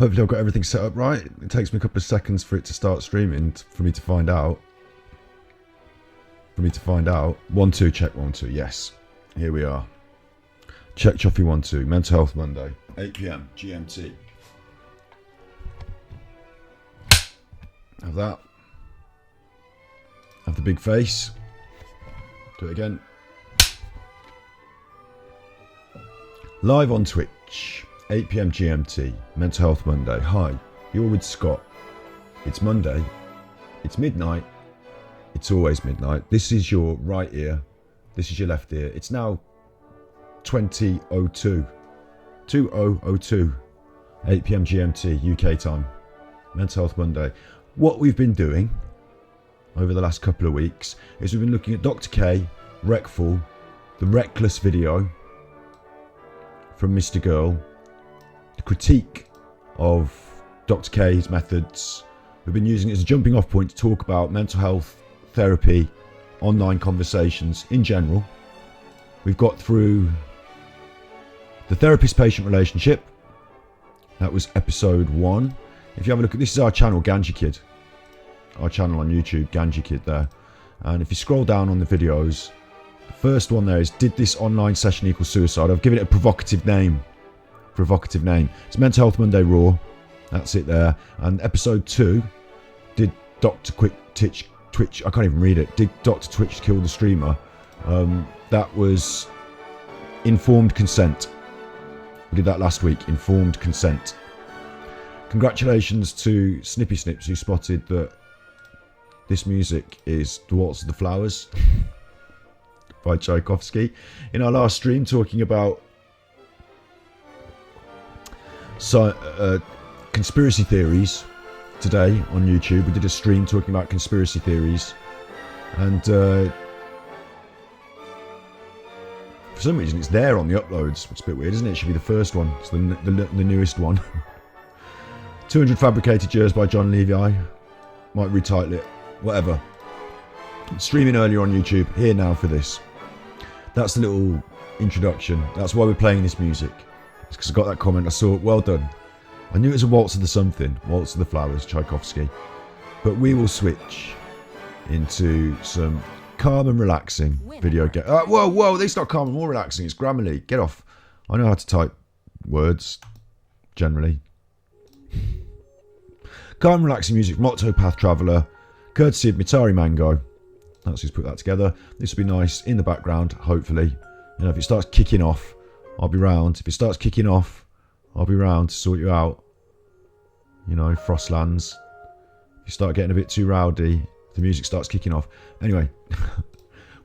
Hopefully I've got everything set up right. It takes me a couple of seconds for it to start streaming, for me to find out. 1 2, check 1 2. Yes, here we are. Check Chuffy 1 2. Mental Health Monday, 8 p.m. GMT. Have that. Have the big face. Do it again. Live on Twitch, 8 p.m. GMT, Mental Health Monday. Hi, you're with Scott. It's Monday. It's midnight. It's always midnight. This is your right ear. This is your left ear. It's now 20:02. 20:02. 8 p.m. GMT, UK time. Mental Health Monday. What we've been doing over the last couple of weeks is we've been looking at Dr. K, Reckful, the Reckless video from Mr. Girl, the critique of Dr. K's methods. We've been using it as a jumping off point to talk about mental health, therapy, online conversations in general. We've got through the therapist-patient relationship. That was episode 1. If you have a look at, this is our channel, Ganji Kid. Our channel on YouTube, Ganji Kid there. And if you scroll down on the videos, the first one there is, did this online session equal suicide? I've given it a provocative name. It's Mental Health Monday Raw. That's it there. And episode 2, did Dr. Twitch, I can't even read it. Did Dr. Twitch kill the streamer? That was informed consent. We did that last week, informed consent. Congratulations to Snippy Snips, who spotted that this music is The Waltz of the Flowers by Tchaikovsky. In our last stream, talking about conspiracy theories today on YouTube, we did a stream talking about conspiracy theories, and for some reason it's there on the uploads. It's a bit weird, isn't it? It should be the first one. It's the newest one. 200 Fabricated Years by John Levi. Might retitle it. Whatever. Streaming earlier on YouTube. Here now for this. That's the little introduction. That's why we're playing this music. It's because I got that comment. I saw it. Well done. I knew it was a Waltz of the something. Waltz of the Flowers, Tchaikovsky. But we will switch into some calm and relaxing video game. Whoa, it's not calm and more relaxing. It's Grammarly. Get off. I know how to type words, generally. Calm and relaxing music from Octopath Traveler, courtesy of Mitari Mango. That's who's put that together. This will be nice in the background, hopefully. You know, if it starts kicking off, I'll be round. If it starts kicking off, I'll be round to sort you out. You know, Frostlands. If you start getting a bit too rowdy, the music starts kicking off. Anyway,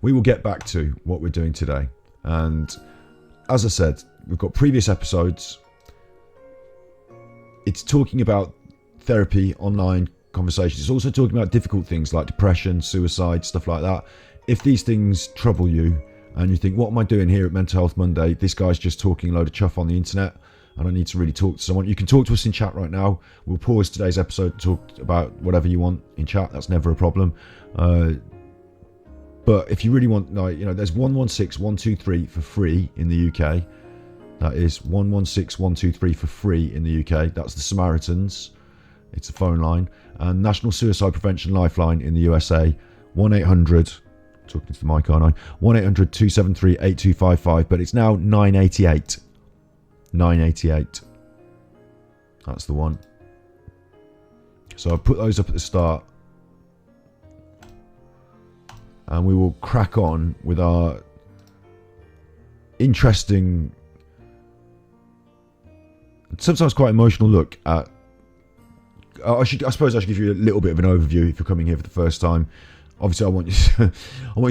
we will get back to what we're doing today. And as I said, we've got previous episodes. It's talking about therapy, online conversations. It's also talking about difficult things like depression, suicide, stuff like that. If these things trouble you and you think, what am I doing here at Mental Health Monday? This guy's just talking a load of chuff on the internet and I need to really talk to someone. You can talk to us in chat right now. We'll pause today's episode and talk about whatever you want in chat. That's never a problem. But if you really want, like, you know, there's 116 123 for free in the UK. That is 116 123 for free in the UK. That's the Samaritans. It's a phone line. And National Suicide Prevention Lifeline in the USA, 1-800, talking to the mic, aren't I? 1-800-273-8255, but it's now 988. 988. That's the one. So I'll put those up at the start. And we will crack on with our interesting, sometimes quite emotional look at, I suppose I should give you a little bit of an overview if you're coming here for the first time. Obviously, I want you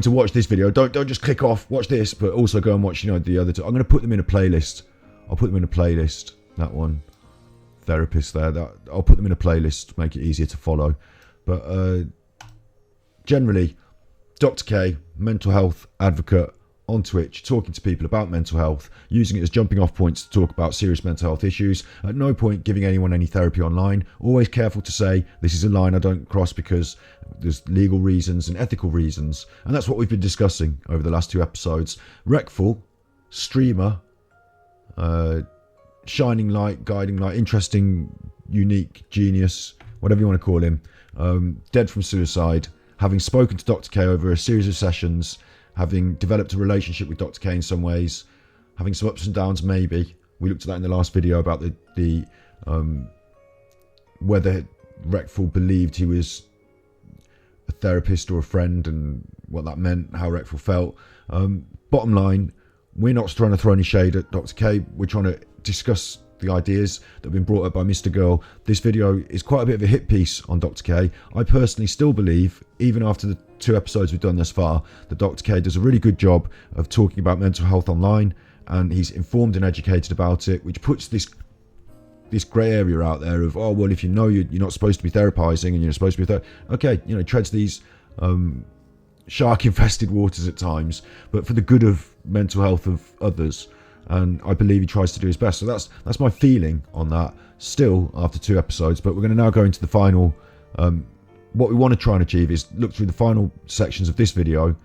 to watch this video. Don't just click off, watch this, but also go and watch, you know, the other two. I'm going to put them in a playlist. I'll put them in a playlist. That one, therapist there. I'll put them in a playlist to make it easier to follow. But generally, Dr. K, mental health advocate on Twitch, talking to people about mental health, using it as jumping off points to talk about serious mental health issues. At no point giving anyone any therapy online. Always careful to say, this is a line I don't cross because there's legal reasons and ethical reasons. And that's what we've been discussing over the last 2 episodes. Reckful, streamer, shining light, guiding light, interesting unique genius, whatever you want to call him, dead from suicide, having spoken to Dr. K over a series of sessions, having developed a relationship with Dr. K in some ways, having some ups and downs maybe. We looked at that in the last video about the whether Reckful believed he was a therapist or a friend and what that meant, how Reckful felt. Bottom line, we're not trying to throw any shade at Dr. K. We're trying to discuss the ideas that have been brought up by Mr. Girl. This video is quite a bit of a hit piece on Dr. K. I personally still believe, even after the 2 episodes we've done thus far, that Dr. K does a really good job of talking about mental health online, and he's informed and educated about it, which puts this grey area out there of, oh, well, if you know you're not supposed to be therapizing and you're supposed to be okay, treads these shark-infested waters at times, but for the good of mental health of others. And I believe he tries to do his best. So that's my feeling on that still after 2 episodes. But we're going to now go into the final. What we want to try and achieve is look through the final sections of this video,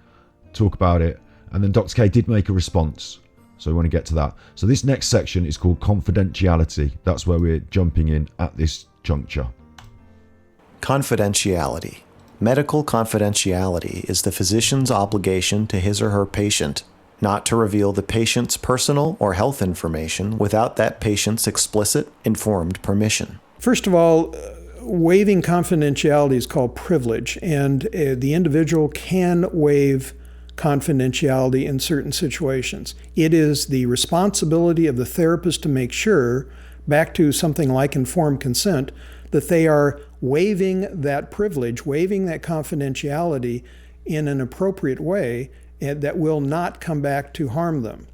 talk about it, and then Dr. K did make a response. So we want to get to that. So this next section is called confidentiality. That's where we're jumping in at this juncture. Confidentiality. Medical confidentiality is the physician's obligation to his or her patient not to reveal the patient's personal or health information without that patient's explicit, informed permission. First of all, waiving confidentiality is called privilege, and the individual can waive confidentiality in certain situations. It is the responsibility of the therapist to make sure, back to something like informed consent, that they are waiving that privilege, waiving that confidentiality in an appropriate way that will not come back to harm them.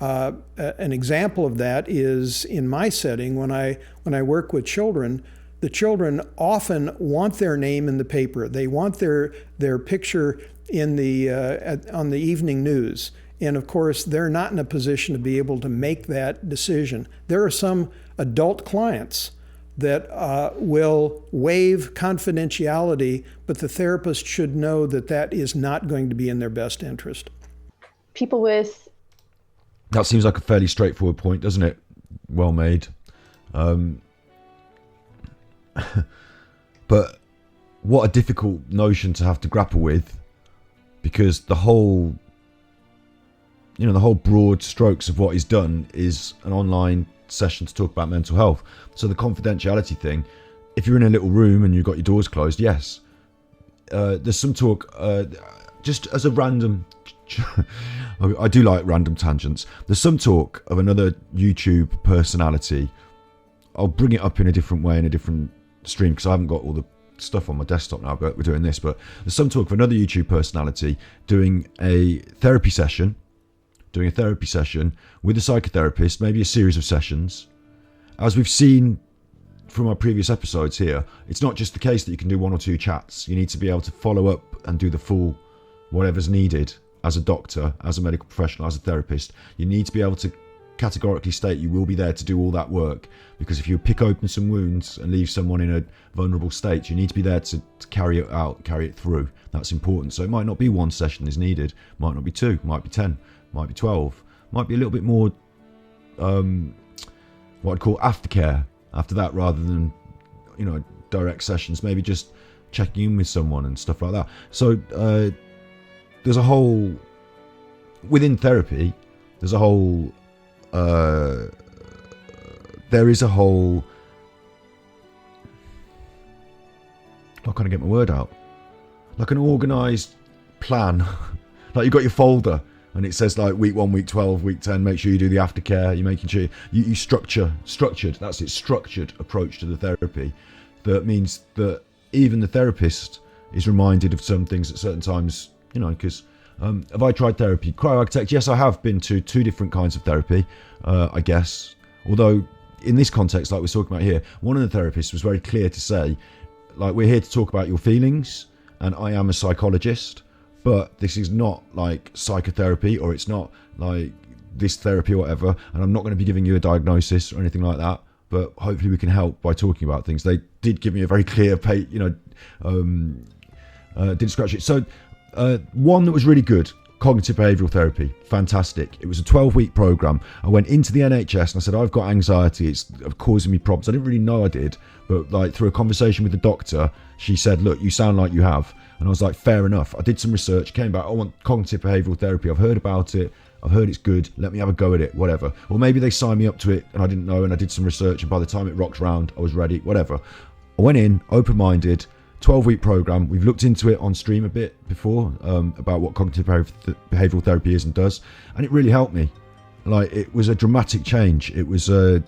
An example of that is in my setting, when I work with children, the children often want their name in the paper. They want their picture in on the evening news. And of course, they're not in a position to be able to make that decision. There are some adult clients that will waive confidentiality, but the therapist should know that that is not going to be in their best interest. People with... That seems like a fairly straightforward point, doesn't it? Well made. But what a difficult notion to have to grapple with, because the whole broad strokes of what he's done is an online session to talk about mental health. So the confidentiality thing, if you're in a little room and you've got your doors closed, yes, there's some talk, just as a random, I do like random tangents, there's some talk of another YouTube personality. I'll bring it up in a different way in a different stream because I haven't got all the stuff on my desktop now, but we're doing this. But there's some talk of another YouTube personality doing a therapy session with a psychotherapist, maybe a series of sessions. As we've seen from our previous episodes here, it's not just the case that you can do 1 or 2 chats. You need to be able to follow up and do the full whatever's needed as a doctor, as a medical professional, as a therapist. You need to be able to categorically state you will be there to do all that work, because if you pick open some wounds and leave someone in a vulnerable state, you need to be there to carry it out, carry it through. That's important. So it might not be 1 session is needed, might not be 2, might be 10, might be 12, might be a little bit more what I'd call aftercare after that, rather than direct sessions, maybe just checking in with someone and stuff like that. So there's a whole, within therapy, there is a whole how can I get my word out, like an organized plan. Like you've got your folder and it says like week 1, week 12, week 10, make sure you do the aftercare. You're making sure you structured, that's it, structured approach to the therapy. That means that even the therapist is reminded of some things at certain times, because have I tried therapy? Cryoarchitect, yes, I have been to 2 different kinds of therapy, I guess. Although in this context, like we're talking about here, one of the therapists was very clear to say, like, we're here to talk about your feelings, and I am a psychologist, but this is not like psychotherapy, or it's not like this therapy or whatever, and I'm not going to be giving you a diagnosis or anything like that, but hopefully we can help by talking about things. They did give me a very clear didn't scratch it. So one that was really good, cognitive behavioural therapy, fantastic. It was a 12-week program. I went into the NHS and I said, I've got anxiety, it's causing me problems. I didn't really know I did, but like through a conversation with the doctor, she said, look, you sound like you have. And I was like, fair enough. I did some research, came back, I want cognitive behavioural therapy. I've heard about it. I've heard it's good. Let me have a go at it, whatever. Or maybe they signed me up to it and I didn't know, and I did some research, and by the time it rocked round, I was ready, whatever. I went in, open-minded, 12-week program. We've looked into it on stream a bit before, about what cognitive behavioural therapy is and does, and it really helped me. Like, it was a dramatic change. It was a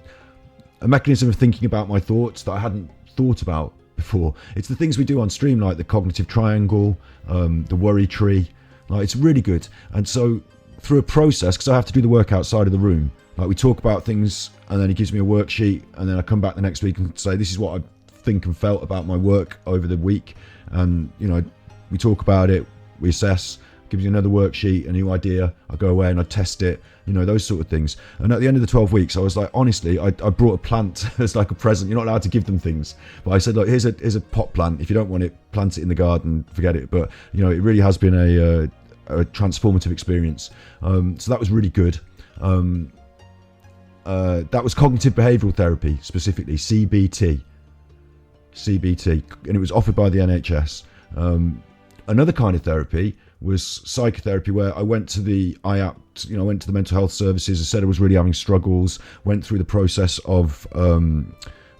mechanism of thinking about my thoughts that I hadn't thought about before. It's the things we do on stream, like the cognitive triangle, the worry tree. Like, it's really good. And so through a process, because I have to do the work outside of the room, like we talk about things and then he gives me a worksheet, and then I come back the next week and say, this is what I think and felt about my work over the week. And, you know, we talk about it, we assess, gives you another worksheet, a new idea. I go away and I test it, you know, those sort of things. And at the end of the 12 weeks, I was like, honestly, I brought a plant as like a present. You're not allowed to give them things, but I said, look, here's a pot plant. If you don't want it, plant it in the garden, forget it. But, you know, it really has been a transformative experience. So that was really good. That was cognitive behavioural therapy, specifically CBT, and it was offered by the NHS. Another kind of therapy was psychotherapy, where I went to the IAPT, you know, I went to the mental health services. I said I was really having struggles, went through the process of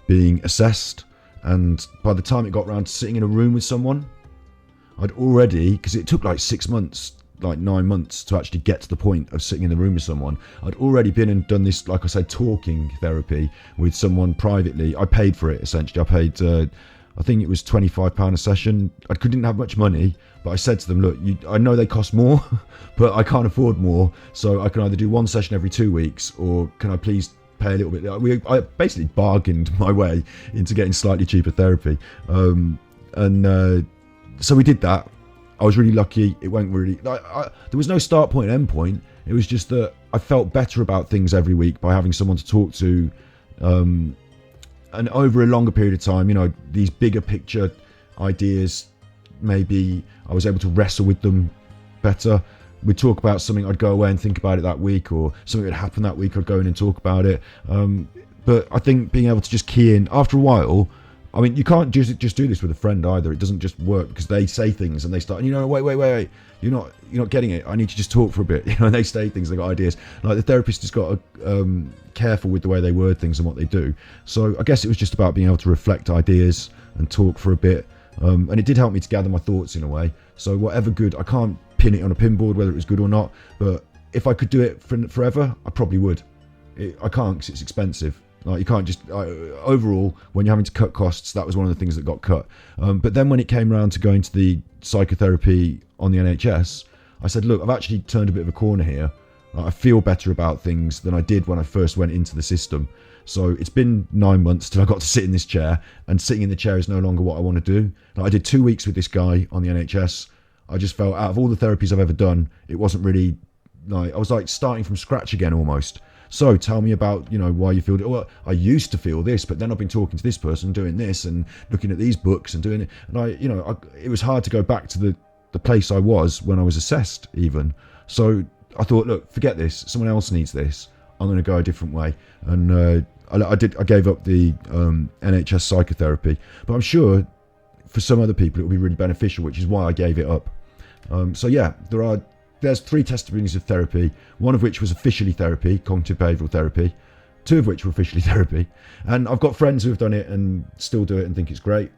being assessed, and by the time it got around to sitting in a room with someone, I'd already, because it took like 6 months, like 9 months to actually get to the point of sitting in the room with someone. I'd already been and done this, like I said, talking therapy with someone privately. I paid for it, essentially. I paid, I think it was £25 a session. I didn't have much money, but I said to them, look, I know they cost more, but I can't afford more. So I can either do one session every 2 weeks, or can I please pay a little bit? I basically bargained my way into getting slightly cheaper therapy. So we did that. I was really lucky. It went really, there was no start point and end point. It was just that I felt better about things every week by having someone to talk to. And over a longer period of time, you know, these bigger picture ideas, maybe I was able to wrestle with them better. We'd talk about something, I'd go away and think about it that week, or something that happened that week, I'd go in and talk about it. But I think being able to just key in after a while, I mean, you can't just do this with a friend either. It doesn't just work, because they say things and they start, and you know, wait, you're not getting it. I need to just talk for a bit. You know, and they say things, they got ideas. Like, the therapist has got to careful with the way they word things and what they do. So I guess it was just about being able to reflect ideas and talk for a bit. And it did help me to gather my thoughts in a way. So whatever good, I can't pin it on a pinboard whether it was good or not. But if I could do it forever, I probably would. I can't, because it's expensive. Like, you can't just, overall, when you're having to cut costs, that was one of the things that got cut. But then when it came around to going to the psychotherapy on the NHS, I said, look, I've actually turned a bit of a corner here. I feel better about things than I did when I first went into the system. So it's been 9 months till I got to sit in this chair, and sitting in the chair is no longer what I want to do. Like, I did 2 weeks with this guy on the NHS. I just felt, out of all the therapies I've ever done, it wasn't really, like, I was like starting from scratch again almost. So tell me about, you know, why you feel it. Well, I used to feel this, but then I've been talking to this person, doing this, and looking at these books and doing it. And it was hard to go back to the place I was when I was assessed even. So I thought, look, forget this. Someone else needs this. I'm going to go a different way. And I gave up the NHS psychotherapy, but I'm sure for some other people it will be really beneficial, which is why I gave it up. So yeah, there's 3 testimonies of therapy, one of which was officially therapy, cognitive behavioural therapy, 2 of which were officially therapy. And I've got friends who have done it and still do it and think it's great.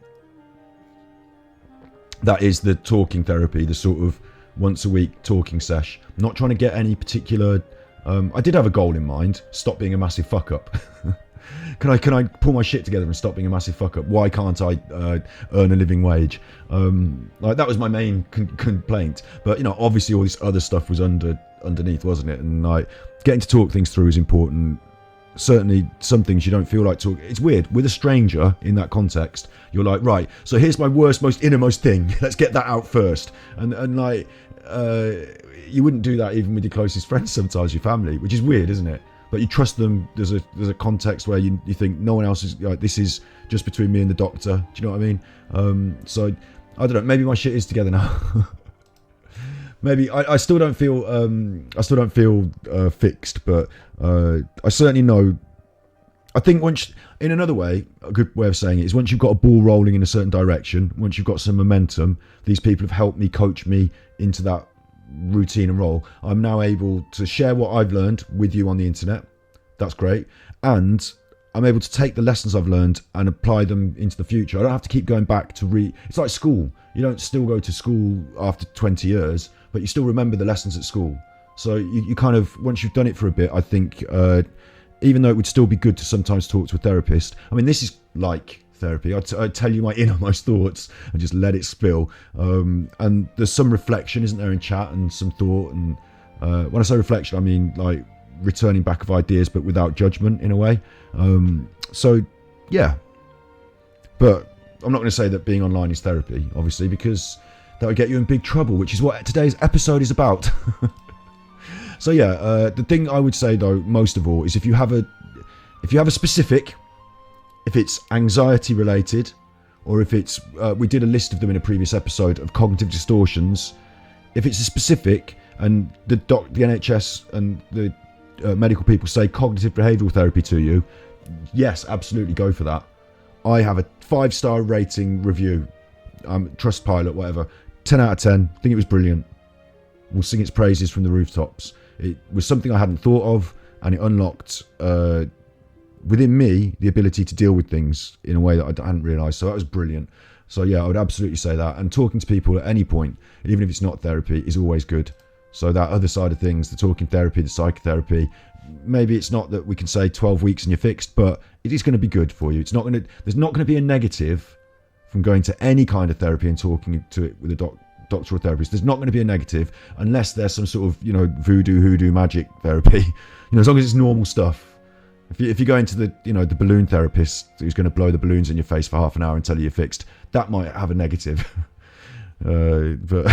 That is the talking therapy, the sort of once a week talking sesh. I'm not trying to get any particular, I did have a goal in mind, stop being a massive fuck up. Can I pull my shit together and stop being a massive fuck up? Why can't I earn a living wage? Like, that was my main complaint. But, you know, obviously all this other stuff was underneath, wasn't it? And like, getting to talk things through is important. Certainly some things you don't feel like talking. It's weird with a stranger in that context. You're like, right, so here's my worst, most innermost thing. Let's get that out first. And like, you wouldn't do that even with your closest friends sometimes, your family, which is weird, isn't it? But you trust them. There's a context where you think no one else is, like, this is just between me and the doctor. Do you know what I mean? So I don't know, maybe my shit is together now. maybe I still don't feel fixed, but I certainly know. I think in another way, a good way of saying it is once you've got a ball rolling in a certain direction, once you've got some momentum, these people have helped me, coach me into that routine and role. I'm now able to share what I've learned with you on the internet. That's great. And I'm able to take the lessons I've learned and apply them into the future. I don't have to keep going back to it's like school. You don't still go to school after 20 years, but you still remember the lessons at school. So you kind of, once you've done it for a bit, I think, even though it would still be good to sometimes talk to a therapist. I mean, this is like therapy. I tell you my innermost thoughts and just let it spill. And there's some reflection, isn't there, in chat, and some thought. And when I say reflection, I mean like returning back of ideas, but without judgment in a way. So yeah, but I'm not going to say that being online is therapy, obviously, because that would get you in big trouble, which is what today's episode is about. So yeah, the thing I would say though, most of all, is if you have a specific, if it's anxiety related, or if it's, we did a list of them in a previous episode of cognitive distortions. If it's a specific, and the NHS and the medical people say cognitive behavioural therapy to you, yes, absolutely go for that. I have a 5-star rating review, Trustpilot, whatever, 10 out of 10. I think it was brilliant. We'll sing its praises from the rooftops. It was something I hadn't thought of, and it unlocked within me the ability to deal with things in a way that I hadn't realised. So that was brilliant. So yeah, I would absolutely say that. And talking to people at any point, even if it's not therapy, is always good. So that other side of things, the talking therapy, the psychotherapy, maybe it's not that we can say 12 weeks and you're fixed, but it is going to be good for you. There's not going to be a negative from going to any kind of therapy and talking to it with a doctor or therapist. There's not going to be a negative unless there's some sort of, voodoo, hoodoo, magic therapy. As long as it's normal stuff. If you go into the, the balloon therapist who's going to blow the balloons in your face for half an hour and tell you you're fixed, that might have a negative. But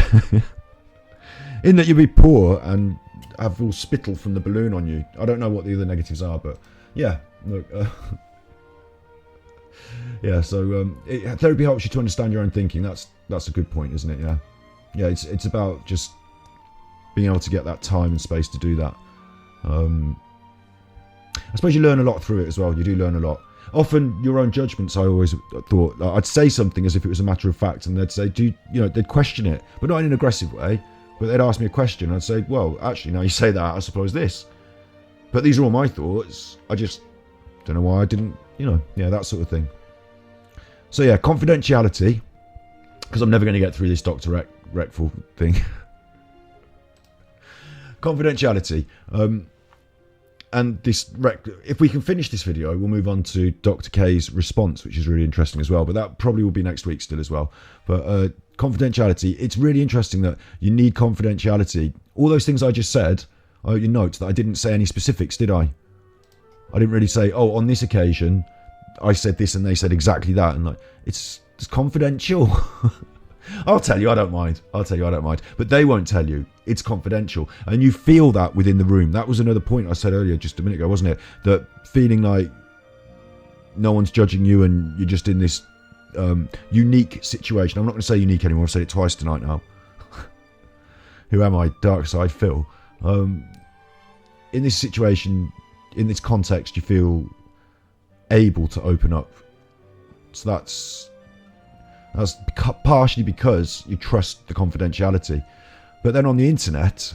in that you'll be poor and have all spittle from the balloon on you. I don't know what the other negatives are, but yeah, look. Yeah, so therapy helps you to understand your own thinking. That's a good point, isn't it? Yeah, it's about just being able to get that time and space to do that. I suppose you learn a lot through it as well. You do learn a lot. Often your own judgments, I always thought, like, I'd say something as if it was a matter of fact, and they'd say, they'd question it, but not in an aggressive way. But they'd ask me a question, and I'd say, well, actually, now you say that, I suppose this. But these are all my thoughts. I just don't know why I didn't, that sort of thing. So yeah, confidentiality, because I'm never going to get through this Dr. Reckful thing. Confidentiality. And this, if we can finish this video, we'll move on to Dr. K's response, which is really interesting as well. But that probably will be next week still as well. But confidentiality, it's really interesting that you need confidentiality. All those things I just said, you note that I didn't say any specifics, did I? I didn't really say, oh, on this occasion, I said this and they said exactly that. And like, it's confidential. I'll tell you, I don't mind. But they won't tell you. It's confidential. And you feel that within the room. That was another point I said earlier, just a minute ago, wasn't it? That feeling like no one's judging you and you're just in this unique situation. I'm not going to say unique anymore. I've said it twice tonight now. Who am I? Dark side Phil. In this situation, in this context, you feel able to open up. So that's partially because you trust the confidentiality. But then on the internet,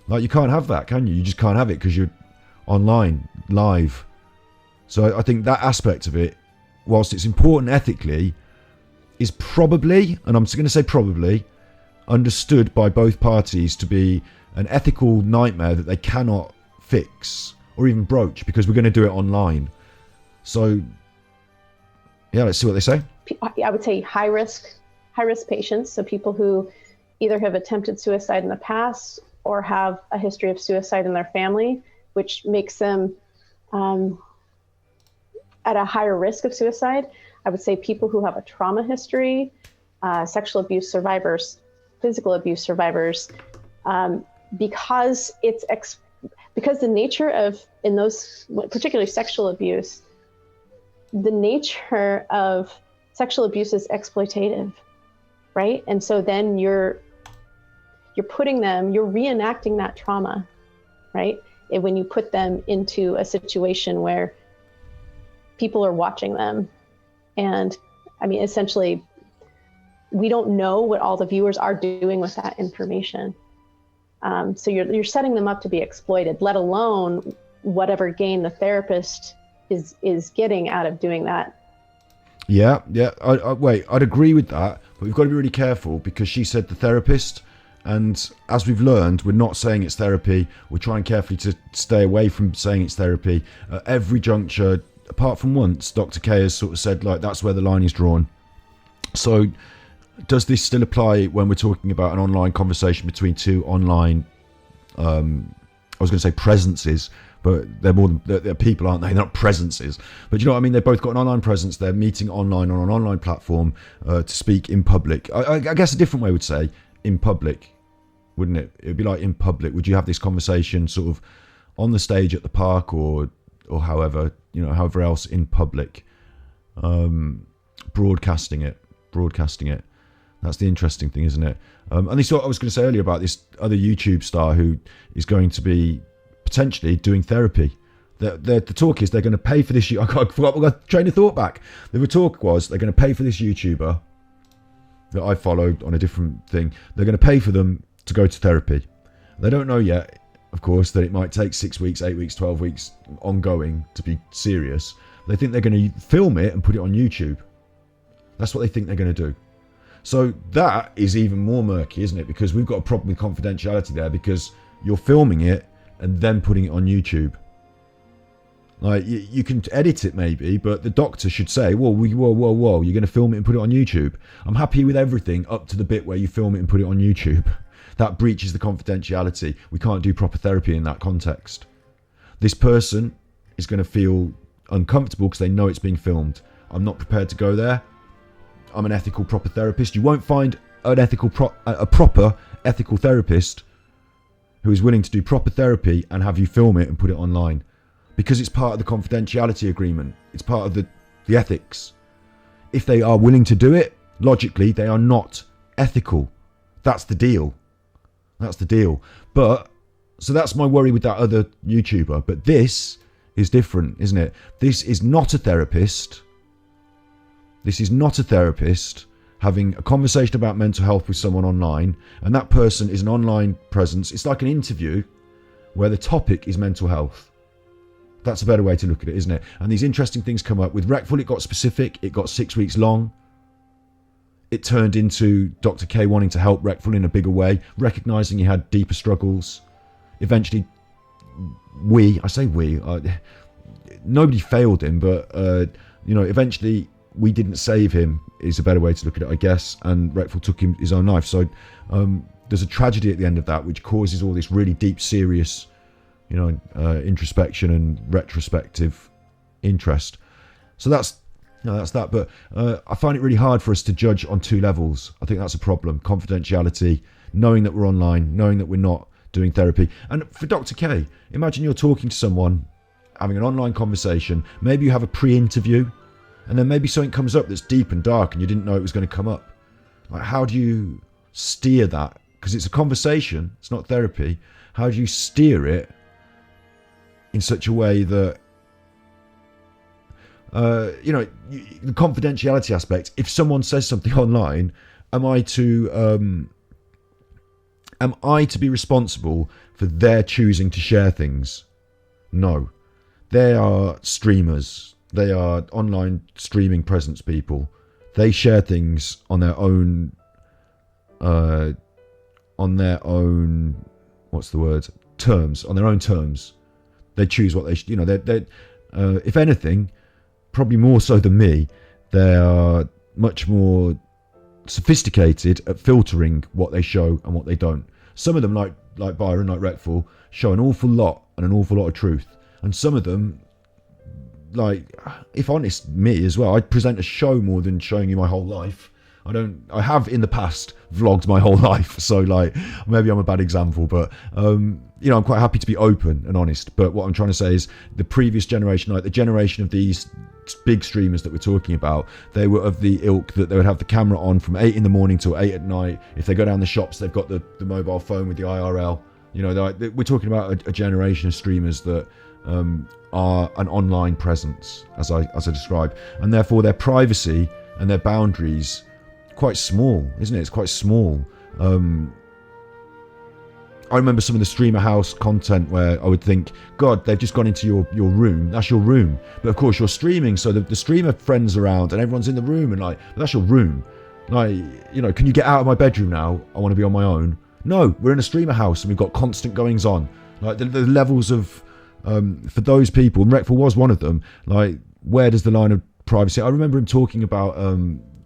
like, you can't have that, can you? You just can't have it because you're online, live. So I think that aspect of it, whilst it's important ethically, is probably, and I'm going to say probably, understood by both parties to be an ethical nightmare that they cannot fix or even broach because we're going to do it online. So yeah, let's see what they say. I would say high risk patients. So people who either have attempted suicide in the past or have a history of suicide in their family, which makes them at a higher risk of suicide. I would say people who have a trauma history, sexual abuse survivors, physical abuse survivors, because the nature of, in those, particularly sexual abuse, the nature of sexual abuse is exploitative, right? And so then you're you're reenacting that trauma, right? When you put them into a situation where people are watching them. And I mean, essentially, we don't know what all the viewers are doing with that information. So you're setting them up to be exploited, let alone whatever gain the therapist is getting out of doing that. Yeah. I'd agree with that, but we've got to be really careful because she said the therapist, and as we've learned, we're not saying it's therapy. We're trying carefully to stay away from saying it's therapy. At every juncture, apart from once, Dr. K has sort of said, like, that's where the line is drawn. So does this still apply when we're talking about an online conversation between two online, I was going to say presences, but they're more than they're people, aren't they? They're not presences. But you know what I mean? They've both got an online presence. They're meeting online on an online platform to speak in public. I guess a different way would say in public, wouldn't it? It would be like in public. Would you have this conversation sort of on the stage at the park or however else in public? Broadcasting it. That's the interesting thing, isn't it? And this is what I was going to say earlier about this other YouTube star who is going to be potentially doing therapy. The talk is they're going to pay for this. I forgot my train of thought back. The talk was they're going to pay for this YouTuber that I followed on a different thing. They're going to pay for them to go to therapy. They don't know yet, of course, that it might take 6 weeks, 8 weeks, 12 weeks ongoing to be serious. They think they're going to film it and put it on YouTube. That's what they think they're going to do. So that is even more murky, isn't it? Because we've got a problem with confidentiality there because you're filming it and then putting it on YouTube. Like, you can edit it maybe, but the doctor should say, whoa, you're going to film it and put it on YouTube. I'm happy with everything up to the bit where you film it and put it on YouTube. That breaches the confidentiality. We can't do proper therapy in that context. This person is going to feel uncomfortable because they know it's being filmed. I'm not prepared to go there. I'm an ethical, proper therapist. You won't find a proper ethical therapist who is willing to do proper therapy and have you film it and put it online, because it's part of the confidentiality agreement. It's part of the ethics. If they are willing to do it, logically, they are not ethical. That's the deal. But, so that's my worry with that other YouTuber. But this is different, isn't it? This is not a therapist. This is not a therapist having a conversation about mental health with someone online, and that person is an online presence. It's like an interview where the topic is mental health. That's a better way to look at it, isn't it? And these interesting things come up. With Reckful, it got specific. It got 6 weeks long. It turned into Dr. K wanting to help Reckful in a bigger way, recognising he had deeper struggles. Eventually, nobody failed him, but, eventually we didn't save him is a better way to look at it, I guess. And Reckful took his own life. So there's a tragedy at the end of that, which causes all this really deep, serious, introspection and retrospective interest. So that's that. But I find it really hard for us to judge on two levels. I think that's a problem. Confidentiality, knowing that we're online, knowing that we're not doing therapy. And for Dr. K, imagine you're talking to someone, having an online conversation. Maybe you have a pre-interview, and then maybe something comes up that's deep and dark and you didn't know it was going to come up. Like, how do you steer that? Because it's a conversation, it's not therapy. How do you steer it in such a way that, the confidentiality aspect, if someone says something online, am I to be responsible for their choosing to share things? No. They are streamers. They are online streaming presence people. They share things on their own, terms, on their own terms. They choose what they, if anything, probably more so than me, they are much more sophisticated at filtering what they show and what they don't. Some of them, like Byron, like Reckful, show an awful lot and an awful lot of truth. And some of them, like, if honest, me as well, I present a show more than showing you my whole life. I have in the past vlogged my whole life, so like maybe I'm a bad example, but you know, I'm quite happy to be open and honest. But what I'm trying to say is the previous generation, like the generation of these big streamers that we're talking about, they were of the ilk that they would have the camera on from 8 in the morning till 8 at night. If they go down the shops, they've got the mobile phone with the IRL. You know, we're talking about a generation of streamers that are an online presence, as I described, and therefore their privacy and their boundaries quite small, isn't it? It's quite small. I remember some of the streamer house content where I would think, God, they've just gone into your room. That's your room. But of course you're streaming, so the streamer friends around and everyone's in the room, and like, but that's your room. Like, you know, can you get out of my bedroom now? I want to be on my own. No, we're in a streamer house and we've got constant goings on. Like the levels of, for those people, and Reckful was one of them, like, where does the line of privacy? I remember him talking about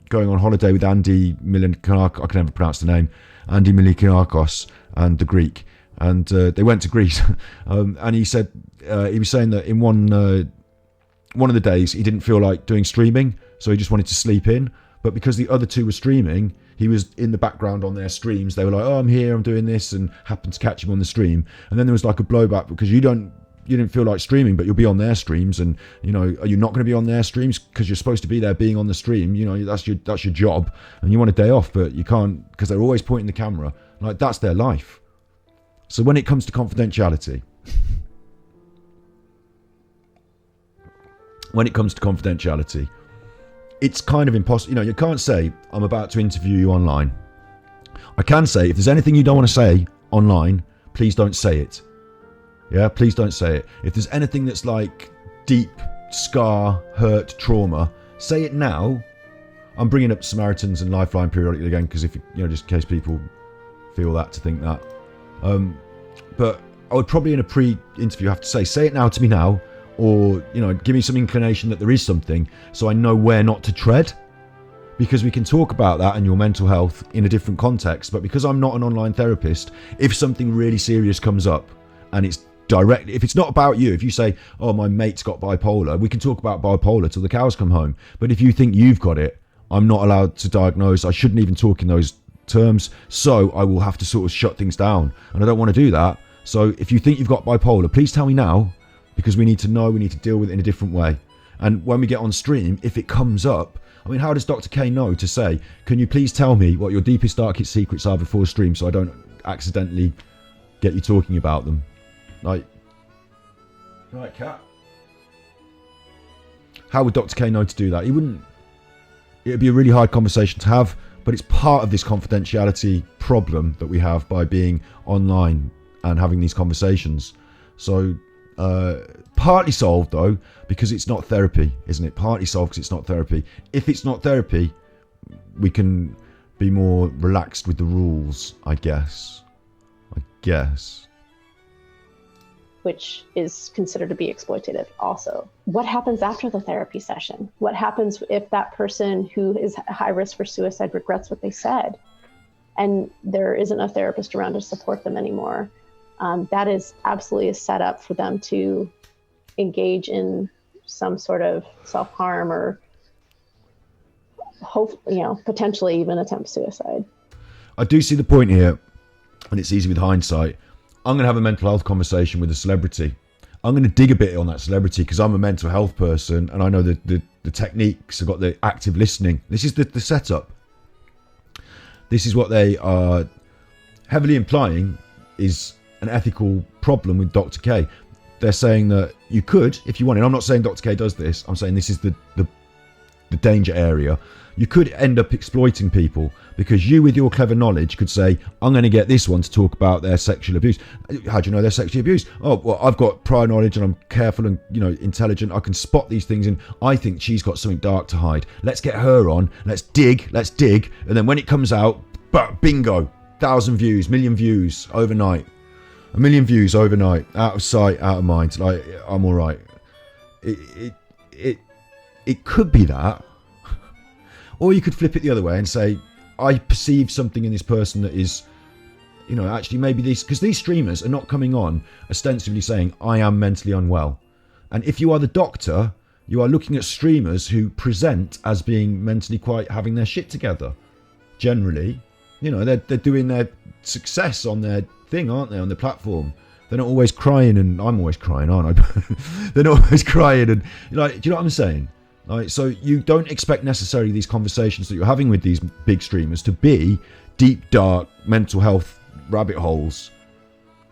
going on holiday with Andy Milikiakos, I can never pronounce the name, Andy Milikiakos and the Greek, and they went to Greece, and he said he was saying that in one of the days he didn't feel like doing streaming, so he just wanted to sleep in. But because the other two were streaming, he was in the background on their streams. They were like, "Oh, I'm here, I'm doing this," and happened to catch him on the stream. And then there was like a blowback because you didn't feel like streaming, but you'll be on their streams, and you know, are you not going to be on their streams because you're supposed to be there being on the stream? You know, that's your job, and you want a day off, but you can't because they're always pointing the camera. Like, that's their life. So when it comes to confidentiality, it's kind of impossible. You know, you can't say, I'm about to interview you online. I can say, if there's anything you don't want to say online, please don't say it. Yeah, please don't say it. If there's anything that's like deep scar, hurt, trauma, say it now. I'm bringing up Samaritans and Lifeline periodically again because if you know, just in case people feel that to think that. But I would probably in a pre-interview have to say it now to me now, or you know, give me some inclination that there is something, so I know where not to tread. Because we can talk about that and your mental health in a different context, but because I'm not an online therapist, if something really serious comes up and it's directly, if it's not about you, if you say, oh, my mate's got bipolar, we can talk about bipolar till the cows come home. But if you think you've got it, I'm not allowed to diagnose. I shouldn't even talk in those terms, so I will have to sort of shut things down, and I don't want to do that. So if you think you've got bipolar, please tell me now, because we need to know, we need to deal with it in a different way. And when we get on stream, if it comes up, I mean, how does Dr. K know to say, can you please tell me what your deepest, darkest secrets are before stream, so I don't accidentally get you talking about them? Like, right, Kat? How would Dr. K know to do that? He wouldn't. It'd be a really hard conversation to have, but it's part of this confidentiality problem that we have by being online and having these conversations. So partly solved though, because it's not therapy, isn't it? Partly solved because it's not therapy. If it's not therapy, we can be more relaxed with the rules, I guess. Which is considered to be exploitative also. What happens after the therapy session? What happens if that person who is at high risk for suicide regrets what they said and there isn't a therapist around to support them anymore? That is absolutely a setup for them to engage in some sort of self-harm or potentially even attempt suicide. I do see the point here, and it's easy with hindsight. I'm going to have a mental health conversation with a celebrity. I'm going to dig a bit on that celebrity because I'm a mental health person and I know the techniques. I've got the active listening. This is the setup. This is what they are heavily implying is an ethical problem with Dr. K. They're saying that you could, if you wanted, I'm not saying Dr. K does this, I'm saying this is the danger area. You could end up exploiting people because you, with your clever knowledge, could say, I'm going to get this one to talk about their sexual abuse. How do you know they're sexually abused? Oh, well, I've got prior knowledge and I'm careful and, intelligent. I can spot these things and I think she's got something dark to hide. Let's get her on. Let's dig. And then when it comes out, bingo, 1,000 views, 1 million views overnight. 1 million views overnight, out of sight, out of mind. Like, I'm all right. It could be that. Or you could flip it the other way and say, I perceive something in this person that is, actually maybe because these streamers are not coming on ostensibly saying, I am mentally unwell. And if you are the doctor, you are looking at streamers who present as being mentally quite having their shit together. generally, they're doing their success on their thing, aren't they, on the platform? They're not always crying, and I'm always crying, aren't I? They're not always crying, and do you know what I'm saying? So you don't expect necessarily these conversations that you're having with these big streamers to be deep, dark mental health rabbit holes.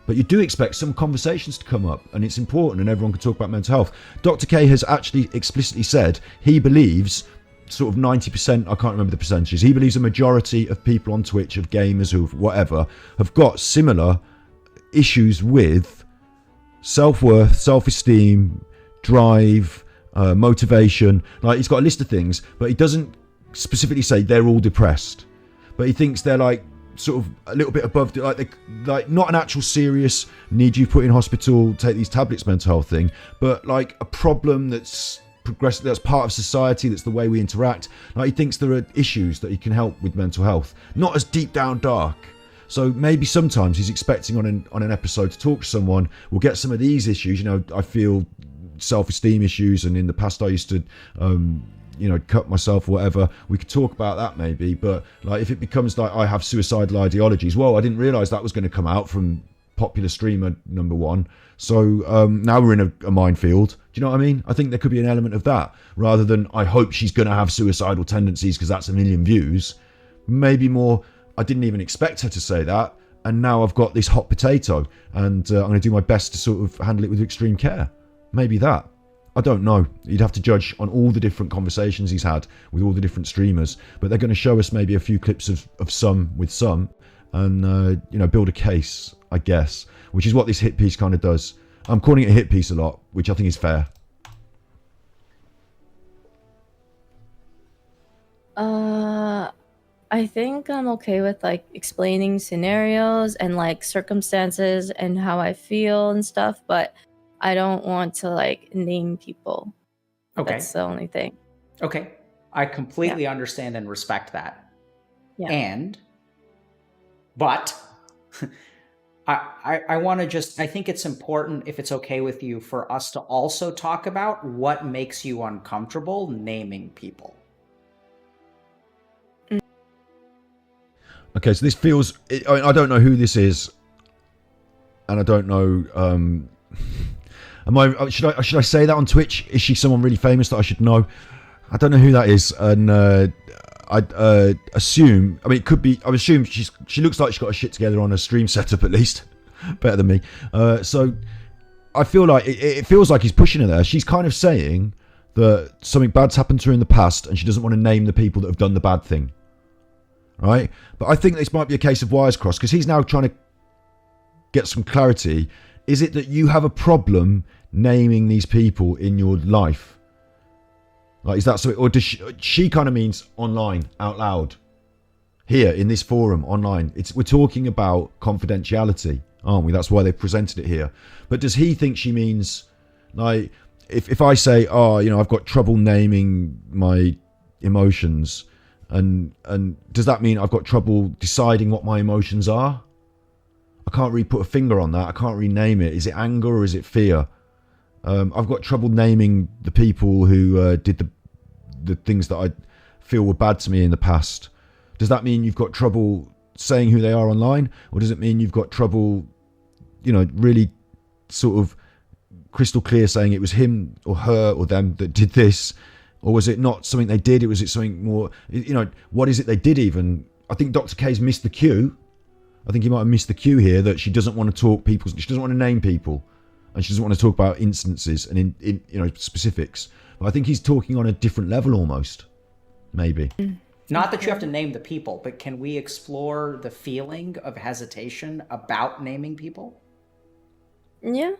But you do expect some conversations to come up, and it's important, and everyone can talk about mental health. Dr. K has actually explicitly said he believes sort of 90%, I can't remember the percentages, he believes a majority of people on Twitch, of gamers, who whatever, have got similar issues with self-worth, self-esteem, drive, motivation. Like, he's got a list of things, but he doesn't specifically say they're all depressed, but he thinks they're like sort of a little bit above, like not an actual serious need you put in hospital, take these tablets mental health thing, but like a problem that's progressive, that's part of society, that's the way we interact. Like, he thinks there are issues that he can help with mental health, not as deep down dark. So maybe sometimes he's expecting on an episode to talk to someone, we'll get some of these issues. I feel self-esteem issues, and in the past I used to cut myself or whatever. We could talk about that maybe, but like, if it becomes like I have suicidal ideologies, well, I didn't realize that was going to come out from popular streamer number one, so now we're in a minefield. Do you know what I mean? I think there could be an element of that, rather than I hope she's going to have suicidal tendencies because that's 1 million views. Maybe more, I didn't even expect her to say that, and now I've got this hot potato, and I'm going to do my best to sort of handle it with extreme care. Maybe that. I don't know. You'd have to judge on all the different conversations he's had with all the different streamers, but they're going to show us maybe a few clips of some with some, and build a case, I guess, which is what this hit piece kind of does. I'm calling it a hit piece a lot, which I think is fair. I think I'm okay with like explaining scenarios and like circumstances and how I feel and stuff, but I don't want to like name people. Okay. That's the only thing. Okay. I completely understand and respect that. Yeah. But I want to I think it's important, if it's okay with you, for us to also talk about what makes you uncomfortable naming people. Okay, so this feels, I don't know who this is, and I don't know, should I say that on Twitch? Is she someone really famous that I should know? I don't know who that is, and I assume, it could be, I assume she looks like she's got her shit together on her stream setup, at least. Better than me. So I feel like, it feels like he's pushing her there. She's kind of saying that something bad's happened to her in the past, and she doesn't want to name the people that have done the bad thing. Right? But I think this might be a case of wires crossed, because he's now trying to get some clarity. Is it that you have a problem naming these people in your life? Like, is that so? Or does she kind of means online, out loud, here in this forum, online? We're talking about confidentiality, aren't we? That's why they presented it here. But does he think she means, like, if I say, I've got trouble naming my emotions, and does that mean I've got trouble deciding what my emotions are? I can't really put a finger on that. I can't really name it. Is it anger or is it fear? I've got trouble naming the people who did the things that I feel were bad to me in the past. Does that mean you've got trouble saying who they are online? Or does it mean you've got trouble, really sort of crystal clear saying it was him or her or them that did this? Or was it not something they did? Was it something more, what is it they did even? I think Dr. K's missed the cue. I think he might have missed the cue here, that she doesn't want to talk people, she doesn't want to name people, and she doesn't want to talk about instances and in specifics. But I think he's talking on a different level almost, maybe. Not that you have to name the people, but can we explore the feeling of hesitation about naming people? Yeah.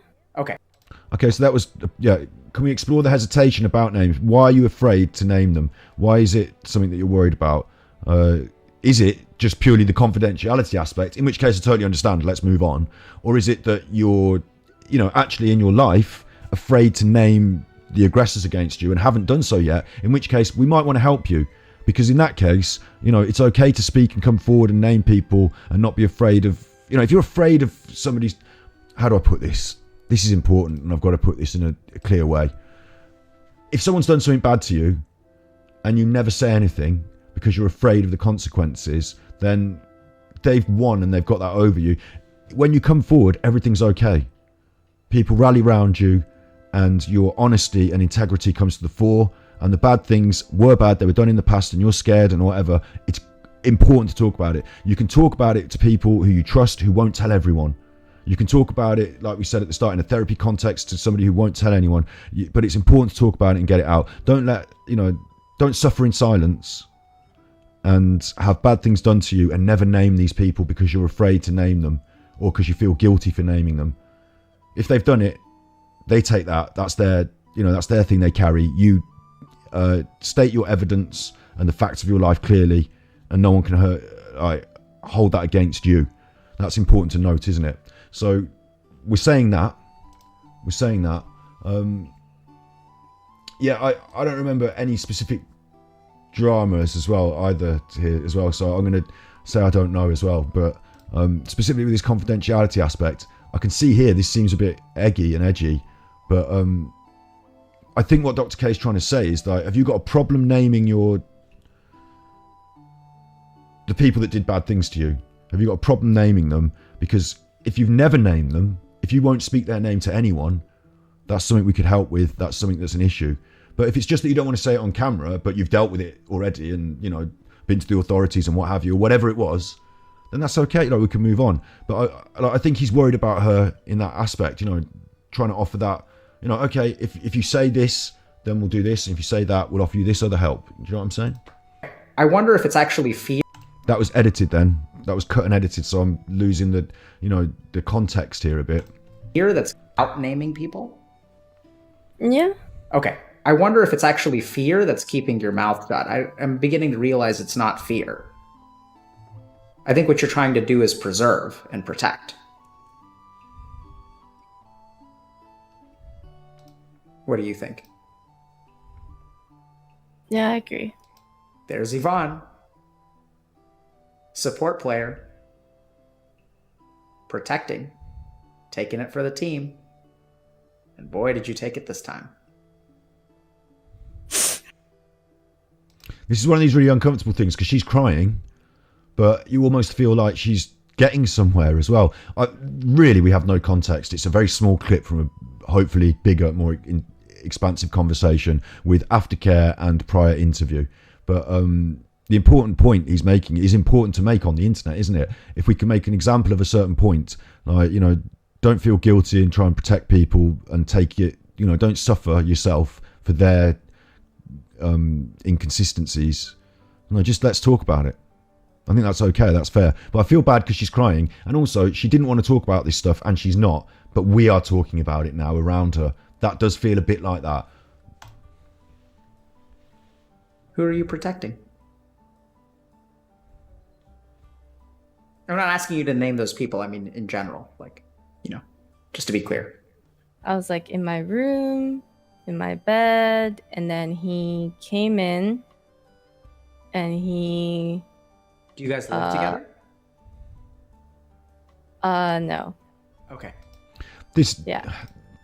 Okay, so that was, can we explore the hesitation about names? Why are you afraid to name them? Why is it something that you're worried about? Is it just purely the confidentiality aspect, in which case I totally understand, let's move on? Or is it that you're, actually in your life afraid to name the aggressors against you and haven't done so yet, in which case we might want to help you? Because in that case, it's okay to speak and come forward and name people and not be afraid of, if you're afraid of somebody's, how do I put this? This is important, and I've got to put this in a clear way. If someone's done something bad to you and you never say anything because you're afraid of the consequences, then they've won and they've got that over you. When you come forward, everything's okay. People rally around you and your honesty and integrity comes to the fore, and the bad things were bad, they were done in the past and you're scared and whatever. It's important to talk about it. You can talk about it to people who you trust, who won't tell everyone. You can talk about it, like we said at the start, in a therapy context to somebody who won't tell anyone. But it's important to talk about it and get it out. Don't suffer in silence and have bad things done to you and never name these people because you're afraid to name them or because you feel guilty for naming them. If they've done it, they take that. That's their thing they carry. You state your evidence and the facts of your life clearly, and no one can hold that against you. That's important to note, isn't it? So we're saying that. I don't remember any specific dramas as well either here as well. So I'm going to say I don't know as well. But specifically with this confidentiality aspect, I can see here this seems a bit eggy and edgy. But I think what Dr. K is trying to say is that, have you got a problem naming the people that did bad things to you? Have you got a problem naming them? Because if you've never named them, if you won't speak their name to anyone, that's something we could help with. That's something that's an issue. But if it's just that you don't want to say it on camera, but you've dealt with it already and, been to the authorities and what have you, or whatever it was, then that's okay. We can move on. But I think he's worried about her in that aspect, trying to offer that, okay, if you say this, then we'll do this. And if you say that, we'll offer you this other help. Do you know what I'm saying? I wonder if it's actually fear. That was edited then. That was cut and edited, so I'm losing the context here a bit. Fear that's out naming people? Yeah. Okay. I wonder if it's actually fear that's keeping your mouth shut. I'm beginning to realize it's not fear. I think what you're trying to do is preserve and protect. What do you think? Yeah, I agree. There's Yvonne. Support player. Protecting. Taking it for the team. And boy, did you take it this time. This is one of these really uncomfortable things because she's crying, but you almost feel like she's getting somewhere as well. Really, we have no context. It's a very small clip from a hopefully bigger, more expansive conversation with aftercare and prior interview. But the important point he's making is important to make on the internet, isn't it? If we can make an example of a certain point, don't feel guilty and try and protect people and take it, don't suffer yourself for their inconsistencies. Just let's talk about it. I think that's okay, that's fair. But I feel bad because she's crying, and also she didn't want to talk about this stuff and she's not, but we are talking about it now around her. That does feel a bit like that. Who are you protecting? I'm not asking you to name those people. I mean, in general, just to be clear. I was in my room, in my bed, and then he came in and he... Do you guys live together? No. Okay. This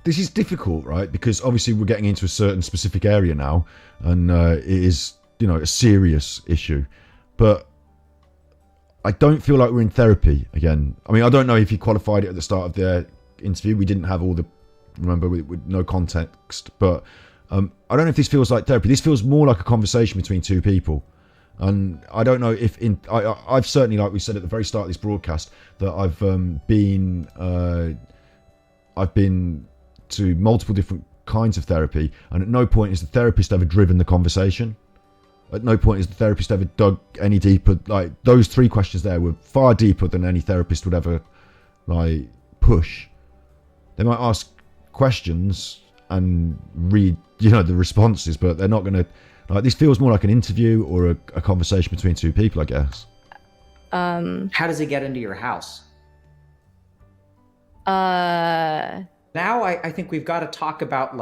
is difficult, right? Because obviously we're getting into a certain specific area now, and it is, a serious issue. But I don't feel like we're in therapy again. I mean, I don't know if he qualified it at the start of the interview. We didn't have all the, remember, with no context. But I don't know if this feels like therapy. This feels more like a conversation between two people. And I don't know if I've certainly, like we said at the very start of this broadcast, that I've been to multiple different kinds of therapy, and at no point has the therapist ever driven the conversation. At no point has the therapist ever dug any deeper. Like, those three questions there were far deeper than any therapist would ever push. They might ask questions and read the responses, but they're not going to. This feels more like an interview or a conversation between two people, I guess. How does he get into your house? Now I think we've got to talk about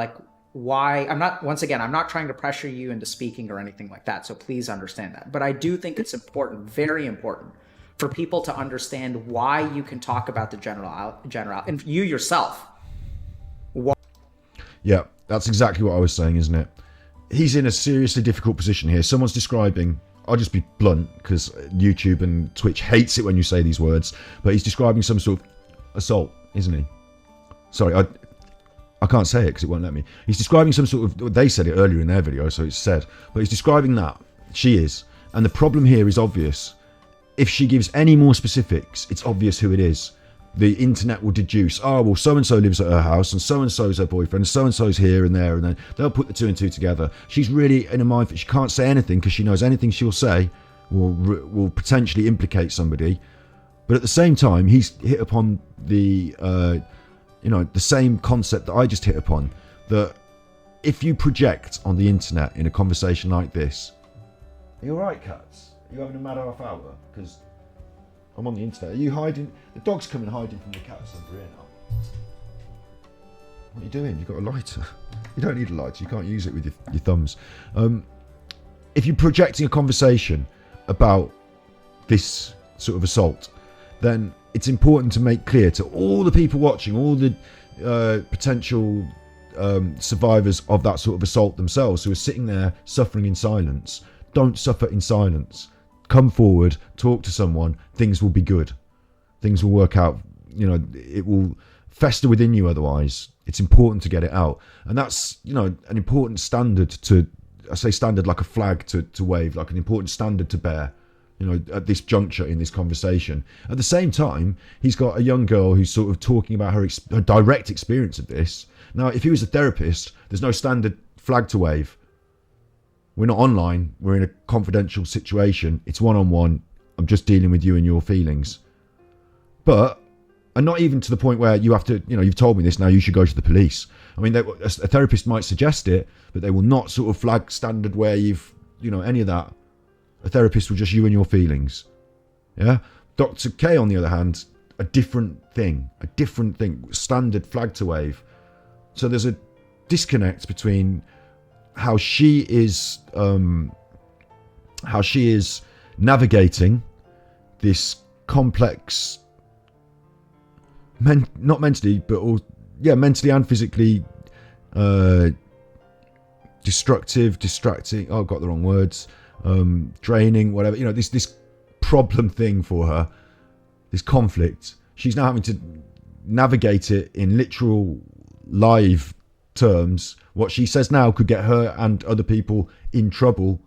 why. I'm not trying to pressure you into speaking or anything like that, so please understand that. But I do think it's important, very important, for people to understand why you can talk about the general, and you yourself. Yeah, that's exactly what I was saying, isn't it? He's in a seriously difficult position here. Someone's describing I'll just be blunt because YouTube and Twitch hates it when you say these words, but he's describing some sort of assault, isn't he? Sorry, I can't say it because it won't let me. He's describing some sort of, they said it earlier in their video, so it's said, but he's describing that. She is. And the problem here is obvious. If she gives any more specifics, it's obvious who it is. The internet will deduce, oh, well, so-and-so lives at her house, and so-and-so's her boyfriend, and so-and-so's here and there, and then they'll put the two and two together. She's really in a mind, she can't say anything because she knows anything she'll say will potentially implicate somebody. But at the same time, he's hit upon the, the same concept that I just hit upon, that if you project on the internet in a conversation like this, are you alright, cats? Are you having a mad half hour? Because I'm on the internet. Are you hiding? The dog's coming hiding from the cats under here now. What are you doing? You've got a lighter. You don't need a lighter. You can't use it with your thumbs. If you're projecting a conversation about this sort of assault, then it's important to make clear to all the people watching, all the potential survivors of that sort of assault themselves who are sitting there suffering in silence. Don't suffer in silence. Come forward, talk to someone, things will be good. Things will work out, it will fester within you otherwise. It's important to get it out. And that's, an important standard to, I say standard like a flag to wave, like an important standard to bear, at this juncture in this conversation. At the same time, he's got a young girl who's sort of talking about her direct experience of this. Now, if he was a therapist, there's no standard flag to wave. We're not online. We're in a confidential situation. It's one-on-one. I'm just dealing with you and your feelings. And not even to the point where you have to, you've told me this, now you should go to the police. I mean, a therapist might suggest it, but they will not sort of flag standard where you've, any of that. A therapist will just you and your feelings. Yeah? Dr. K, on the other hand, a different thing. Standard flag to wave. So there's a disconnect between how she is navigating this complex, not mentally, but mentally and physically distracting. Oh, I've got the wrong words. Draining, whatever. This problem thing for her, this conflict. She's now having to navigate it in literal live terms. What she says now could get her and other people in trouble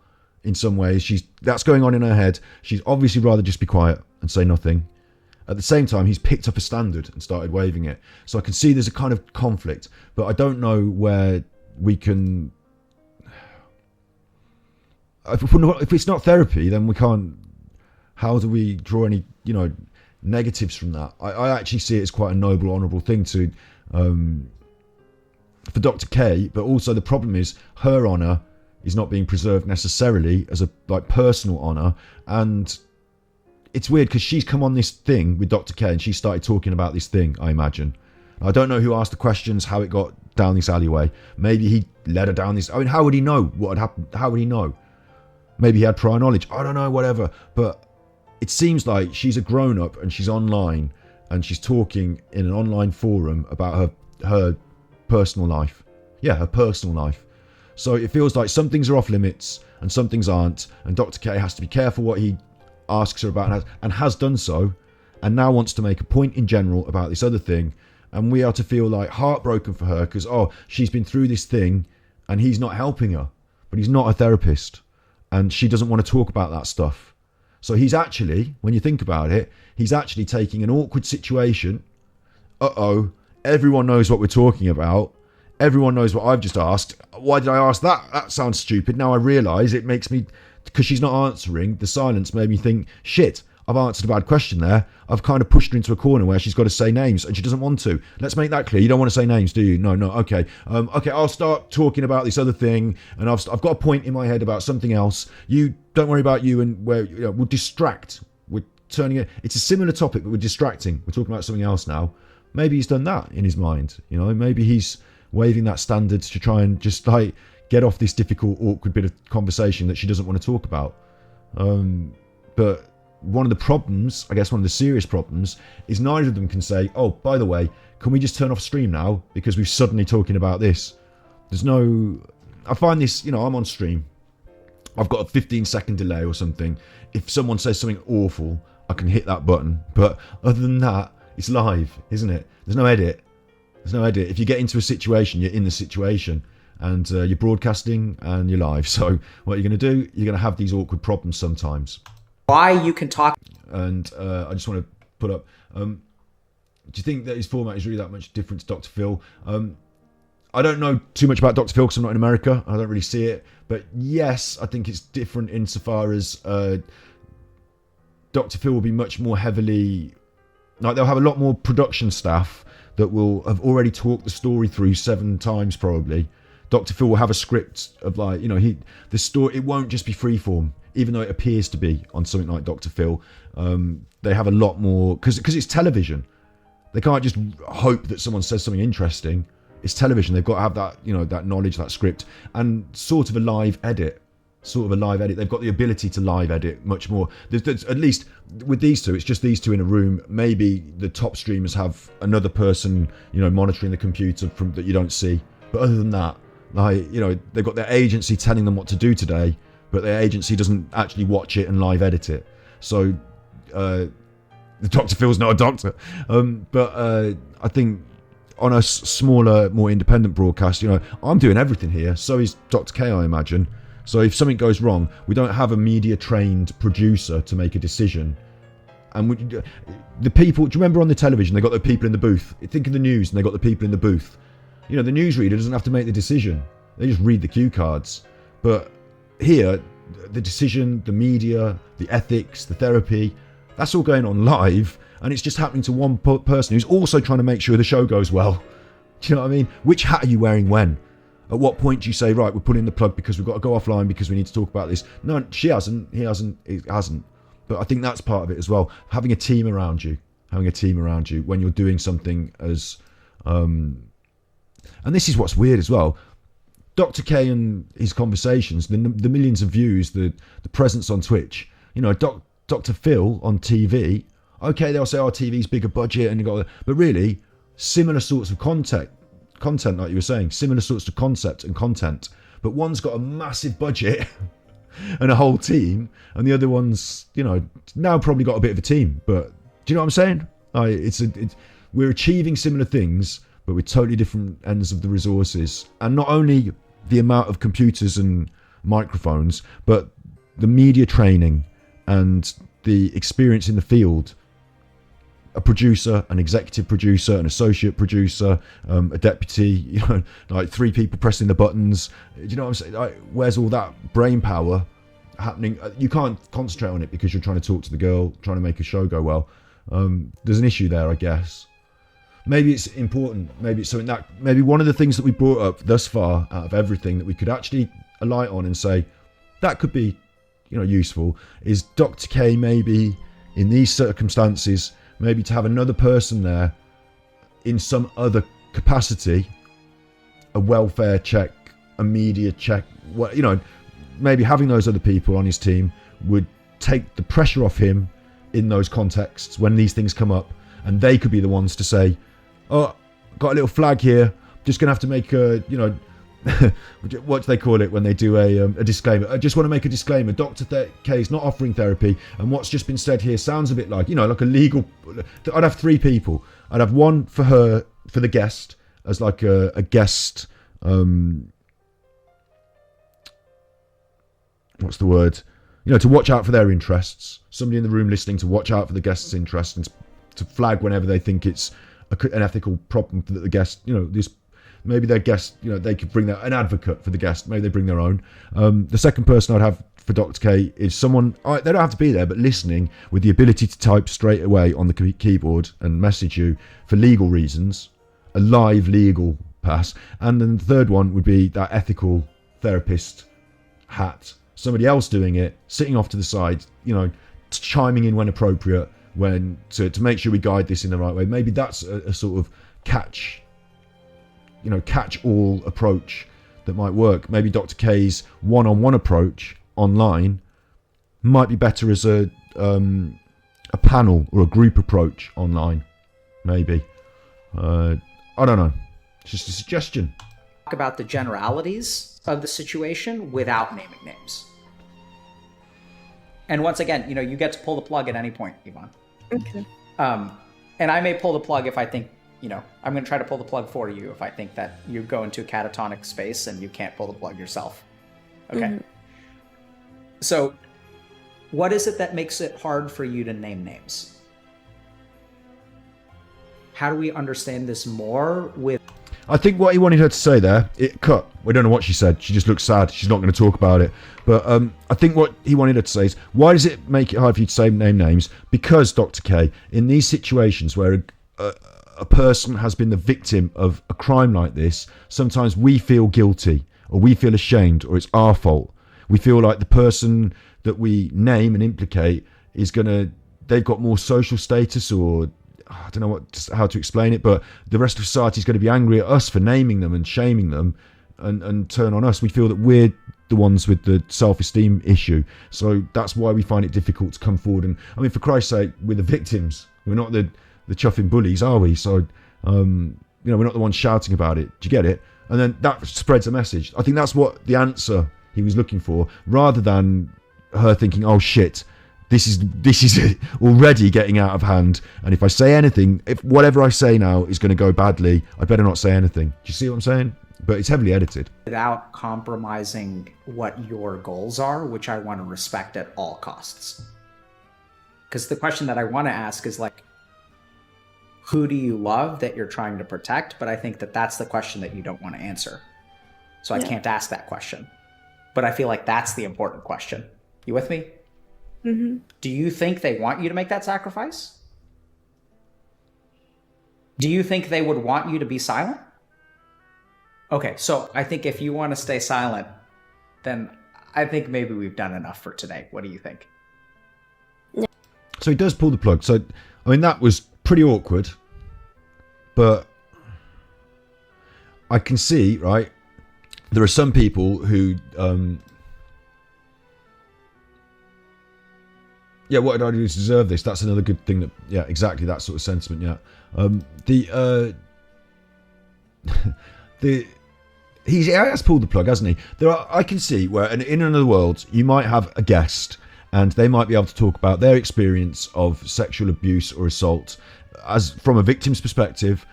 in some ways. That's going on in her head. She's obviously rather just be quiet and say nothing. At the same time, he's picked up a standard and started waving it. So I can see there's a kind of conflict, but I don't know where we can. If it's not therapy, then we can't. How do we draw any, negatives from that? I actually see it as quite a noble, honourable thing to. For Dr. K, but also the problem is her honour is not being preserved necessarily as a personal honour, and it's weird because she's come on this thing with Dr. K and she started talking about this thing, I imagine. I don't know who asked the questions, how it got down this alleyway. Maybe he led her down this. I mean, how would he know what had happened? How would he know? Maybe he had prior knowledge. I don't know, whatever. But it seems like she's a grown-up and she's online and she's talking in an online forum about her personal life. Yeah, her personal life. So it feels like some things are off limits and some things aren't, and Dr. K has to be careful what he asks her about and has done so, and now wants to make a point in general about this other thing, and we are to feel like heartbroken for her because she's been through this thing and he's not helping her, but he's not a therapist and she doesn't want to talk about that stuff. So he's actually, when you think about it, he's actually taking an awkward situation. Everyone knows what we're talking about. Everyone knows what I've just asked. Why did I ask that? That sounds stupid. Now I realise it makes me, because she's not answering, the silence made me think, shit, I've answered a bad question there. I've kind of pushed her into a corner where she's got to say names and she doesn't want to. Let's make that clear. You don't want to say names, do you? No, okay. Okay, I'll start talking about this other thing, and I've got a point in my head about something else. You don't worry about you, and we'll distract. We're turning it. It's a similar topic, but we're distracting. We're talking about something else now. Maybe he's done that in his mind. Maybe he's waving that standard to try and just get off this difficult, awkward bit of conversation that she doesn't want to talk about. But one of the problems, I guess one of the serious problems, is neither of them can say, oh, by the way, can we just turn off stream now because we're suddenly talking about this? I find this, I'm on stream I've got a 15-second delay or something. If someone says something awful, I can hit that button. But other than that, it's live, isn't it? There's no edit. If you get into a situation, you're in the situation, and you're broadcasting and you're live. So what you're going to do, you're going to have these awkward problems sometimes. Why you can talk. And I just want to put up, do you think that his format is really that much different to Dr. Phil? I don't know too much about Dr. Phil because I'm not in America. I don't really see it. But yes, I think it's different insofar as Dr. Phil will be much more heavily, like they'll have a lot more production staff that will have already talked the story through 7 times probably. Dr. Phil will have a script of like, you know, the story, it won't just be freeform, even though it appears to be on something like Dr. Phil. They have a lot more, because it's television. They can't just hope that someone says something interesting. It's television. They've got to have that, you know, that knowledge, that script, and sort of a live edit. They've got the ability to live edit much more. There's, at least with these two, it's just these two in a room. Maybe the top streamers have another person, you know, monitoring the computer from that you don't see. But other than that, like, you know, they've got their agency telling them what to do today, but their agency doesn't actually watch it and live edit it. So the Dr. Phil's not a doctor. But I think on a smaller, more independent broadcast, you know, I'm doing everything here. So is Dr. K, I imagine. So if something goes wrong, we don't have a media-trained producer to make a decision. And the people, do you remember on the television, they got the people in the booth? Think of the news, and they got the people in the booth. You know, the newsreader doesn't have to make the decision. They just read the cue cards. But here, the decision, the media, the ethics, the therapy, that's all going on live. And it's just happening to one person who's also trying to make sure the show goes well. Do you know what I mean? Which hat are you wearing when? At what point do you say, right, we're putting the plug because we've got to go offline because we need to talk about this? No, she hasn't. He hasn't. It hasn't. But I think that's part of it as well. Having a team around you when you're doing something as... and this is what's weird as well. Dr. K and his conversations, the millions of views, the presence on Twitch, you know, Dr. Phil on TV, okay, they'll say, oh, TV's bigger budget, and you got, but really, similar sorts of content, like you were saying, similar sorts of concept and content, but one's got a massive budget and a whole team, and the other one's, you know, now probably got a bit of a team, but do you know what I'm saying? We're achieving similar things, but with totally different ends of the resources, and not only the amount of computers and microphones, but the media training and the experience in the field. A producer, an executive producer, an associate producer, a deputy, you know, like 3 people pressing the buttons. Do you know what I'm saying? Like, where's all that brain power happening? You can't concentrate on it because you're trying to talk to the girl, trying to make a show go well. There's an issue there, I guess. Maybe it's important. Maybe it's something that, maybe one of the things that we brought up thus far out of everything that we could actually alight on and say, that could be, you know, useful, is Dr. K maybe in these circumstances, maybe to have another person there in some other capacity, a welfare check, a media check, what, you know, maybe having those other people on his team would take the pressure off him in those contexts when these things come up, and they could be the ones to say, oh, got a little flag here, just gonna have to make a, you know, what do they call it when they do a disclaimer? I just want to make a disclaimer. Dr. K is not offering therapy, and what's just been said here sounds a bit like, you know, like a legal... I'd have 3 people. I'd have one for her, for the guest, as like a guest... what's the word? You know, to watch out for their interests. Somebody in the room listening to watch out for the guest's interests and to flag whenever they think it's an ethical problem that the guest, you know, this... Maybe their guest, you know, they could bring an advocate for the guest. Maybe they bring their own. The second person I'd have for Dr. K is someone, they don't have to be there, but listening with the ability to type straight away on the keyboard and message you for legal reasons, a live legal pass. And then the third one would be that ethical therapist hat. Somebody else doing it, sitting off to the side, you know, chiming in when appropriate, when to make sure we guide this in the right way. Maybe that's a sort of catch-all approach that might work. Maybe Dr. K's one-on-one approach online might be better as a panel or a group approach online. Maybe. I don't know. It's just a suggestion. Talk about the generalities of the situation without naming names. And once again, you get to pull the plug at any point, Yvonne. Okay. And I may pull the plug if I think, I'm going to try to pull the plug for you if I think that you go into a catatonic space and you can't pull the plug yourself. Okay. Mm-hmm. So what is it that makes it hard for you to name names? How do we understand this more with... I think what he wanted her to say there, it cut. We don't know what she said. She just looks sad. She's not going to talk about it. But I think what he wanted her to say is, why does it make it hard for you to say name names? Because, Dr. K, in these situations where a person has been the victim of a crime like this, sometimes we feel guilty or we feel ashamed or it's our fault. We feel like the person that we name and implicate is they've got more social status, or I don't know how to explain it, but the rest of society is going to be angry at us for naming them and shaming them and turn on us. We feel that we're the ones with the self-esteem issue. So that's why we find it difficult to come forward. And I mean, for Christ's sake, we're the victims. We're not the chuffing bullies, are we? So, we're not the ones shouting about it. Do you get it? And then that spreads a message. I think that's what the answer he was looking for, rather than her thinking, oh shit, this is already getting out of hand, and if I say anything, if whatever I say now is going to go badly, I better not say anything. Do you see what I'm saying? But it's heavily edited. Without compromising what your goals are, which I want to respect at all costs. Because the question that I want to ask is like, who do you love that you're trying to protect? But I think that that's the question that you don't want to answer. So I can't ask that question. But I feel like that's the important question. You with me? Mm-hmm. Do you think they want you to make that sacrifice? Do you think they would want you to be silent? Okay, so I think if you want to stay silent, then I think maybe we've done enough for today. What do you think? So he does pull the plug. So, I mean, that was pretty awkward. But I can see, right, there are some people who... what did I do to deserve this? That's another good thing exactly that sort of sentiment, he has pulled the plug, hasn't he? I can see where in another world you might have a guest and they might be able to talk about their experience of sexual abuse or assault as from a victim's perspective,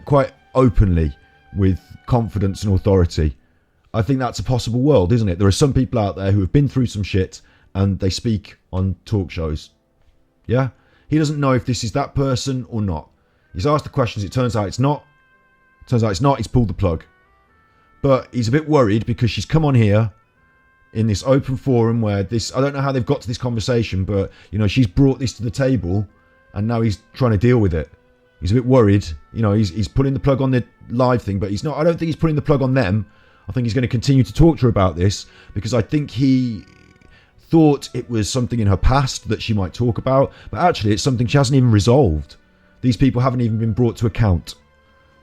quite openly with confidence and authority. I think that's a possible world, isn't it? There are some people out there who have been through some shit and they speak on talk shows. Yeah? He doesn't know if this is that person or not. He's asked the questions. It turns out it's not. He's pulled the plug. But he's a bit worried because she's come on here in this open forum where I don't know how they've got to this conversation, but, she's brought this to the table and now he's trying to deal with it. He's a bit worried. He's pulling the plug on the live thing, but he's not. I don't think he's putting the plug on them. I think he's going to continue to talk to her about this because I think he thought it was something in her past that she might talk about, but actually it's something she hasn't even resolved. These people haven't even been brought to account.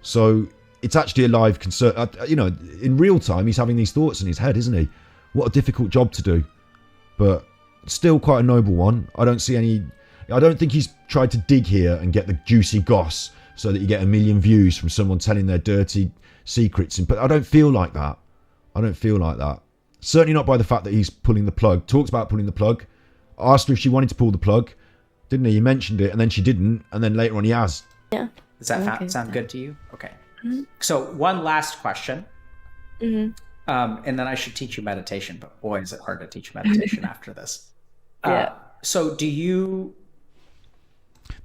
So it's actually a live concern. In real time, he's having these thoughts in his head, isn't he? What a difficult job to do, but still quite a noble one. I don't think he's tried to dig here and get the juicy goss so that you get 1 million views from someone telling their dirty secrets. But I don't feel like that. Certainly not by the fact that he's pulling the plug. Talks about pulling the plug. Asked her if she wanted to pull the plug. Didn't he? He mentioned it and then she didn't. And then later on he has. Yeah. Does that sound good to you? Okay. Mm-hmm. So one last question. Mm-hmm. And then I should teach you meditation. But boy, is it hard to teach meditation after this. Yeah. So do you...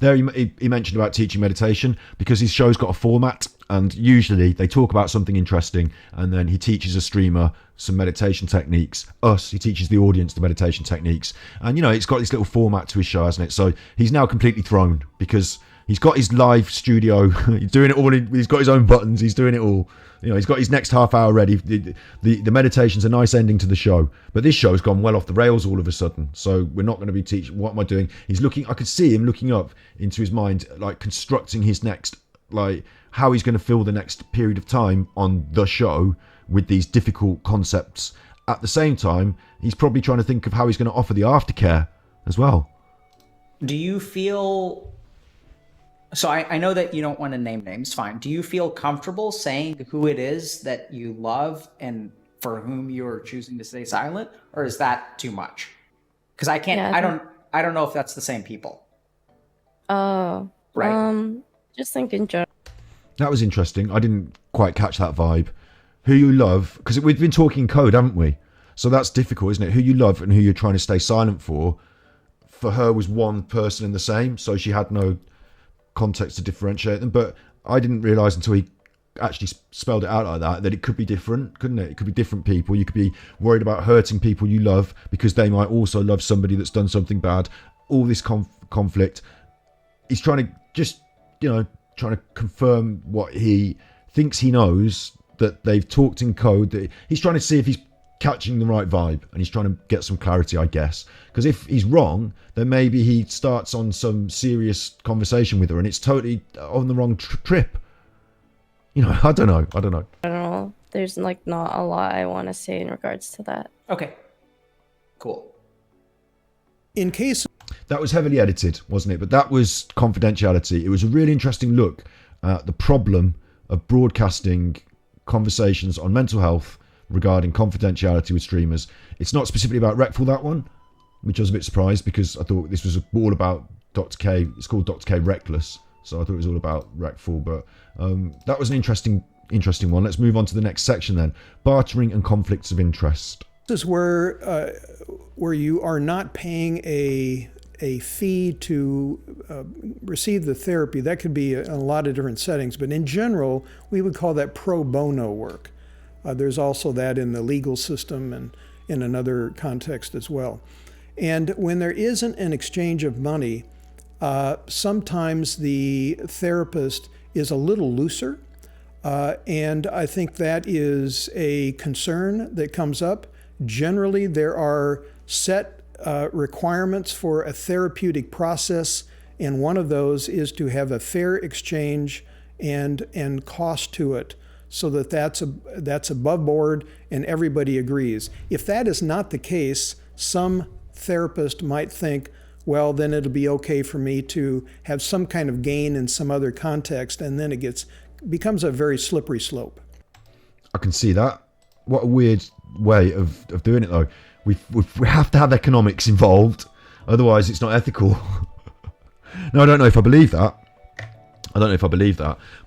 There he mentioned about teaching meditation because his show's got a format and usually they talk about something interesting and then he teaches a streamer some meditation techniques. He teaches the audience the meditation techniques. And, it's got this little format to his show, hasn't it? So he's now completely thrown because he's got his live studio. He's doing it all. He's got his own buttons. He's doing it all. He's got his next half hour ready. The meditation's a nice ending to the show. But this show's gone well off the rails all of a sudden. So we're not going to be teaching. What am I doing? He's looking. I could see him looking up into his mind, like constructing his next, like how he's going to fill the next period of time on the show with these difficult concepts. At the same time, he's probably trying to think of how he's going to offer the aftercare as well. Do you feel... So I know that you don't want to name names, fine. Do you feel comfortable saying who it is that you love and for whom you're choosing to stay silent? Or is that too much? Because I can't. Yeah, I don't know if that's the same people. Oh, Right. just thinking general. That was interesting. I didn't quite catch that vibe. Who you love, because we've been talking code, haven't we? So that's difficult, isn't it? Who you love and who you're trying to stay silent for her was one person and the same. So she had no context to differentiate them. But I didn't realise until he actually spelled it out like that it could be different, couldn't it? It could be different people. You could be worried about hurting people you love because they might also love somebody that's done something bad. All this conflict. He's trying to just, trying to confirm what he thinks he knows, that they've talked in code, that he's trying to see if he's catching the right vibe, and he's trying to get some clarity, I guess. Because if he's wrong, then maybe he starts on some serious conversation with her and it's totally on the wrong trip. I don't know. General. There's like not a lot I want to say in regards to that. Okay. Cool. In case That was heavily edited, wasn't it? But that was confidentiality. It was a really interesting look at the problem of broadcasting conversations on mental health regarding confidentiality with streamers. It's not specifically about Reckful, that one, which I was a bit surprised because I thought this was all about Dr. K. It's called Dr. K Reckless, so I thought it was all about Reckful. But that was an interesting one. Let's move on to the next section then. Bartering and conflicts of interest. this is where you are not paying a fee to receive the therapy. That could be in a lot of different settings, but in general, we would call that pro bono work. There's also that in the legal system and in another context as well. And when there isn't an exchange of money, sometimes the therapist is a little looser. And I think that is a concern that comes up. Generally, there are set requirements for a therapeutic process, and one of those is to have a fair exchange and cost to it, so that that's above board and everybody agrees. If that is not the case, some therapist might think, well, then it'll be okay for me to have some kind of gain in some other context, and then it becomes a very slippery slope. I can see that. What a weird way of doing it, though. We have to have economics involved, otherwise it's not ethical. No, I don't know if I believe that.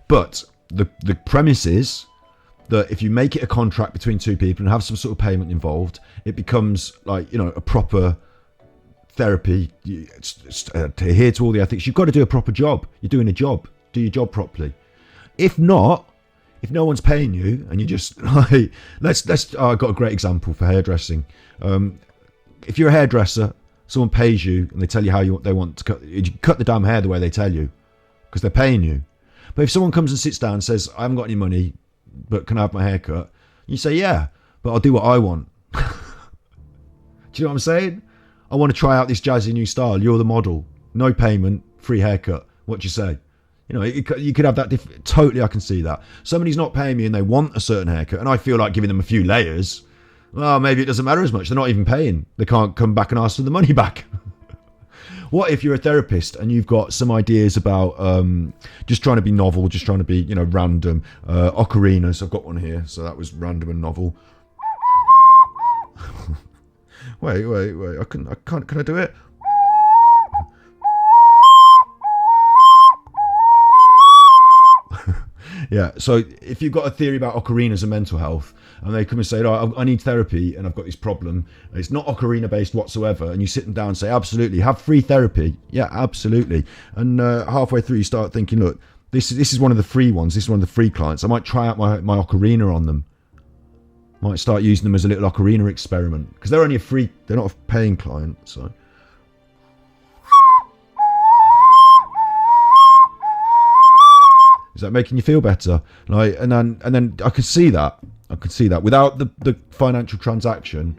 But the premise is that if you make it a contract between two people and have some sort of payment involved, it becomes like, a proper therapy. It's adhere to all the ethics. You've got to do a proper job. You're doing a job. Do your job properly. If not, if no one's paying you and you just like, I've got a great example for hairdressing. If you're a hairdresser, someone pays you and they tell you they want to cut. You cut the damn hair the way they tell you because they're paying you. But if someone comes and sits down and says, I haven't got any money, but can I have my hair cut? You say, yeah, but I'll do what I want. Do you know what I'm saying? I want to try out this jazzy new style. You're the model. No payment, free haircut. What do you say? You could have that. Totally, I can see that. Somebody's not paying me and they want a certain haircut, and I feel like giving them a few layers. Well, maybe it doesn't matter as much. They're not even paying. They can't come back and ask for the money back. What if you're a therapist and you've got some ideas about just trying to be novel, just trying to be, random? Ocarinas, I've got one here, so that was random and novel. Wait, can I do it? Yeah, so if you've got a theory about ocarinas and mental health, and they come and say, oh, I need therapy and I've got this problem, it's not ocarina based whatsoever, and you sit them down and say, absolutely, have free therapy. Yeah, absolutely. And halfway through you start thinking, look, this is one of the free ones, this is one of the free clients. I might try out my ocarina on them. Might start using them as a little ocarina experiment, because they're only they're not a paying client, so. Is that making you feel better? And then I could see that. Without the financial transaction,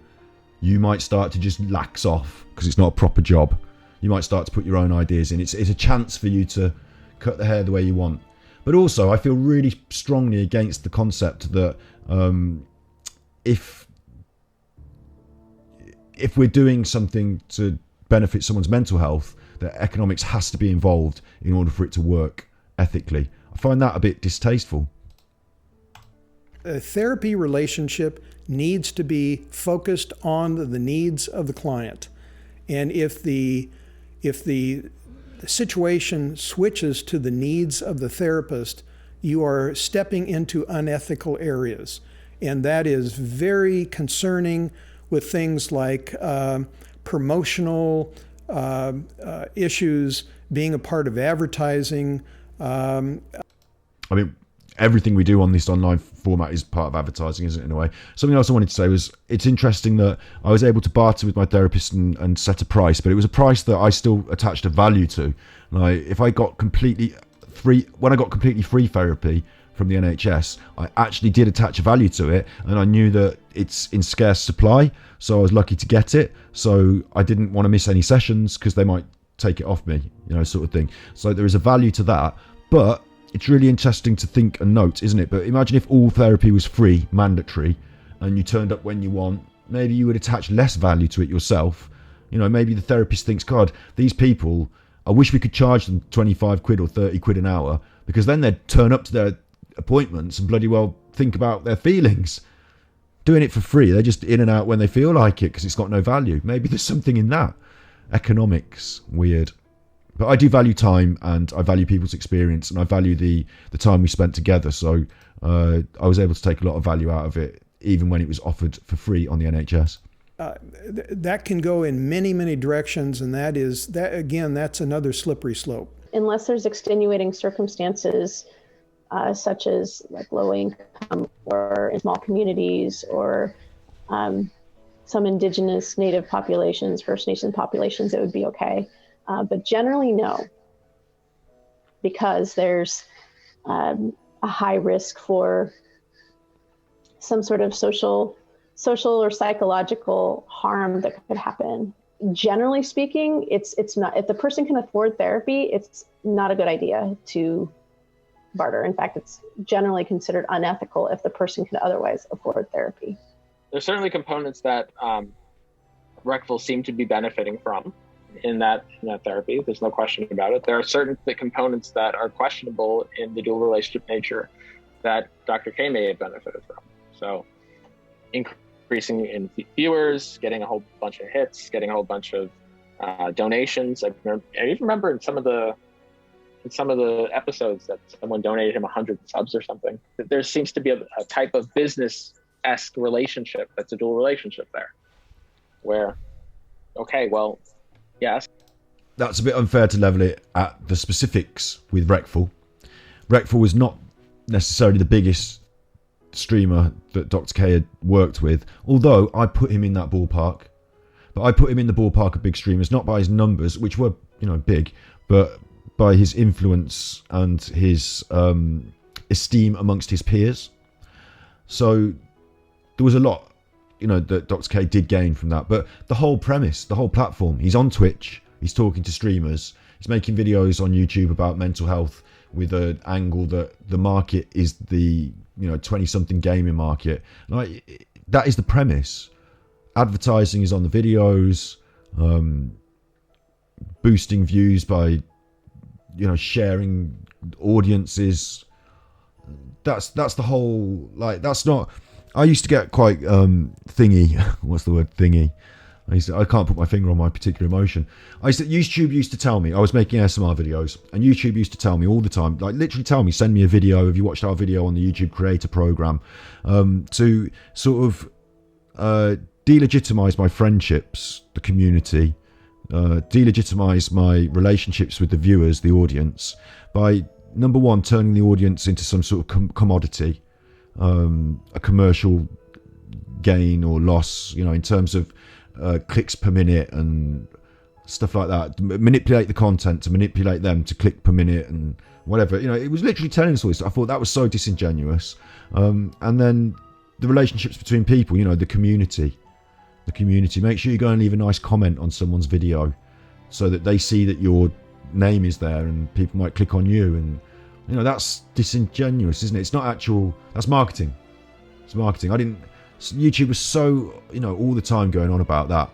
you might start to just lax off because it's not a proper job. You might start to put your own ideas in. It's a chance for you to cut the hair the way you want. But also, I feel really strongly against the concept that if we're doing something to benefit someone's mental health, that economics has to be involved in order for it to work ethically. I find that a bit distasteful. A therapy relationship needs to be focused on the needs of the client. And if the situation switches to the needs of the therapist, you are stepping into unethical areas. And that is very concerning with things like promotional issues, being a part of advertising. I mean, everything we do on this online format is part of advertising, isn't it, in a way? Something else I wanted to say was, it's interesting that I was able to barter with my therapist and set a price, but it was a price that I still attached a value to. Like, if I got completely free, when I got completely free therapy from the NHS, I actually did attach a value to it, and I knew that it's in scarce supply, so I was lucky to get it. So I didn't want to miss any sessions because they might take it off me, sort of thing. So there is a value to that, but it's really interesting to think and note, isn't it? But imagine if all therapy was free, mandatory, and you turned up when you want. Maybe you would attach less value to it yourself. Maybe the therapist thinks, God, these people, I wish we could charge them 25 quid or 30 quid an hour, because then they'd turn up to their appointments and bloody well think about their feelings. Doing it for free, they're just in and out when they feel like it because it's got no value. Maybe there's something in that. Economics, weird. But I do value time, and I value people's experience, and I value the time we spent together. So I was able to take a lot of value out of it, even when it was offered for free on the NHS. That can go in many, many directions, and that's another slippery slope. Unless there's extenuating circumstances, such as like low income or in small communities or some indigenous native populations, First Nation populations, it would be okay. But generally, no, because there's a high risk for some sort of social or psychological harm that could happen. Generally speaking, it's not, if the person can afford therapy, it's not a good idea to barter. In fact, it's generally considered unethical if the person can otherwise afford therapy. There's certainly components that Reckful seem to be benefiting from in that therapy. There's no question about it. There are certain components that are questionable in the dual relationship nature that Dr. K may have benefited from. So increasing in viewers, getting a whole bunch of hits, getting a whole bunch of donations. I even remember in some of the episodes that someone donated him 100 subs or something. There seems to be a type of business-esque relationship that's a dual relationship there, where, okay, well, yes. That's a bit unfair to level it at the specifics with Reckful. Reckful was not necessarily the biggest streamer that Dr. K had worked with, although I put him in that ballpark. But I put him in the ballpark of big streamers, not by his numbers, which were, big, but by his influence and his esteem amongst his peers. So there was a lot, that Dr. K did gain from that. But the whole premise, the whole platform, he's on Twitch, he's talking to streamers, he's making videos on YouTube about mental health with an angle that the market is the 20-something gaming market. That is the premise. Advertising is on the videos, boosting views by sharing audiences. That's the whole, that's not, I used to get quite thingy. What's the word? Thingy. I can't put my finger on my particular emotion. YouTube used to tell me, I was making ASMR videos, and YouTube used to tell me all the time, literally tell me, send me a video, have you watched our video on the YouTube creator program, to sort of delegitimize my friendships, the community, delegitimize my relationships with the viewers, the audience, by number one, turning the audience into some sort of commodity, a commercial gain or loss, in terms of clicks per minute and stuff like that. Manipulate the content to manipulate them to click per minute and whatever. It was literally telling us all this. I thought that was so disingenuous. And then the relationships between people, the community. Make sure you go and leave a nice comment on someone's video so that they see that your name is there and people might click on you. And that's disingenuous, isn't it? It's not actual, that's marketing. It's marketing. YouTube was so, all the time going on about that.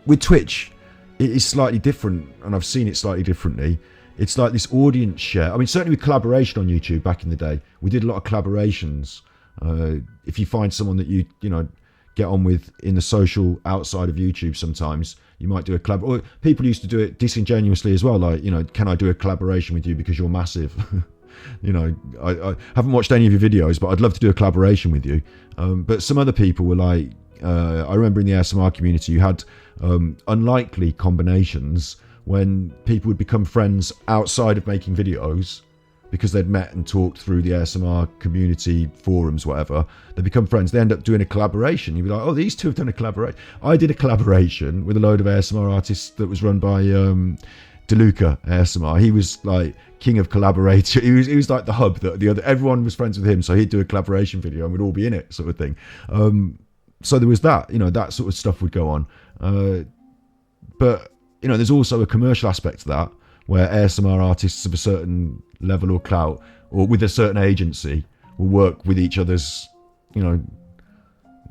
With Twitch, it is slightly different, and I've seen it slightly differently. It's like this audience share. I mean, certainly with collaboration on YouTube back in the day, we did a lot of collaborations. If you find someone that you get on with in the social outside of YouTube. Sometimes you might do a collab, or people used to do it disingenuously as well, like, you know, can I do a collaboration with you because you're massive? You know, I haven't watched any of your videos, but I'd love to do a collaboration with you. But some other people were like, I remember in the ASMR community, you had unlikely combinations when people would become friends outside of making videos because they'd met and talked through the ASMR community forums, whatever. They become friends. They end up doing a collaboration. You'd be like, oh, these two have done a collaboration. I did a collaboration with a load of ASMR artists that was run by DeLuca ASMR. He was like king of collaborator. He was like the hub that everyone was friends with him. So he'd do a collaboration video and we'd all be in it, sort of thing. So there was that, you know, that sort of stuff would go on. But, you know, there's also a commercial aspect to that, where ASMR artists of a certain level or clout, or with a certain agency, will work with each other's, you know,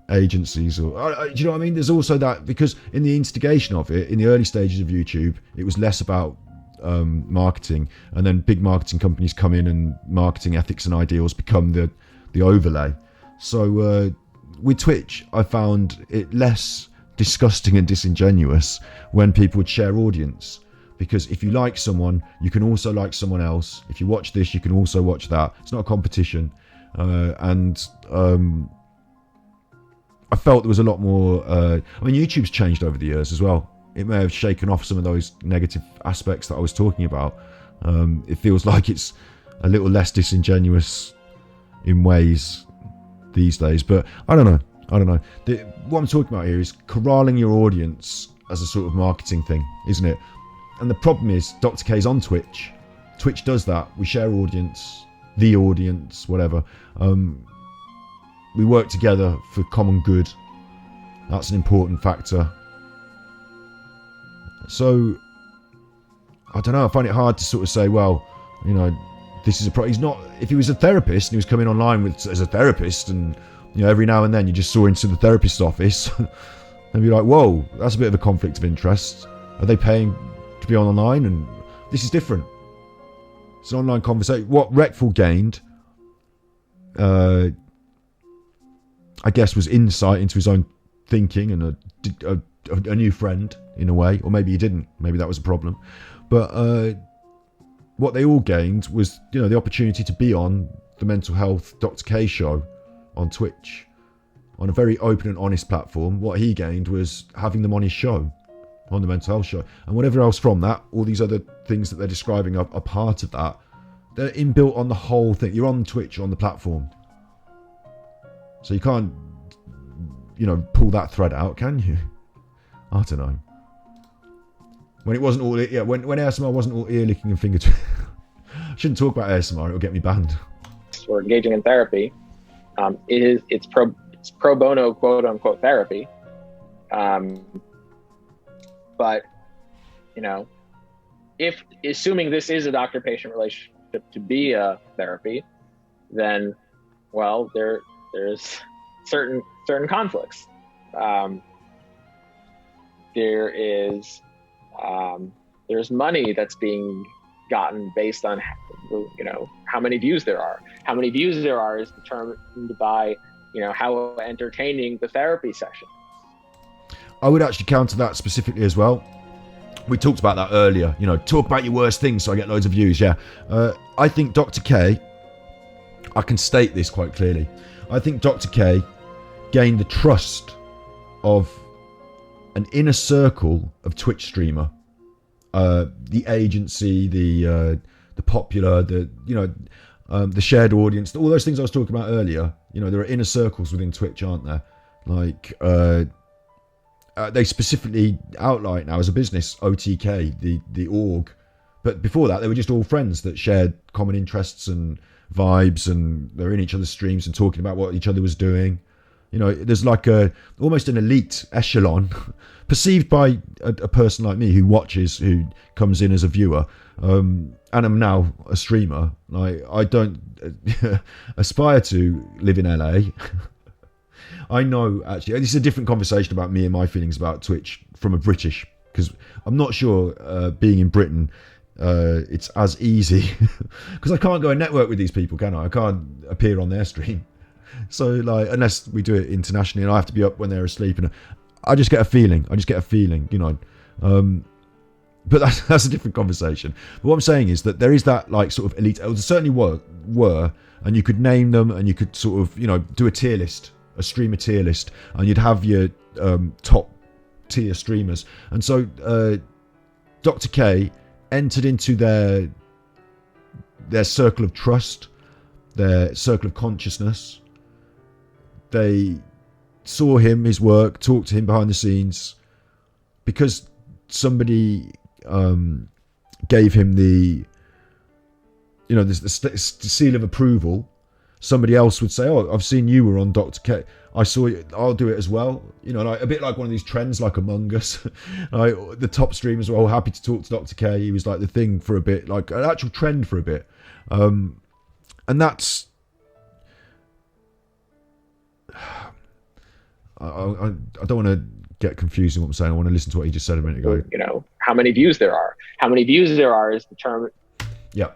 agencies. Or do you know what I mean? There's also that, because in the instigation of it, in the early stages of YouTube, it was less about marketing, and then big marketing companies come in and marketing ethics and ideals become the overlay. So with Twitch, I found it less disgusting and disingenuous when people would share audience, because if you like someone, you can also like someone else. If you watch this, you can also watch that. It's not a competition. And I felt there was a lot more, I mean, YouTube's changed over the years as well. It may have shaken off some of those negative aspects that I was talking about. It feels like it's a little less disingenuous in ways these days, but I don't know. What I'm talking about here is corralling your audience as a sort of marketing thing, isn't it? And the problem is, Dr. K's on Twitch. Twitch does that. We share audience, the audience, whatever. We work together for common good. That's an important factor. So, I don't know. I find it hard to sort of say, well, you know, this is a he's not. If he was a therapist and he was coming online as a therapist, and you know, every now and then you just saw into the therapist's office, and be like, whoa, that's a bit of a conflict of interest. Are they paying to be online? And this is different. It's an online conversation. What Reckful gained, I guess, was insight into his own thinking and a new friend in a way, or maybe he didn't. Maybe that was a problem. But what they all gained was, you know, the opportunity to be on the Mental Health Dr. K show on Twitch, on a very open and honest platform. What he gained was having them on his show, on the Mental Health show, and whatever else from that, all these other things that they're describing are part of that. They're inbuilt on the whole thing. You're on Twitch, on the platform, so you can't, you know, pull that thread out, can you? I don't know. When it wasn't all, yeah, when ASMR wasn't all ear licking and finger I shouldn't talk about ASMR, it'll get me banned. We're engaging in therapy. It's pro bono, quote unquote, therapy. But, you know, if assuming this is a doctor-patient relationship to be a therapy, then, well, there's certain conflicts. There's money that's being gotten based on, you know, how many views there are. How many views there are is determined by, you know, how entertaining the therapy session. I would actually counter that specifically as well. We talked about that earlier. You know, talk about your worst things so I get loads of views. Yeah, I think Dr. K, I can state this quite clearly. I think Dr. K gained the trust of an inner circle of Twitch streamer, the agency, the popular, the shared audience, all those things I was talking about earlier. You know, there are inner circles within Twitch, aren't there? Like they specifically outline now as a business, OTK, the org. But before that, they were just all friends that shared common interests and vibes, and they're in each other's streams and talking about what each other was doing. You know, there's like almost an elite echelon perceived by a person like me who watches, who comes in as a viewer, and I'm now a streamer. I don't aspire to live in LA. I know, actually, this is a different conversation about me and my feelings about Twitch from a British, because I'm not sure being in Britain, it's as easy, because I can't go and network with these people, can I? I can't appear on their stream. So like, unless we do it internationally and I have to be up when they're asleep, and I just get a feeling, you know. But that's a different conversation. But what I'm saying is that there is that like sort of elite, there certainly were, and you could name them, and you could sort of, you know, do a tier list, a streamer tier list, and you'd have your top tier streamers. And so Dr. K entered into their circle of trust, their circle of consciousness. They saw him, his work, talked to him behind the scenes, because somebody gave him the, you know, the seal of approval. Somebody else would say, "Oh, I've seen you were on Dr. K. I saw you. I'll do it as well." You know, like a bit like one of these trends, like Among Us. Like, the top streamers were all happy to talk to Dr. K. He was like the thing for a bit, like an actual trend for a bit. And that's, I don't want to get confused in what I'm saying. I want to listen to what he just said a minute ago. You know, how many views there are. How many views there are is determined. Yeah.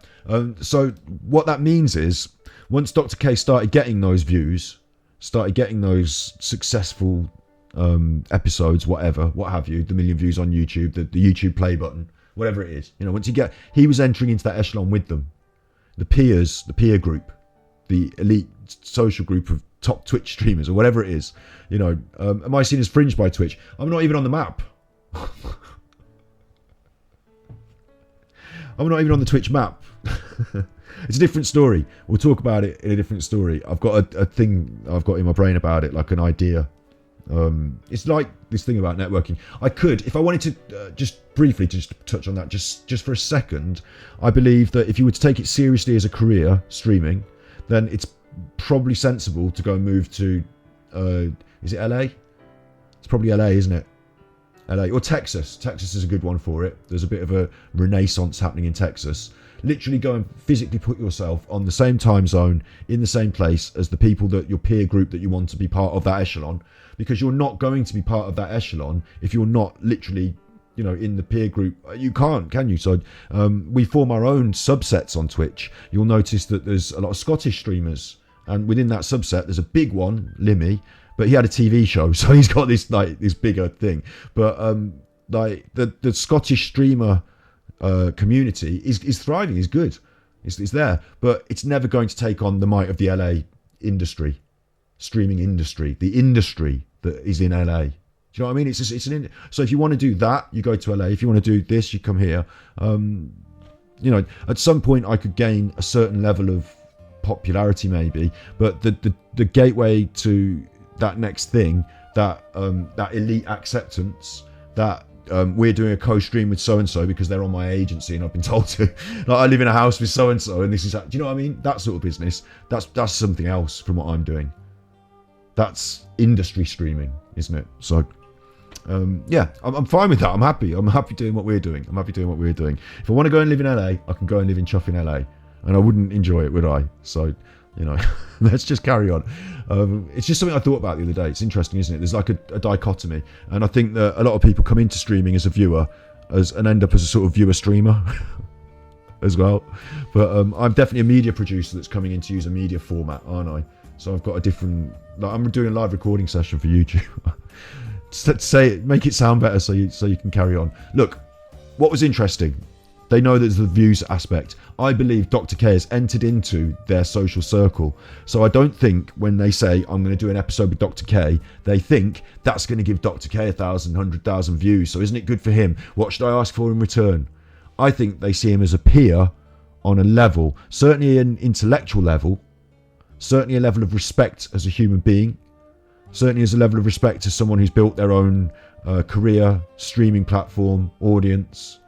So what that means is, once Dr. K started getting those views, started getting those successful episodes, what have you, the million views on YouTube, the YouTube play button, whatever it is, you know, he was entering into that echelon with them, the peer group, the elite social group of top Twitch streamers, or whatever it is, you know. Am I seen as fringe by Twitch? I'm not even on the map. I'm not even on the Twitch map. It's a different story. We'll talk about it in a different story. I've got a thing I've got in my brain about it, like an idea. It's like this thing about networking. I could, if I wanted to, just briefly to just touch on that, just for a second. I believe that if you were to take it seriously as a career, streaming, then it's probably sensible to go and move to, is it LA? It's probably LA, isn't it? LA or Texas. Texas is a good one for it. There's a bit of a renaissance happening in Texas. Literally go and physically put yourself on the same time zone, in the same place as the people that your peer group that you want to be part of that echelon, because you're not going to be part of that echelon if you're not literally, you know, in the peer group. You can't, can you? So we form our own subsets on Twitch. You'll notice that there's a lot of Scottish streamers, and within that subset there's a big one, Limmy, but he had a TV show, so he's got this like this bigger thing. But like the Scottish streamer community is thriving, is good, it's there, but it's never going to take on the might of the LA industry, streaming industry, the industry that is in LA. Do you know what I mean? So if you want to do that, you go to LA. If you want to do this, you come here. You know, at some point I could gain a certain level of popularity maybe, but the gateway to that next thing, that elite acceptance, that we're doing a co-stream with so-and-so because they're on my agency and I've been told to, like, I live in a house with so-and-so and this is, do you know what I mean? That sort of business, that's something else from what I'm doing. That's industry streaming, isn't it? So yeah, I'm fine with that. I'm happy doing what we're doing. If I want to go and live in LA, I can go and live in chuffing LA, and I wouldn't enjoy it, would I? So, you know, let's just carry on. It's just something I thought about the other day. It's interesting, isn't it? There's like a dichotomy, and I think that a lot of people come into streaming as a viewer and end up as a sort of viewer streamer as well. But I'm definitely a media producer that's coming in to use a media format, aren't I? So I've got a different, like, I'm doing a live recording session for YouTube. Make it sound better so you can carry on. Look, what was interesting, they know there's the views aspect. I believe Dr. K has entered into their social circle. So I don't think when they say, I'm going to do an episode with Dr. K, they think that's going to give Dr. K 1,000, 100,000 views. So isn't it good for him? What should I ask for in return? I think they see him as a peer on a level, certainly an intellectual level, certainly a level of respect as a human being, certainly as a level of respect as someone who's built their own career, streaming platform, audience,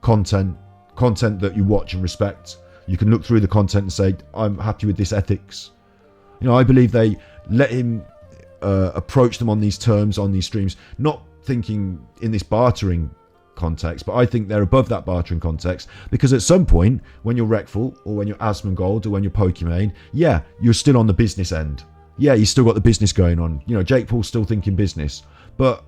content that you watch and respect. You can look through the content and say, I'm happy with this ethics. You know, I believe they let him approach them on these terms, on these streams, not thinking in this bartering context, but I think they're above that bartering context, because at some point when you're Reckful or when you're Asmongold or when you're Pokimane, yeah, you're still on the business end. Yeah, you still got the business going on. You know, Jake Paul's still thinking business, but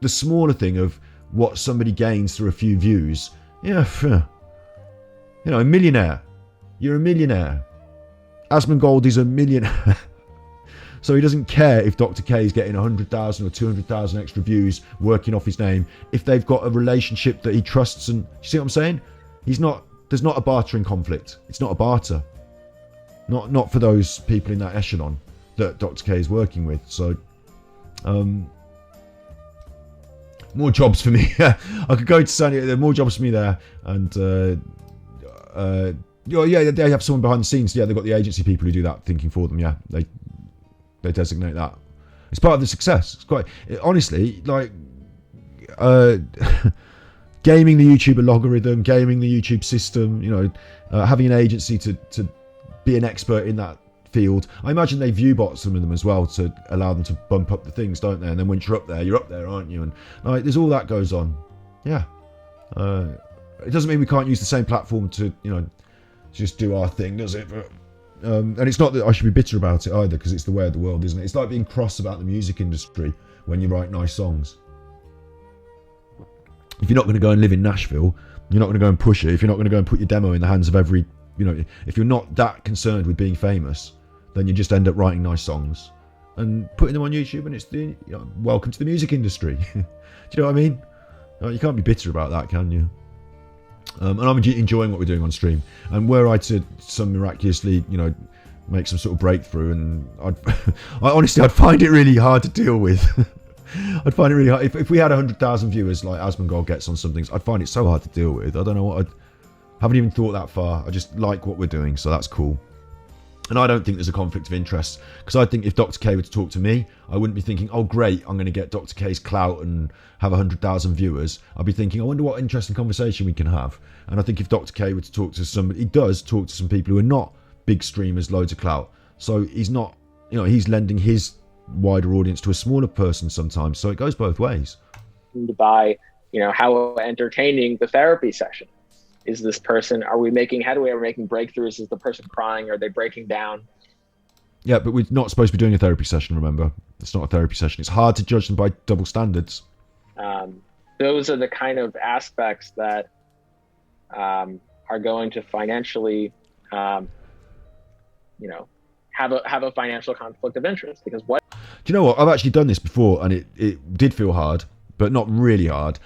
the smaller thing of what somebody gains through a few views, yeah, you know, a millionaire. You're a millionaire. Asmongold is a millionaire. So he doesn't care if Dr. K is getting 100,000 or 200,000 extra views working off his name if they've got a relationship that he trusts. And you see what I'm saying? There's not a bartering conflict. It's not a barter. Not for those people in that echelon that Dr. K is working with. So, more jobs for me. I could go to Sunny. There are more jobs for me there, and yeah, they have someone behind the scenes. Yeah, they've got the agency people who do that thinking for them. Yeah, they designate that. It's part of the success. It's quite honestly like gaming the YouTube algorithm, gaming the YouTube system. Having an agency to be an expert in that field. I imagine they view bot some of them as well to allow them to bump up the things, don't they? And then once you're up there, aren't you? And like, there's all that goes on. Yeah. It doesn't mean we can't use the same platform to, just do our thing, does it? But, and it's not that I should be bitter about it either, because it's the way of the world, isn't it? It's like being cross about the music industry when you write nice songs. If you're not going to go and live in Nashville, you're not going to go and push it. If you're not going to go and put your demo in the hands of every, if you're not that concerned with being famous, then you just end up writing nice songs and putting them on YouTube, and it's the welcome to the music industry. Do you know what I mean? You can't be bitter about that, can you? And I'm enjoying what we're doing on stream. And were I to some miraculously, make some sort of breakthrough, and I'd find it really hard to deal with. I'd find it really hard. If we had 100,000 viewers like Asmongold gets on some things, I'd find it so hard to deal with. I don't know haven't even thought that far. I just like what we're doing, so that's cool. And I don't think there's a conflict of interest, because I think if Dr. K were to talk to me, I wouldn't be thinking, oh great, I'm going to get Dr. K's clout and have 100,000 viewers. I'd be thinking, I wonder what interesting conversation we can have. And I think if Dr. K were to talk to somebody, he does talk to some people who are not big streamers, loads of clout. So he's not, he's lending his wider audience to a smaller person sometimes. So it goes both ways. By, how entertaining the therapy session. Is this person, are we making headway? Are we making breakthroughs? Is the person crying? Are they breaking down? Yeah, but we're not supposed to be doing a therapy session, remember? It's not a therapy session. It's hard to judge them by double standards. Those are the kind of aspects that are going to financially, have a financial conflict of interest. Because what? Do you know what? I've actually done this before, and it did feel hard, but not really hard.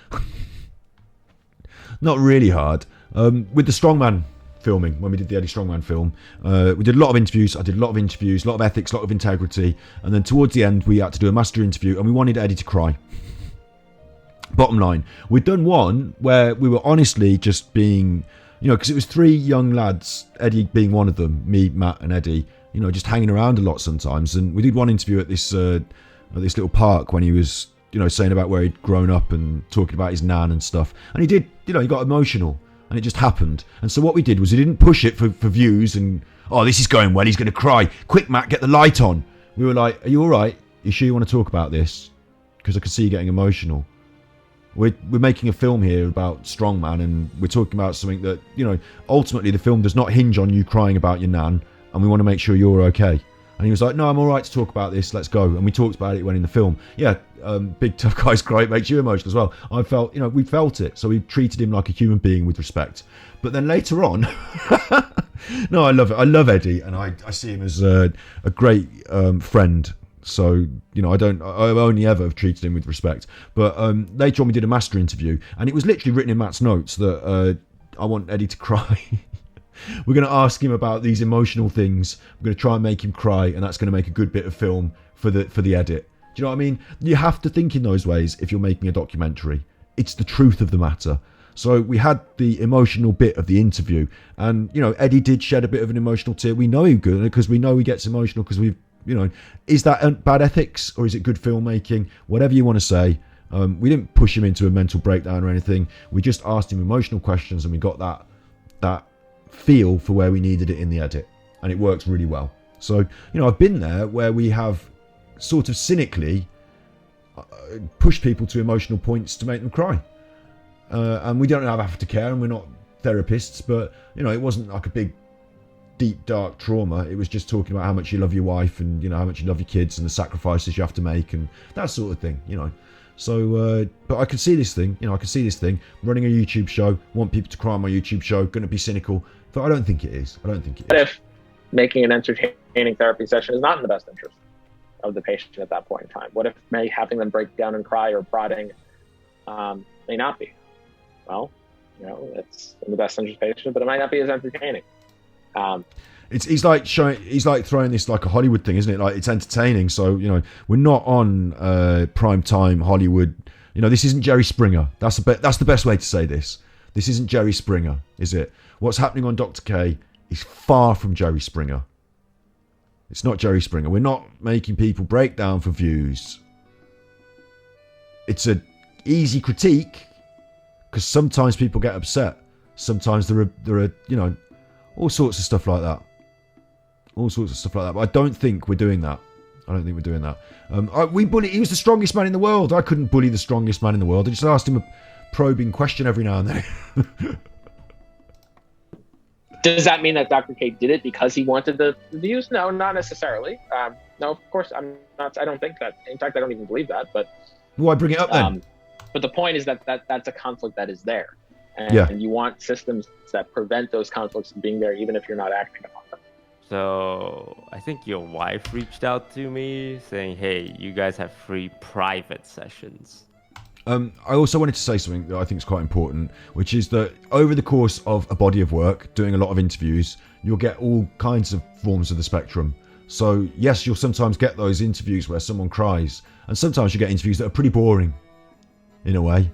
Not really hard. With the Strongman filming, when we did the Eddie Strongman film, we did a lot of interviews. I did a lot of interviews, a lot of ethics, a lot of integrity. And then towards the end, we had to do a master interview, and we wanted Eddie to cry. Bottom line, we'd done one where we were honestly just being, because it was three young lads, Eddie being one of them, me, Matt and Eddie, just hanging around a lot sometimes. And we did one interview at this little park when he was, saying about where he'd grown up and talking about his nan and stuff. And he did, he got emotional, and it just happened. And so what we did was we didn't push it for views and, oh, this is going well, he's going to cry. Quick, Matt, get the light on. We were like, are you all right? You sure you want to talk about this? Because I can see you getting emotional. We're making a film here about Strongman, and we're talking about something that, ultimately the film does not hinge on you crying about your nan, and we want to make sure you're okay. And he was like, no, I'm all right to talk about this, let's go. And we talked about it when in the film. Yeah, big tough guy's cry makes you emotional as well. I felt, we felt it. So we treated him like a human being with respect. But then later on, no, I love it. I love Eddie, and I see him as a great friend. So, I've only ever treated him with respect. But later on we did a master interview, and it was literally written in Matt's notes that I want Eddie to cry. We're going to ask him about these emotional things. We're going to try and make him cry, and that's going to make a good bit of film for the edit. Do you know what I mean? You have to think in those ways if you're making a documentary. It's the truth of the matter. So we had the emotional bit of the interview, and Eddie did shed a bit of an emotional tear. We know he's good because we know he gets emotional because we've, is that bad ethics or is it good filmmaking? Whatever you want to say. We didn't push him into a mental breakdown or anything. We just asked him emotional questions, and we got that feel for where we needed it in the edit, and it works really well. So I've been there where we have sort of cynically pushed people to emotional points to make them cry, and we don't have aftercare, and we're not therapists, but it wasn't like a big deep dark trauma. It was just talking about how much you love your wife, and how much you love your kids, and the sacrifices you have to make, and that sort of thing. So, but I could see this thing, running a YouTube show, want people to cry on my YouTube show, going to be cynical, but I don't think it is. What if making an entertaining therapy session is not in the best interest? of the patient at that point in time? What if maybe having them break down and cry or prodding may not be? Well, it's in the best interest of the patient, but it might not be as entertaining. He's like throwing this like a Hollywood thing, isn't it? Like, it's entertaining. So, we're not on prime time Hollywood. This isn't Jerry Springer. That's the best way to say this. This isn't Jerry Springer, is it? What's happening on Dr. K is far from Jerry Springer. It's not Jerry Springer. We're not making people break down for views. It's an easy critique because sometimes people get upset. Sometimes there are all sorts of stuff like that. But I don't think we're doing that. He was the strongest man in the world. I couldn't bully the strongest man in the world. I just asked him a probing question every now and then. Does that mean that Dr. K did it because he wanted the views? No, not necessarily. No, of course, I'm not. I don't think that. In fact, I don't even believe that. But why bring it up then? But the point is that's a conflict that is there, and you want systems that prevent those conflicts from being there, even if you're not acting upon them. So I think your wife reached out to me saying, "Hey, you guys have free private sessions." I also wanted to say something that I think is quite important, which is that over the course of a body of work, doing a lot of interviews, you'll get all kinds of forms of the spectrum. So yes, you'll sometimes get those interviews where someone cries, and sometimes you get interviews that are pretty boring, in a way,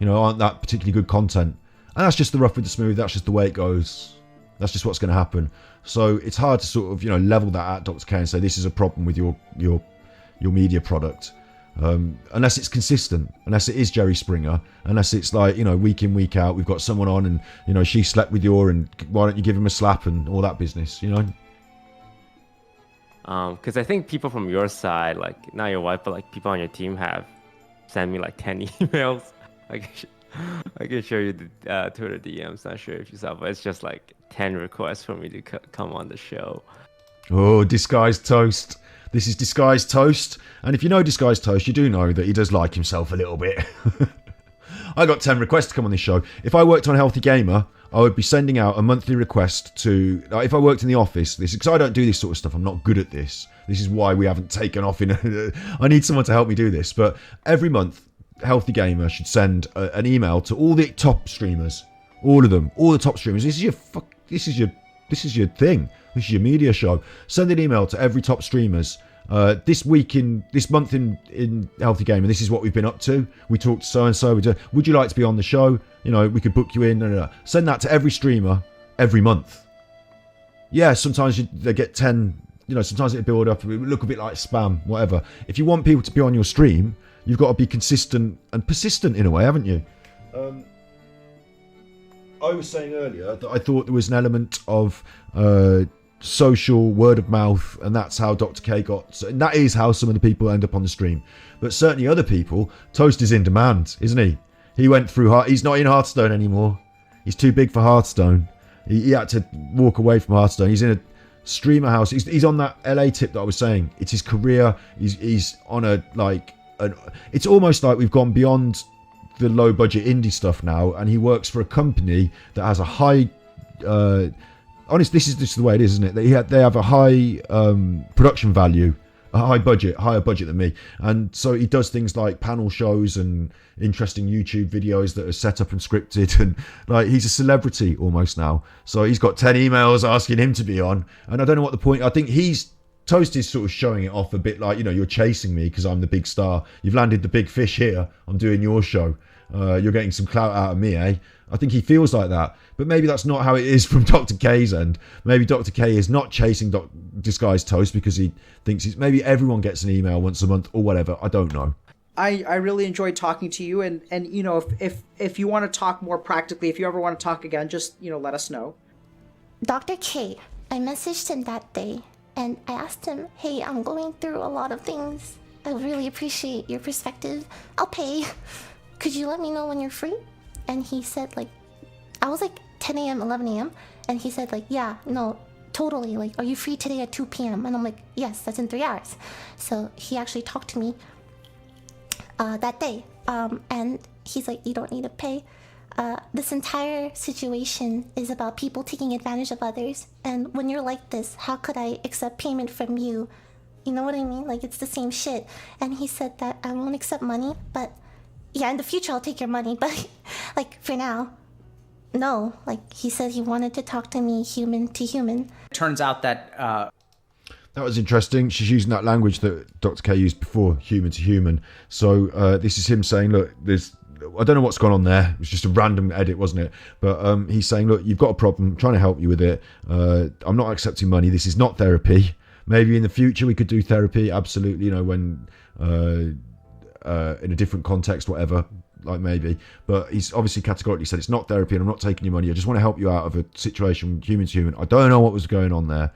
aren't that particularly good content. And that's just the rough with the smooth. That's just the way it goes. That's just what's going to happen. So it's hard to sort of level that at Dr. K and say this is a problem with your media product. Unless it's consistent, unless it is Jerry Springer, unless it's like, week in, week out, we've got someone on and, she slept with your, and why don't you give him a slap and all that business, Because I think people from your side, like not your wife, but like people on your team have sent me like 10 emails. I can show you the Twitter DMs. Not sure if you saw, but it's just like 10 requests for me to come on the show. Oh, Disguised Toast. This is Disguised Toast. And if you know Disguised Toast, you do know that he does like himself a little bit. I got 10 requests to come on this show. If I worked on Healthy Gamer, I would be sending out a monthly request to... if I worked in the office, because I don't do this sort of stuff. I'm not good at this. This is why we haven't taken off in... I need someone to help me do this. But every month, Healthy Gamer should send an email to all the top streamers. All of them. All the top streamers. This is your thing. This is your media show. Send an email to every top streamers. This month in Healthy Gamer, this is what we've been up to. We talked to so and so. Would you like to be on the show? We could book you in. Send that to every streamer every month. Yeah, sometimes they get 10. Sometimes it build up. It look a bit like spam, whatever. If you want people to be on your stream, you've got to be consistent and persistent in a way, haven't you? I was saying earlier that I thought there was an element of social word of mouth, and that's how Dr. K got, and that is how some of the people end up on the stream. But certainly other people, Toast is in demand, isn't he? He went through he's not in Hearthstone anymore. He's too big for Hearthstone. He had to walk away from Hearthstone. He's in a streamer house. He's on that LA tip that I was saying. It's his career. He's on it's almost like we've gone beyond the low budget indie stuff now, and he works for a company that has a high this is just the way it is, isn't it? They have a high production value, a higher budget than me, and so he does things like panel shows and interesting YouTube videos that are set up and scripted, and like he's a celebrity almost now. So he's got 10 emails asking him to be on, and I don't know what the point. I think Toast is sort of showing it off a bit like, you're chasing me because I'm the big star. You've landed the big fish here. I'm doing your show. You're getting some clout out of me, eh? I think he feels like that. But maybe that's not how it is from Dr. K's end. Maybe Dr. K is not chasing Disguised Toast because he thinks maybe everyone gets an email once a month or whatever. I don't know. I really enjoyed talking to you, and if you want to talk more practically, if you ever want to talk again, just let us know. Dr. K, I messaged him that day. And I asked him, hey, I'm going through a lot of things. I really appreciate your perspective. I'll pay. Could you let me know when you're free? And he said, I was 10 a.m., 11 a.m. And he said, yeah, no, totally. Are you free today at 2 p.m.? And I'm like, yes, that's in 3 hours. So he actually talked to me that day. And he's like, you don't need to pay. This entire situation is about people taking advantage of others. And when you're like this, how could I accept payment from you You know what I mean? Like, it's the same shit. And he said that I won't accept money, but yeah, in the future I'll take your money, but like for now, no. Like, he said he wanted to talk to me human to human. It turns out that That was interesting. She's using that language that Dr. K used before, human to human. So this is him saying, look, I don't know what's gone on there. It was just a random edit, wasn't it? But he's saying, look, you've got a problem. I'm trying to help you with it. I'm not accepting money. This is not therapy. Maybe in the future we could do therapy. Absolutely, when in a different context, whatever, like maybe. But he's obviously categorically said it's not therapy and I'm not taking your money. I just want to help you out of a situation, human to human. I don't know what was going on there.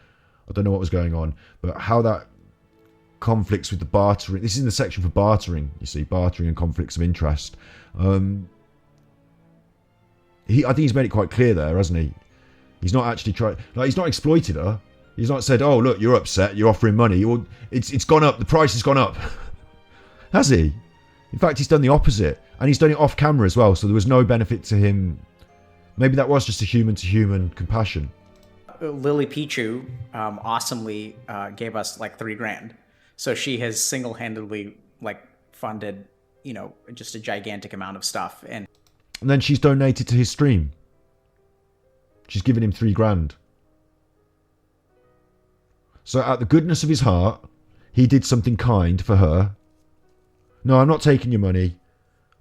I don't know what was going on, but how that conflicts with the bartering. This is in the section for bartering, you see, bartering and conflicts of interest. I think he's made it quite clear there, hasn't he? He's not actually tried, he's not exploited her. He's not said, oh, look, you're upset, you're offering money, or it's gone up, the price has gone up. Has he? In fact, he's done the opposite, and he's done it off camera as well, so there was no benefit to him. Maybe that was just a human to human compassion. Lily Pichu awesomely gave us like $3,000. So she has single-handedly like funded, just a gigantic amount of stuff. And then she's donated to his stream. She's given him $3,000. So out of the goodness of his heart, he did something kind for her. No, I'm not taking your money.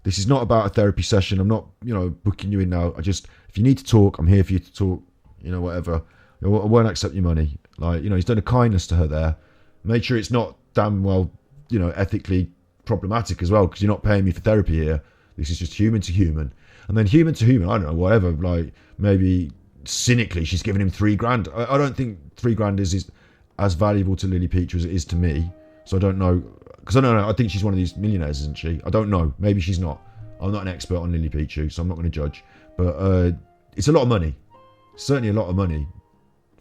This is not about a therapy session. I'm not, booking you in now. If you need to talk, I'm here for you to talk, whatever. I won't accept your money. He's done a kindness to her there. Make sure it's not damn well, ethically problematic as well, because you're not paying me for therapy here. This is just human to human. And then human to human, I don't know, whatever. Maybe cynically, she's giving him $3,000. I don't think $3,000 is as valuable to Lily Peach as it is to me. So I don't know, because I don't know. I think she's one of these millionaires, isn't she? I don't know. Maybe she's not. I'm not an expert on Lily Peach, so I'm not going to judge. But it's a lot of money. Certainly a lot of money.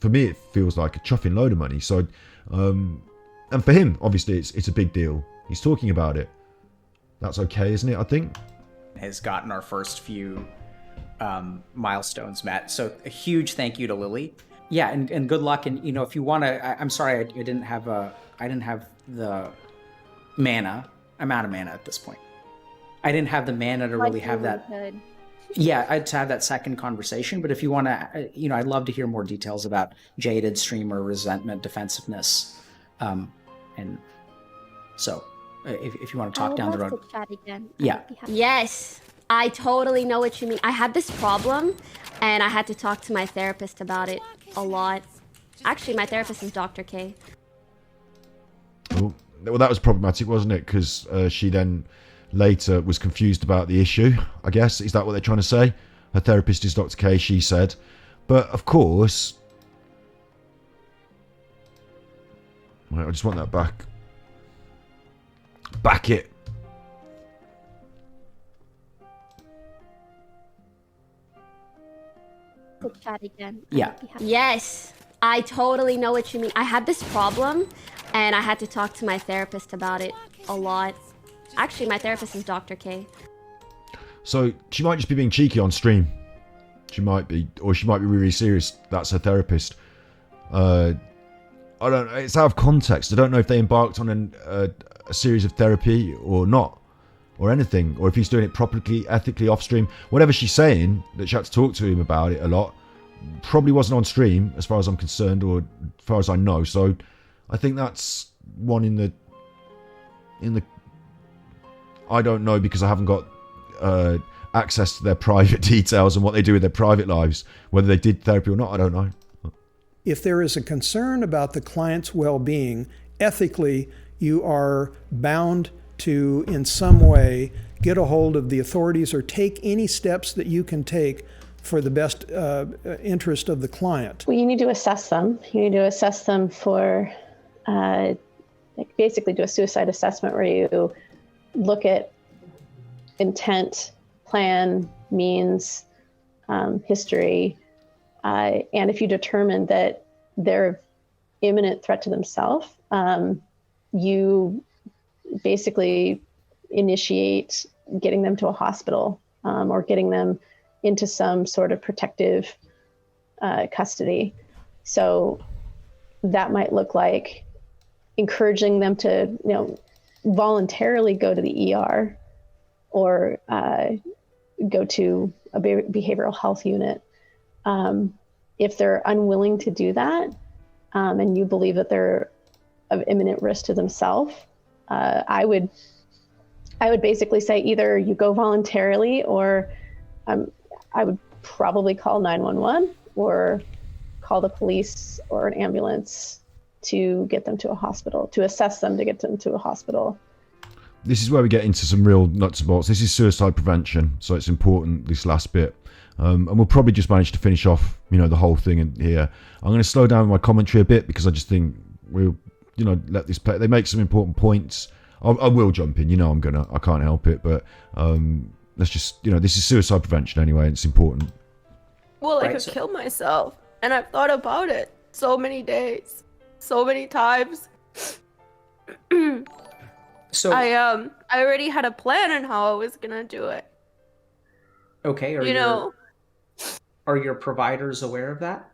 For me, it feels like a chuffing load of money. So, and for him, obviously, it's a big deal. He's talking about it. That's okay, isn't it? I think has gotten our first few milestones met. So a huge thank you to Lily. Yeah, and good luck. And if you want to, I'm sorry, I didn't have the mana. I'm out of mana at this point. I didn't have the mana to really have that. Good. Yeah, I'd have that second conversation, but if you want to, I'd love to hear more details about jaded streamer resentment, defensiveness, and so if you want to talk down the road. Chat again. Yeah. Yes, I totally know what you mean. I had this problem, and I had to talk to my therapist about it a lot. Actually, my therapist is Dr. K. Oh, well, that was problematic, wasn't it? Because she then later was confused about the issue, I guess. Is that what they're trying to say? Her therapist is Dr. K, she said. But of course, I just want that back. Back it. Chat again. Yeah. Yes, I totally know what you mean. I had this problem, and I had to talk to my therapist about it a lot. Actually, my therapist is Dr. K. So she might just be being cheeky on stream. She might be, or she might be really serious. That's her therapist. I don't know. It's out of context. I don't know if they embarked on a series of therapy or not, or anything, or if he's doing it properly, ethically off stream. Whatever she's saying, that she had to talk to him about it a lot, probably wasn't on stream, as far as I'm concerned, or as far as I know. So I think that's one in the. I don't know, because I haven't got access to their private details and what they do with their private lives. Whether they did therapy or not, I don't know. If there is a concern about the client's well-being, ethically, you are bound to, in some way, get a hold of the authorities or take any steps that you can take for the best interest of the client. Well, you need to assess them. You need to assess them for, basically do a suicide assessment where you look at intent, plan, means, history, and if you determine that they're an imminent threat to themselves, you basically initiate getting them to a hospital or getting them into some sort of protective custody. So that might look like encouraging them to, voluntarily go to the ER or go to a behavioral health unit. If they're unwilling to do that, and you believe that they're of imminent risk to themselves, I would basically say either you go voluntarily, or I would probably call 911 or call the police or an ambulance to get them to a hospital, to assess them, to get them to a hospital. This is where we get into some real nuts and bolts. This is suicide prevention, so it's important, this last bit. And we'll probably just manage to finish off, the whole thing in here. I'm going to slow down my commentary a bit because I just think we'll, let this play. They make some important points. I will jump in, I can't help it. But let's just, this is suicide prevention anyway, and it's important. Well, I could kill myself, and I've thought about it so many days, so many times. So I already had a plan on how I was gonna do it. Okay, are your providers aware of that?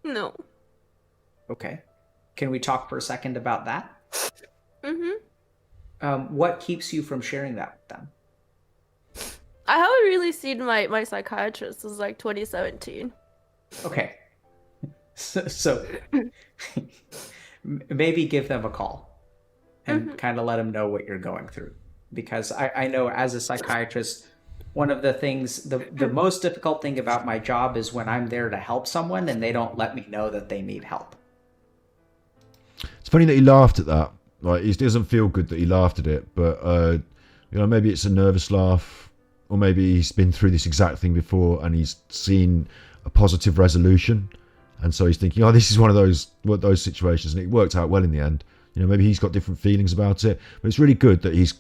No. Okay. Can we talk for a second about that? Mm-hmm. What keeps you from sharing that with them? I haven't really seen my psychiatrist since like 2017. Okay. So maybe give them a call and kind of let them know what you're going through. Because I know as a psychiatrist, one of the things, the most difficult thing about my job is when I'm there to help someone and they don't let me know that they need help. It's funny that he laughed at that. Like, it doesn't feel good that he laughed at it, but maybe it's a nervous laugh, or maybe he's been through this exact thing before and he's seen a positive resolution, and so he's thinking, oh, this is one of those situations, and it worked out well in the end. Maybe he's got different feelings about it, but it's really good that he's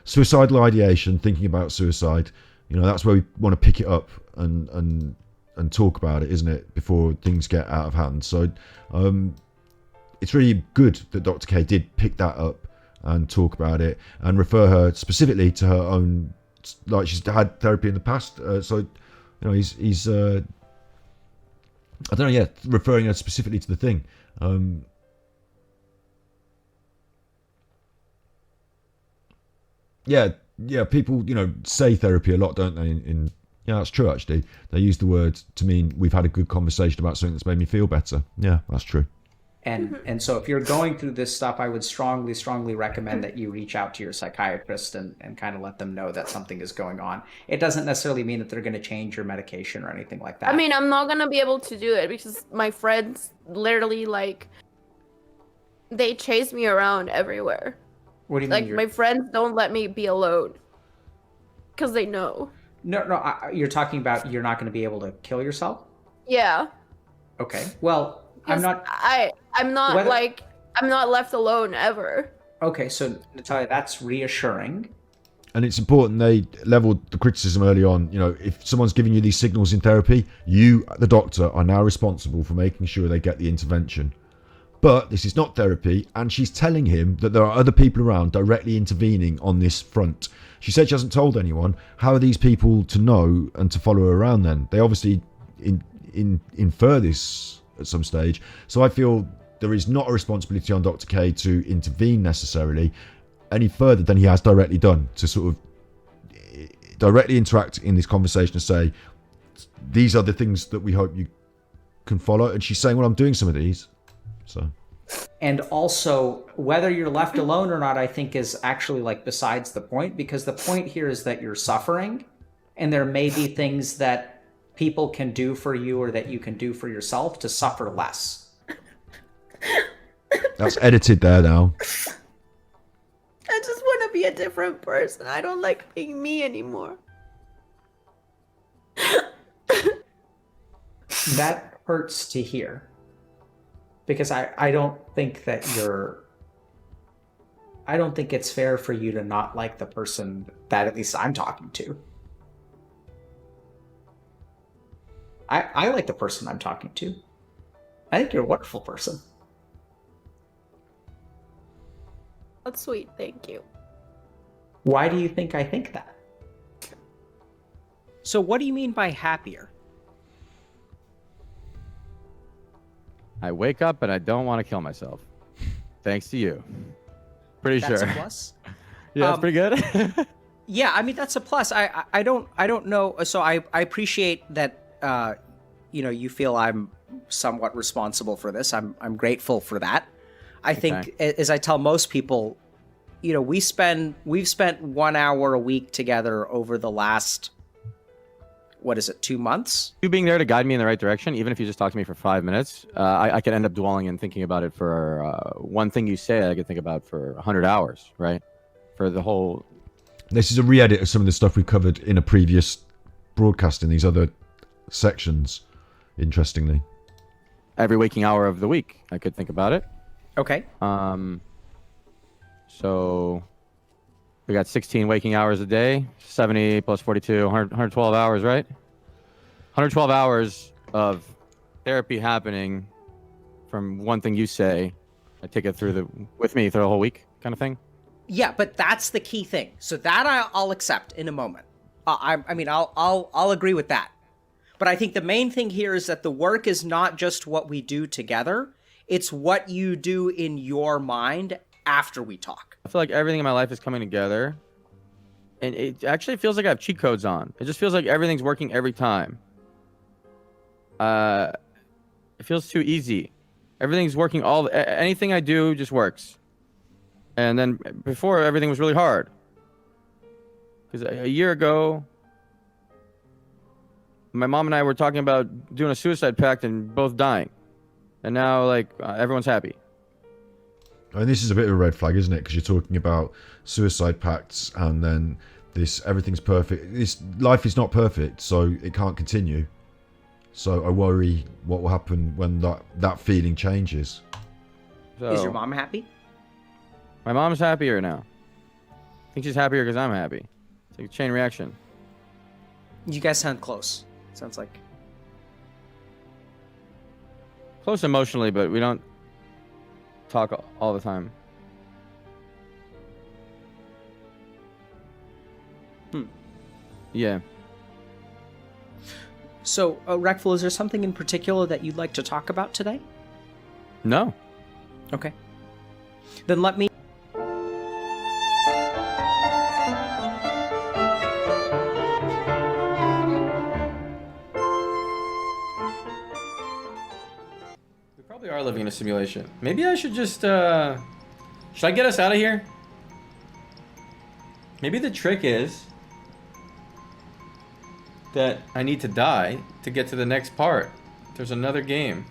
suicidal ideation, thinking about suicide. That's where we want to pick it up and talk about it, isn't it, before things get out of hand. So it's really good that Dr. K did pick that up and talk about it and refer her specifically to her own, like she's had therapy in the past. So he's I don't know, yeah, referring her specifically to the thing. Yeah, people, say therapy a lot, don't they? Yeah, that's true, actually. They use the word to mean we've had a good conversation about something that's made me feel better. Yeah, that's true. And so if you're going through this stuff, I would strongly recommend that you reach out to your psychiatrist and kind of let them know that something is going on. It doesn't necessarily mean that they're going to change your medication or anything like that. I mean, I'm not going to be able to do it because my friends literally, they chase me around everywhere. What do you mean? Like, my friends don't let me be alone because they know. No, you're talking about you're not going to be able to kill yourself? Yeah. Okay. Well, I'm not left alone ever. Okay, so Natalia, that's reassuring. And it's important they leveled the criticism early on. If someone's giving you these signals in therapy, you, the doctor, are now responsible for making sure they get the intervention. But this is not therapy, and she's telling him that there are other people around directly intervening on this front. She said she hasn't told anyone. How are these people to know and to follow her around then? They obviously infer this at some stage. So I feel there is not a responsibility on Dr. K to intervene necessarily any further than he has directly done, to sort of directly interact in this conversation and say, these are the things that we hope you can follow. And she's saying, well, I'm doing some of these. So. And also, whether you're left alone or not, I think is actually besides the point, because the point here is that you're suffering and there may be things that people can do for you or that you can do for yourself to suffer less. That's edited there now. I just want to be a different person. I don't like being me anymore. That hurts to hear. Because I don't think that I don't think it's fair for you to not like the person that at least I'm talking to. I like the person I'm talking to. I think you're a wonderful person. That's sweet, thank you. Why do you think I think that? So what do you mean by happier? I wake up and I don't want to kill myself. Thanks to you. Pretty That's sure. a plus. Yeah, that's pretty good. Yeah, I mean that's a plus. I don't know. So I appreciate that. You feel I'm somewhat responsible for this. I'm grateful for that. I think, as I tell most people, we've spent 1 hour a week together over the last, 2 months? You being there to guide me in the right direction, even if you just talk to me for 5 minutes, I could end up dwelling and thinking about it for one thing you say. I could think about for 100 hours, right? For the whole. This is a re-edit of some of the stuff we covered in a previous broadcast in these other sections. Interestingly, every waking hour of the week, I could think about it. Okay. So we got 16 waking hours a day, 70 plus 42, 112 hours, right? 112 hours of therapy happening from one thing you say. I take it with me through the whole week kind of thing. Yeah, but that's the key thing. So that I'll accept in a moment. I'll agree with that. But I think the main thing here is that the work is not just what we do together. It's what you do in your mind after we talk. I feel like everything in my life is coming together. And it actually feels like I have cheat codes on. It just feels like everything's working every time. It feels too easy. Everything's working. Anything I do just works. And then before, everything was really hard. Because a year ago, my mom and I were talking about doing a suicide pact and both dying. And now, everyone's happy. And this is a bit of a red flag, isn't it? Because you're talking about suicide pacts and then everything's perfect. This life is not perfect, so it can't continue. So I worry what will happen when that feeling changes. So, is your mom happy? My mom's happier now. I think she's happier because I'm happy. It's like a chain reaction. You guys sound close. Sounds like close emotionally, but we don't talk all the time. Yeah. So, Reckful, is there something in particular that you'd like to talk about today? No. Okay. Then let me. We are living in a simulation. Maybe I should just, should I get us out of here? Maybe the trick is that I need to die to get to the next part. There's another game.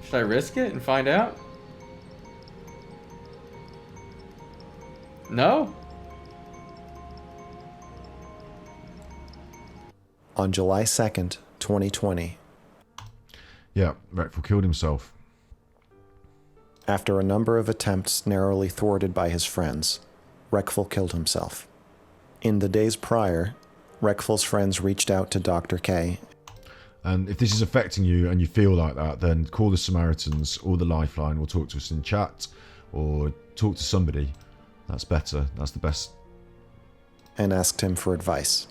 Should I risk it and find out? No? On July 2nd, 2020. Yeah, Reckful killed himself. After a number of attempts narrowly thwarted by his friends, Reckful killed himself. In the days prior, Reckful's friends reached out to Dr. K. And if this is affecting you and you feel like that, then call the Samaritans or the Lifeline, or talk to us in chat, or talk to somebody. That's better. That's the best. And asked him for advice.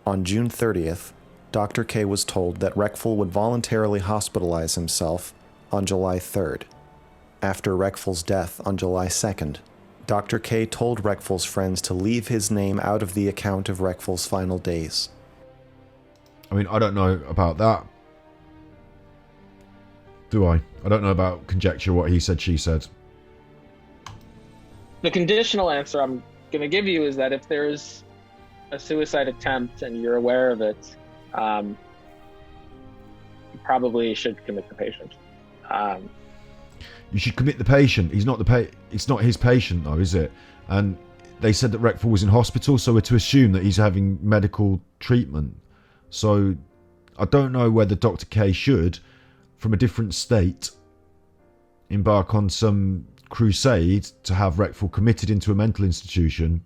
On June 30th, Dr. K was told that Reckful would voluntarily hospitalize himself on July 3rd. After Reckful's death on July 2nd, Dr. K told Reckful's friends to leave his name out of the account of Reckful's final days. I mean, I don't know about that. Do I? I don't know about conjecture, what he said, she said. The conditional answer I'm going to give you is that if there's a suicide attempt and you're aware of it, you probably should commit the patient. You should commit the patient. He's not it's not his patient though, is it? And they said that Reckful was in hospital, so we're to assume that he's having medical treatment. So I don't know whether Dr. K should, from a different state, embark on some crusade to have Reckful committed into a mental institution.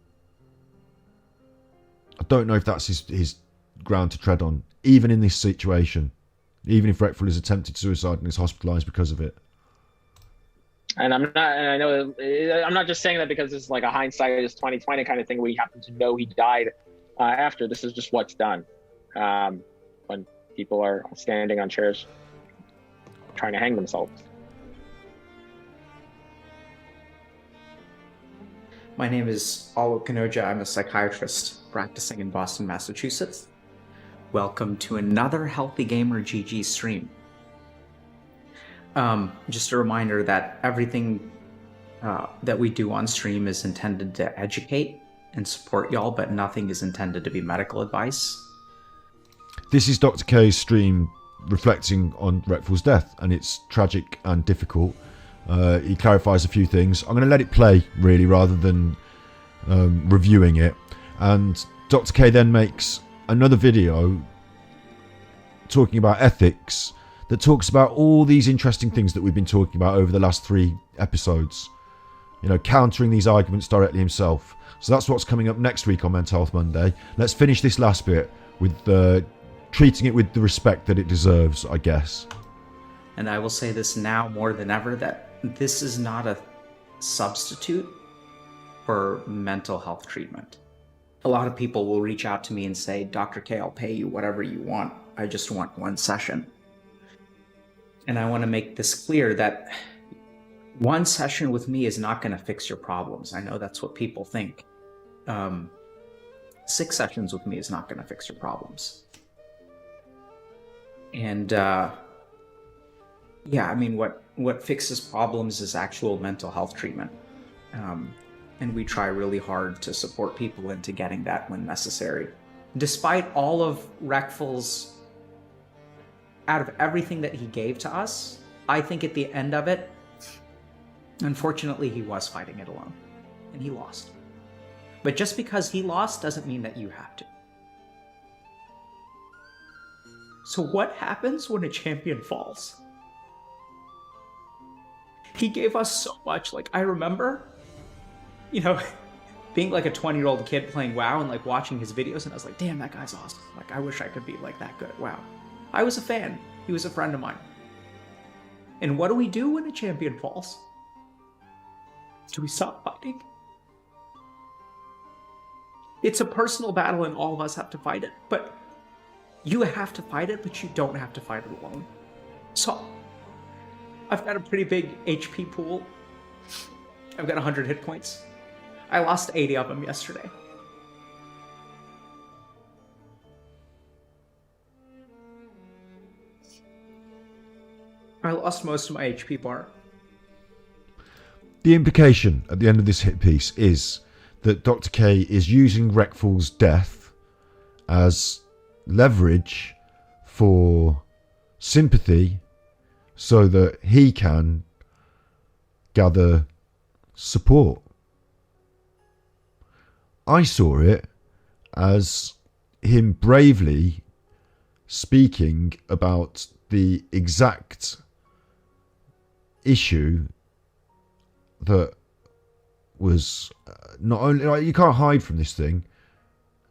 I don't know if that's his ground to tread on, even in this situation, even if Reckful has attempted suicide and is hospitalised because of it. And I'm not just saying that because it's like a hindsight is 2020 kind of thing where you happen to know he died after. This is just what's done when people are standing on chairs trying to hang themselves. My name is Alo Kanoja. I'm a psychiatrist practicing in Boston, Massachusetts. Welcome to another Healthy Gamer GG stream. Just a reminder that everything that we do on stream is intended to educate and support y'all, but nothing is intended to be medical advice. This is Dr. K's stream reflecting on Reckful's death, and it's tragic and difficult. He clarifies a few things. I'm going to let it play, really, rather than reviewing it. And Dr. K then makes another video talking about ethics that talks about all these interesting things that we've been talking about over the last 3 episodes. You know, countering these arguments directly himself. So that's what's coming up next week on Mental Health Monday. Let's finish this last bit with treating it with the respect that it deserves, I guess. And I will say this now more than ever, that this is not a substitute for mental health treatment. A lot of people will reach out to me and say, Dr. K, I'll pay you whatever you want. I just want 1 session. And I want to make this clear that 1 session with me is not going to fix your problems. I know that's what people think. 6 sessions with me is not going to fix your problems. And yeah, I mean, what fixes problems is actual mental health treatment. And we try really hard to support people into getting that when necessary. Despite all of Reckful's, out of everything that he gave to us, I think at the end of it, unfortunately, he was fighting it alone, and he lost. But just because he lost doesn't mean that you have to. So what happens when a champion falls? He gave us so much. Like, I remember, you know, being like a 20-year-old kid playing WoW and like watching his videos, and I was like, damn, that guy's awesome. Like, I wish I could be like that good at WoW. I was a fan. He was a friend of mine. And what do we do when a champion falls? Do we stop fighting? It's a personal battle and all of us have to fight it. But you have to fight it, but you don't have to fight it alone. So, I've got a pretty big HP pool. I've got 100 hit points. I lost 80 of them yesterday. I lost most of my HP bar. The implication at the end of this hit piece is that Dr. K is using Reckful's death as leverage for sympathy so that he can gather support. I saw it as him bravely speaking about the exact issue that was not only, like, you can't hide from this thing,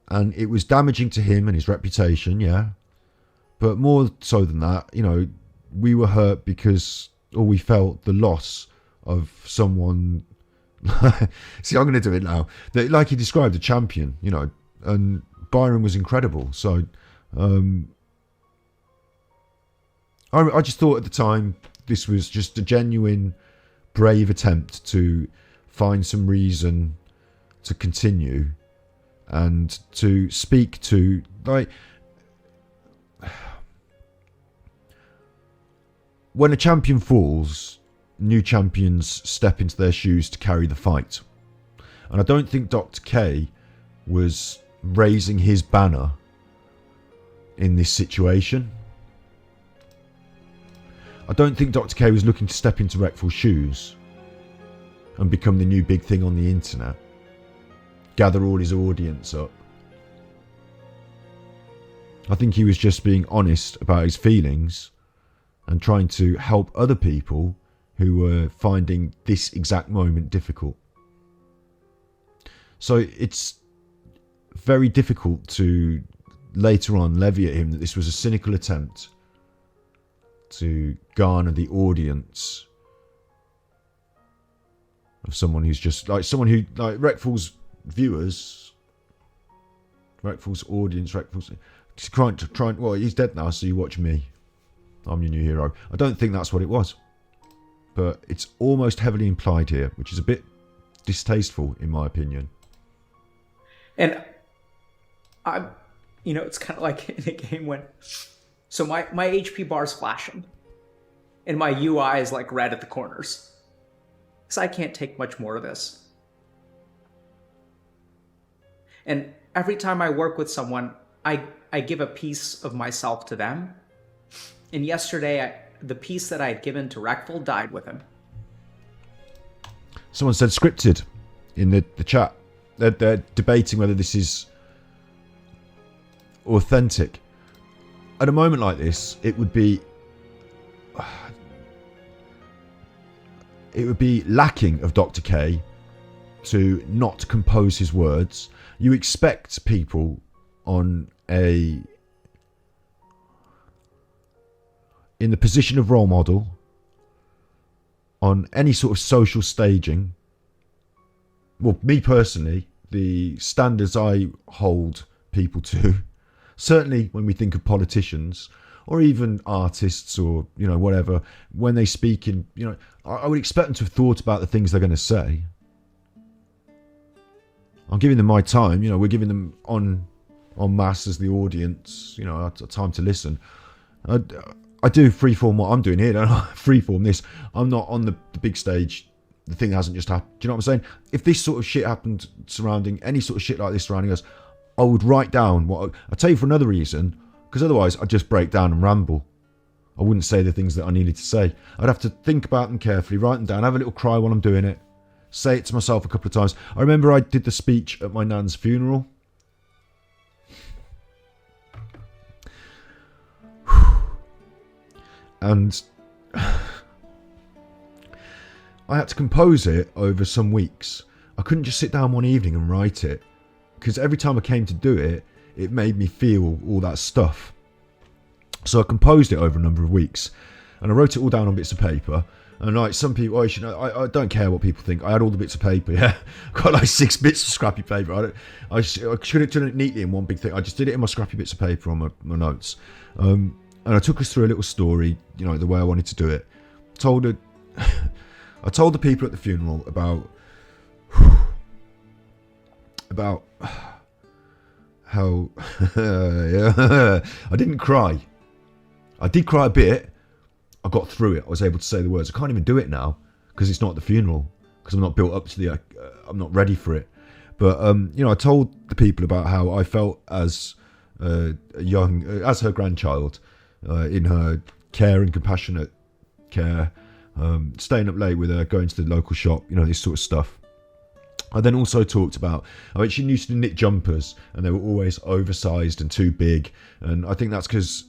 and it was damaging to him and his reputation, yeah, but more so than that, you know, we were hurt because, or we felt the loss of someone. See, I'm going to do it now. That, like he described, a champion, you know, and Byron was incredible. So I just thought at the time this was just a genuine, brave attempt to find some reason to continue and to speak to, like, when a champion falls, new champions step into their shoes to carry the fight. And I don't think Dr. K was raising his banner in this situation. I don't think Dr. K was looking to step into Reckful's shoes and become the new big thing on the internet. Gather all his audience up. I think he was just being honest about his feelings and trying to help other people who were finding this exact moment difficult. So it's very difficult to later on levy at him that this was a cynical attempt to garner the audience of someone who's just like someone who, like, Reckful's viewers, Reckful's audience, Reckful's trying. Well, he's dead now, so you watch me. I'm your new hero. I don't think that's what it was. But it's almost heavily implied here, which is a bit distasteful in my opinion. And I'm, it's kind of like in a game when, so my HP bar is flashing and my UI is like red at the corners. Because I can't take much more of this. And every time I work with someone, I give a piece of myself to them. And yesterday, the piece that I had given to Reckful died with him. Someone said scripted in the chat. They're debating whether this is authentic. At a moment like this, it would be lacking of Dr. K to not compose his words. You expect people in the position of role model, on any sort of social staging. Well, me personally, the standards I hold people to, certainly when we think of politicians or even artists or, whatever, when they speak in, I would expect them to have thought about the things they're going to say. I'm giving them my time, we're giving them en masse as the audience, time to listen. I do freeform what I'm doing here, don't I? Freeform this. I'm not on the big stage. The thing hasn't just happened. Do you know what I'm saying? If this sort of shit happened surrounding, any sort of shit like this surrounding us, I would write down what... I'll tell you for another reason, because otherwise I'd just break down and ramble. I wouldn't say the things that I needed to say. I'd have to think about them carefully, write them down, have a little cry while I'm doing it, say it to myself a couple of times. I remember I did the speech at my nan's funeral. And I had to compose it over some weeks. I couldn't just sit down one evening and write it, because every time I came to do it, it made me feel all that stuff. So I composed it over a number of weeks, and I wrote it all down on bits of paper. And like some people, I don't care what people think. I had all the bits of paper, yeah. Got like 6 bits of scrappy paper. I should have done it neatly in one big thing. I just did it in my scrappy bits of paper on my notes. And I took us through a little story, the way I wanted to do it. I told the people at the funeral about how I didn't cry. I did cry a bit. I got through it. I was able to say the words. I can't even do it now because it's not at the funeral, because I'm not built up to I'm not ready for it. But I told the people about how I felt as as her grandchild. In her care and compassionate care, staying up late with her, going to the local shop, this sort of stuff. I then also talked about, she used to knit jumpers and they were always oversized and too big. And I think that's because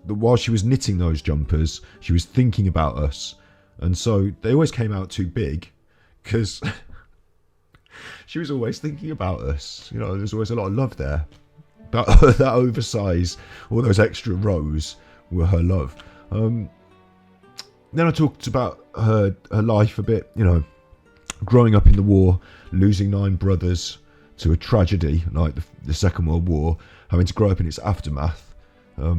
while she was knitting those jumpers, she was thinking about us. And so they always came out too big because she was always thinking about us. There's always a lot of love there. That oversize, all those extra rows were her love. Then I talked about her life a bit, growing up in the war, losing 9 brothers to a tragedy like the Second World War, having to grow up in its aftermath,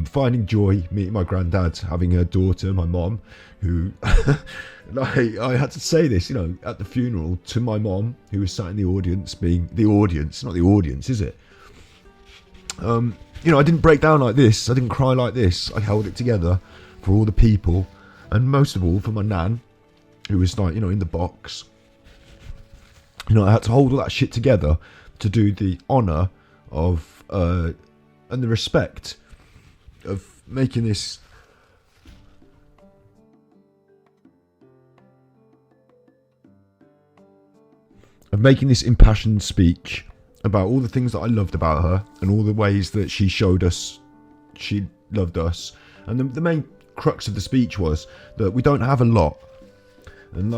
finding joy, meeting my granddad, having her daughter, my mom, who I had to say this, at the funeral to my mom, who was sat in the audience, being the audience, not the audience, is it? I didn't break down like this. I didn't cry like this. I held it together for all the people, and most of all for my nan, who was in the box. I had to hold all that shit together to do the honour of and the respect of making this impassioned speech about all the things that I loved about her and all the ways that she showed us she loved us. And the main crux of the speech was that we don't have a lot. And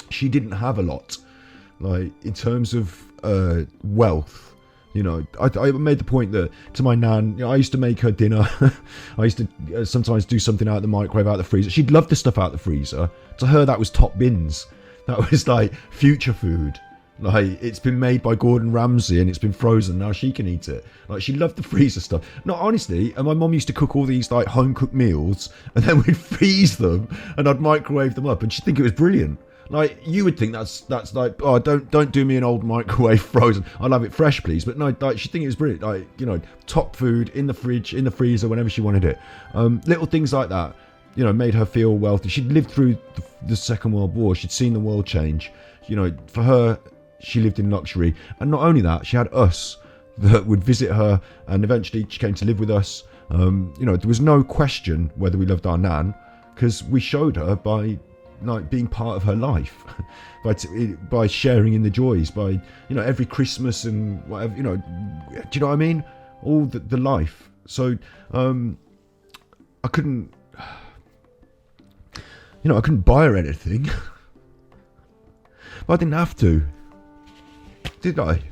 she didn't have a lot. In terms of wealth, I made the point that to my nan, I used to make her dinner. I used to sometimes do something out of the microwave, out of the freezer. She'd love the stuff out of the freezer. To her, that was top bins. That was future food. Like, it's been made by Gordon Ramsay and it's been frozen. Now she can eat it. Like, she loved the freezer stuff. No, honestly, and my mum used to cook all these like home cooked meals, and then we'd freeze them and I'd microwave them up, and she'd think it was brilliant. Like, you would think that's like, oh, don't do me an old microwave frozen. I'll have it fresh, please. But no, like, she'd think it was brilliant. Like, you know, top food in the fridge, in the freezer, whenever she wanted it. Little things like that, you know, made her feel wealthy. She'd lived through the Second World War. She'd seen the world change. You know, for her, she lived in luxury. And not only that, she had us that would visit her, and eventually she came to live with us. You know, there was no question whether we loved our nan, because we showed her by like being part of her life, by sharing in the joys, by, you know, every Christmas and whatever, you know, do you know what I mean? All the life. So I couldn't, you know, I couldn't buy her anything. But I didn't have to, did I?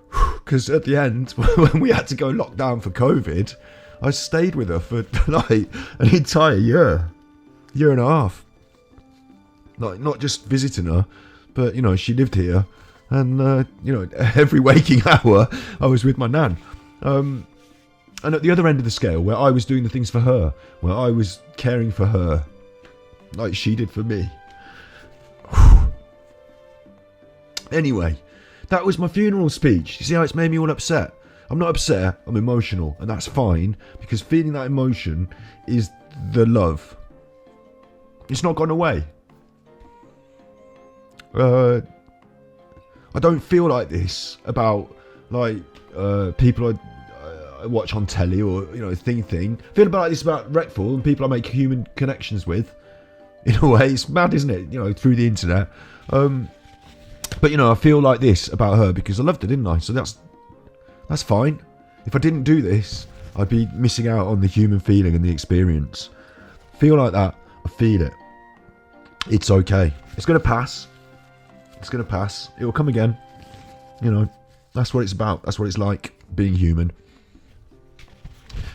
Because at the end, when we had to go locked down for COVID, I stayed with her for like an entire year and a half. Like, not just visiting her, but, you know, she lived here, and you know, every waking hour I was with my nan. And at the other end of the scale, where I was doing the things for her, where I was caring for her like she did for me. Anyway, that was my funeral speech. You see how it's made me all upset? I'm not upset, I'm emotional, and that's fine, because feeling that emotion is the love. It's not gone away. I don't feel like this about, like, people I watch on telly, or, you know, thing. I feel about like this about Reckful and people I make human connections with. In a way, it's mad, isn't it? You know, through the internet. But, you know, I feel like this about her because I loved her, didn't I? So that's fine. If I didn't do this, I'd be missing out on the human feeling and the experience. Feel like that. I feel it. It's okay. It's going to pass. It's going to pass. It will come again. You know, that's what it's about. That's what it's like being human.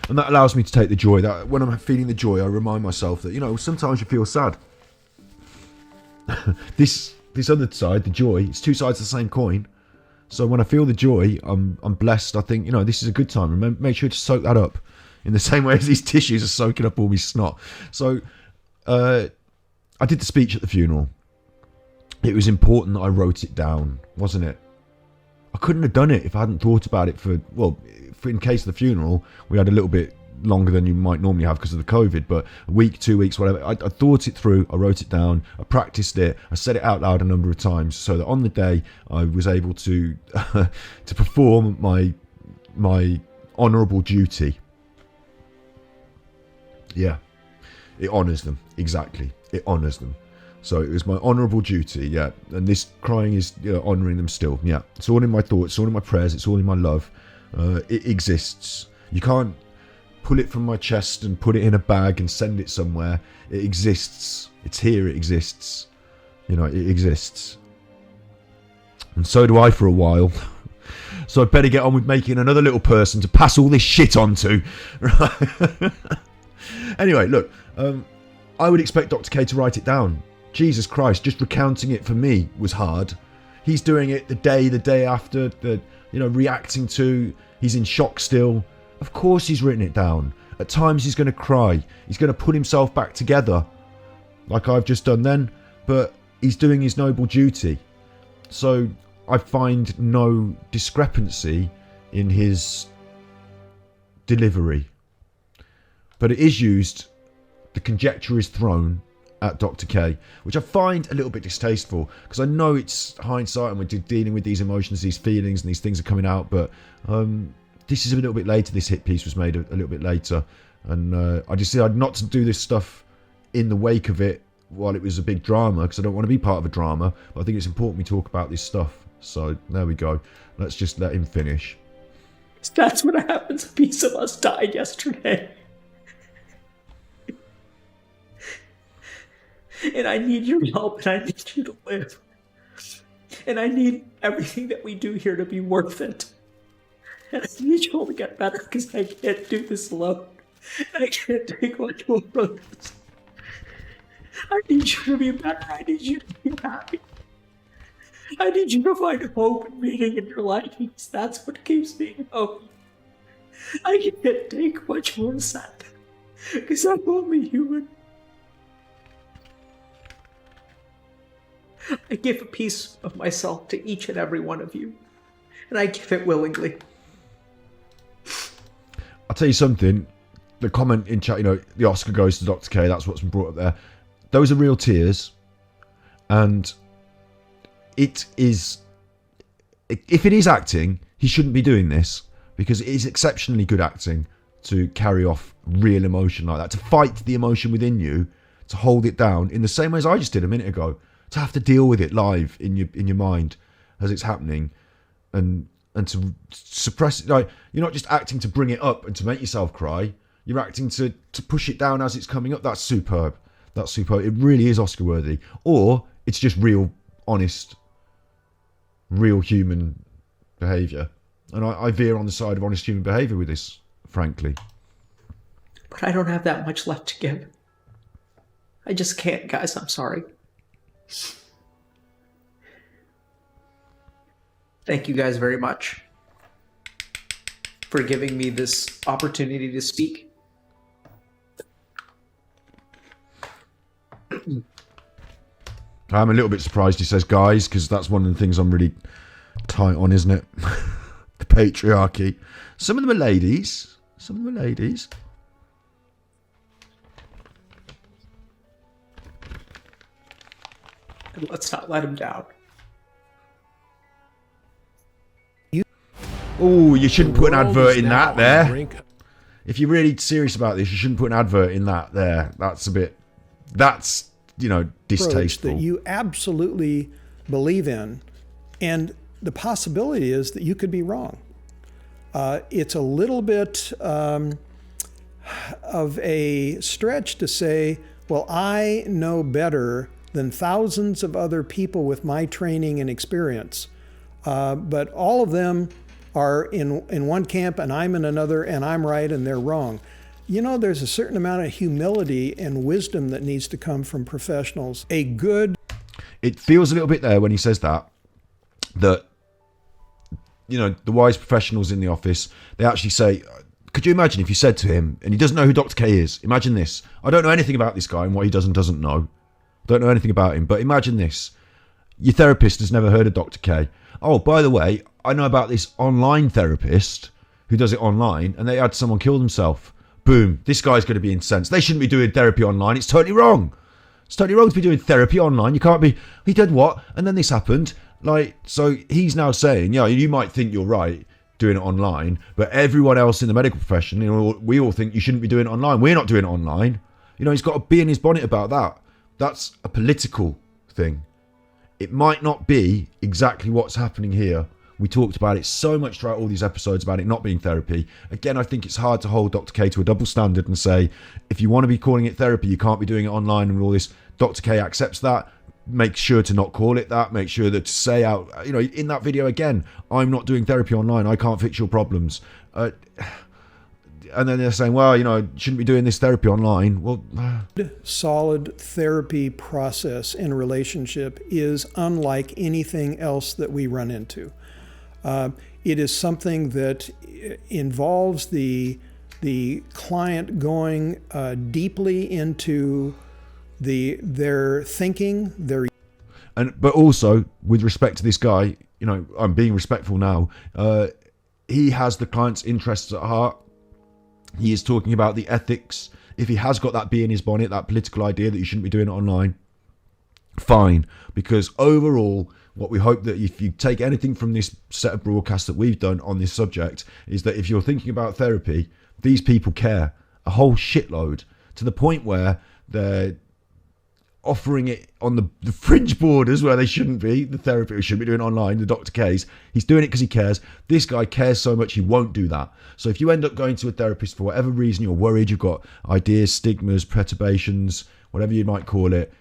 And that allows me to take the joy. That when I'm feeling the joy, I remind myself that, you know, sometimes you feel sad. This other side, the joy, it's two sides of the same coin. So when I feel the joy, I'm blessed. I think, you know, this is a good time. Remember, make sure to soak that up in the same way as these tissues are soaking up all my snot. So I did the speech at the funeral. It was important that I wrote it down, wasn't it? I couldn't have done it if I hadn't thought about it in case of the funeral, we had a little bit longer than you might normally have because of the COVID, but a week, 2 weeks, whatever. I thought it through, I wrote it down, I practiced it, I said it out loud a number of times so that on the day I was able to to perform my honourable duty. Yeah, it honours them, exactly. It honours them. So it was my honourable duty, yeah. And this crying is, you know, honouring them still, yeah. It's all in my thoughts, it's all in my prayers, it's all in my love. It exists. You can't pull it from my chest and put it in a bag and send it somewhere. It exists. It's here, it exists. You know, it exists. And so do I for a while. So I'd better get on with making another little person to pass all this shit on to. Right? Anyway, look, I would expect Dr. K to write it down. Jesus Christ, just recounting it for me was hard. He's doing it the day after, reacting to, he's in shock still. Of course he's written it down. At times he's going to cry. He's going to put himself back together, like I've just done then, but he's doing his noble duty. So I find no discrepancy in his delivery. But it is used, the conjecture is thrown at Dr. K, which I find a little bit distasteful, because I know it's hindsight and we're dealing with these emotions, these feelings, and these things are coming out, but this is a little bit later. This hit piece was made a little bit later, and I decided not to do this stuff in the wake of it while it was a big drama, because I don't want to be part of a drama, but I think it's important we talk about this stuff. So there we go. Let's just let him finish. That's what happens. A piece of us died yesterday. And I need your help, and I need you to live. And I need everything that we do here to be worth it. And I need you all to get better, because I can't do this alone. And I can't take on your brothers. I need you to be better. I need you to be happy. I need you to find hope and meaning in your life because that's what keeps me going. I can't take much more sad because I'm only human. I give a piece of myself to each and every one of you, and I give it willingly. I'll tell you something. The comment in chat, the Oscar goes to Dr. K. That's what's been brought up there. Those are real tears, and it is. If it is acting, he shouldn't be doing this because it is exceptionally good acting to carry off real emotion like that, to fight the emotion within you, to hold it down in the same way as I just did a minute ago, to have to deal with it live in your mind as it's happening, and to suppress it. Like, you're not just acting to bring it up and to make yourself cry. You're acting to push it down as it's coming up. That's superb. That's superb. It really is Oscar worthy. Or it's just real, honest, real human behaviour. And I veer on the side of honest human behaviour with this, frankly. But I don't have that much left to give. I just can't, guys. I'm sorry. Thank you guys very much for giving me this opportunity to speak. I'm a little bit surprised he says guys, because that's one of the things I'm really tight on, isn't it? The patriarchy. Some of them are ladies. Some of them are ladies. And let's not let him down. Oh, you shouldn't put an advert in that there. If you're really serious about this, you shouldn't put an advert in that there. That's distasteful. That you absolutely believe in, and the possibility is that you could be wrong. It's a little bit of a stretch to say, well, I know better than thousands of other people with my training and experience, but all of them are in one camp and I'm in another, and I'm right and they're wrong. There's a certain amount of humility and wisdom that needs to come from professionals. It feels a little bit there when he says that the wise professionals in the office, they actually say, could you imagine if you said to him, and he doesn't know who Dr. K is, imagine this. I don't know anything about this guy and what he does and doesn't know. Don't know anything about him, but imagine this. Your therapist has never heard of Dr. K. Oh, by the way, I know about this online therapist who does it online, and they had someone kill themselves. Boom, this guy's going to be incensed. They shouldn't be doing therapy online. It's totally wrong. It's totally wrong to be doing therapy online. You can't be, he did what? And then this happened. So he's now saying, you might think you're right doing it online, but everyone else in the medical profession, we all think you shouldn't be doing it online. We're not doing it online. He's got to be in his bonnet about that. That's a political thing. It might not be exactly what's happening here. We talked about it so much throughout all these episodes about it not being therapy. Again, I think it's hard to hold Dr. K to a double standard and say, if you want to be calling it therapy, you can't be doing it online and all this. Dr. K accepts that. Make sure to not call it that. Make sure that to say out, in that video again, I'm not doing therapy online. I can't fix your problems. And then they're saying, well, shouldn't be doing this therapy online. Well, solid therapy process in a relationship is unlike anything else that we run into. It is something that involves the client going deeply into their thinking, but also with respect to this guy, I'm being respectful now. He has the client's interests at heart. He is talking about the ethics. If he has got that bee in his bonnet, that political idea that you shouldn't be doing it online, fine. Because overall, what we hope that if you take anything from this set of broadcasts that we've done on this subject is that if you're thinking about therapy, these people care a whole shitload to the point where they're offering it on the fringe borders where they shouldn't be. The therapist should be doing it online. The Dr. K's, he's doing it because he cares. This guy cares so much he won't do that. So if you end up going to a therapist for whatever reason, you're worried, you've got ideas, stigmas, perturbations, whatever you might call it,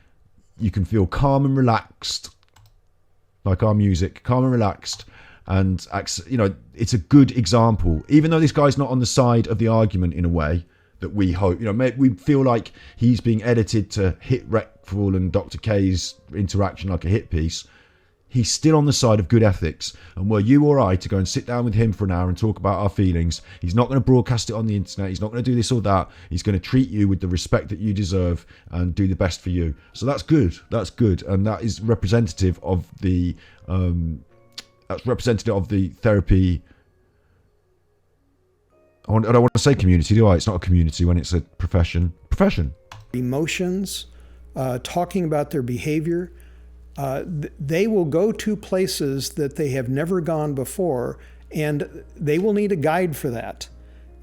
you can feel calm and relaxed, like our music, calm and relaxed. And it's a good example, even though this guy's not on the side of the argument in a way that we hope, we feel like he's being edited to hit Reckful and Dr. K's interaction like a hit piece. He's still on the side of good ethics. And were you or I to go and sit down with him for an hour and talk about our feelings, he's not going to broadcast it on the internet. He's not going to do this or that. He's going to treat you with the respect that you deserve and do the best for you. So that's good. That's good. And that is representative of the therapy. I don't want to say community, do I? It's not a community when it's a profession. Emotions, talking about their behavior. They will go to places that they have never gone before, and they will need a guide for that.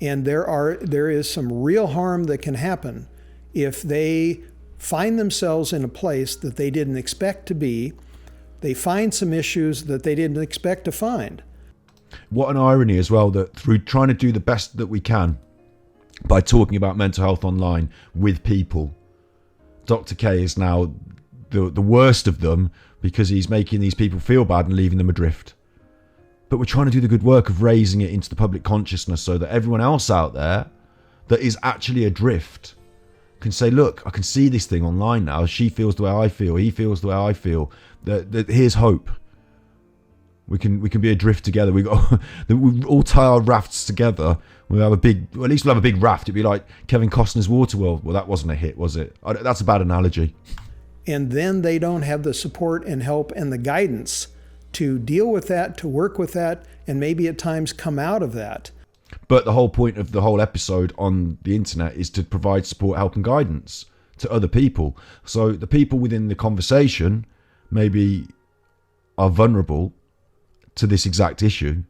And there is some real harm that can happen if they find themselves in a place that they didn't expect to be. They find some issues that they didn't expect to find. What an irony as well, that through trying to do the best that we can by talking about mental health online with people, Dr. K is now the worst of them because he's making these people feel bad and leaving them adrift. But we're trying to do the good work of raising it into the public consciousness so that everyone else out there that is actually adrift can say, look, I can see this thing online now. She feels the way I feel. He feels the way I feel. That here's hope. We can be adrift together. We all tie our rafts together. We'll have at least we'll have a big raft. It'd be like Kevin Costner's Waterworld. Well, that wasn't a hit, was it? That's a bad analogy. And then they don't have the support and help and the guidance to deal with that, to work with that, and maybe at times come out of that. But the whole point of the whole episode on the internet is to provide support, help and guidance to other people. So the people within the conversation maybe are vulnerable to this exact issue,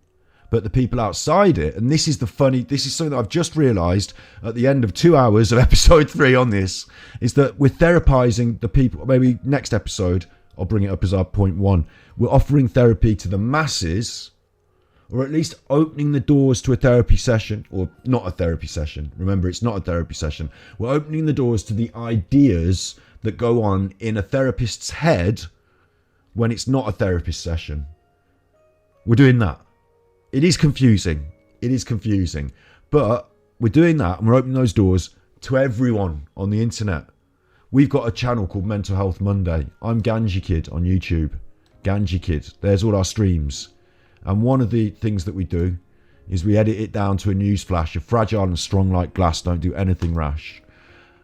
but the people outside it, and this is something that I've just realised at the end of 2 hours of episode 3 on this, is that we're therapizing the people. Maybe next episode, I'll bring it up as our point 1. We're offering therapy to the masses, or at least opening the doors to a therapy session, or not a therapy session. Remember, it's not a therapy session. We're opening the doors to the ideas that go on in a therapist's head when it's not a therapist session. We're doing that. It is confusing. But we're doing that, and we're opening those doors to everyone on the internet. We've got a channel called Mental Health Monday. I'm Ganji Kid on YouTube. Ganji Kid. There's all our streams. And one of the things that we do is we edit it down to a news flash. You're fragile and strong like glass. Don't do anything rash.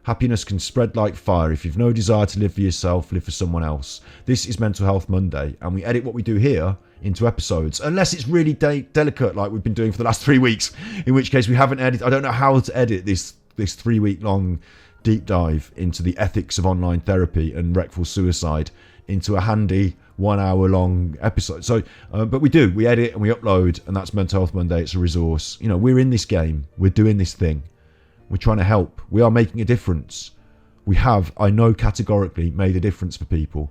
Happiness can spread like fire. If you've no desire to live for yourself, live for someone else. This is Mental Health Monday, and we edit what we do here into episodes, unless it's really delicate like we've been doing for the last 3 weeks, in which case we haven't edited. I don't know how to edit this 3-week long deep dive into the ethics of online therapy and Reckful suicide into a handy 1 hour long episode. So but we edit and we upload, and that's Mental Health Monday. It's a resource. We're in this game, we're doing this thing, we're trying to help, we are making a difference. We have, I know categorically, made a difference for people,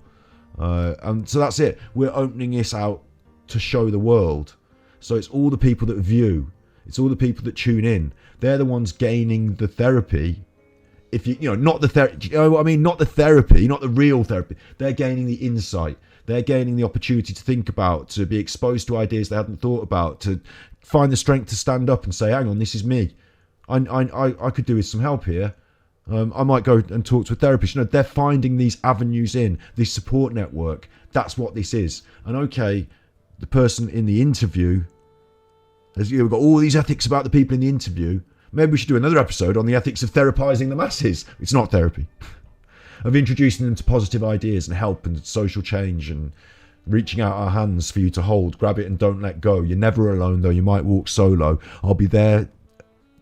and so that's it. We're opening this out to show the world. So it's all the people that view, it's all the people that tune in. They're the ones gaining the therapy. If not the therapy, what I mean? Not the therapy, not the real therapy. They're gaining the insight. They're gaining the opportunity to think about, to be exposed to ideas they hadn't thought about, to find the strength to stand up and say, hang on, this is me. I could do with some help here. I might go and talk to a therapist. They're finding these avenues in, this support network. That's what this is. And okay, the person in the interview, we've got all these ethics about the people in the interview. Maybe we should do another episode on the ethics of therapizing the masses. It's not therapy. Of introducing them to positive ideas and help and social change and reaching out our hands for you to hold. Grab it and don't let go. You're never alone, though you might walk solo. I'll be there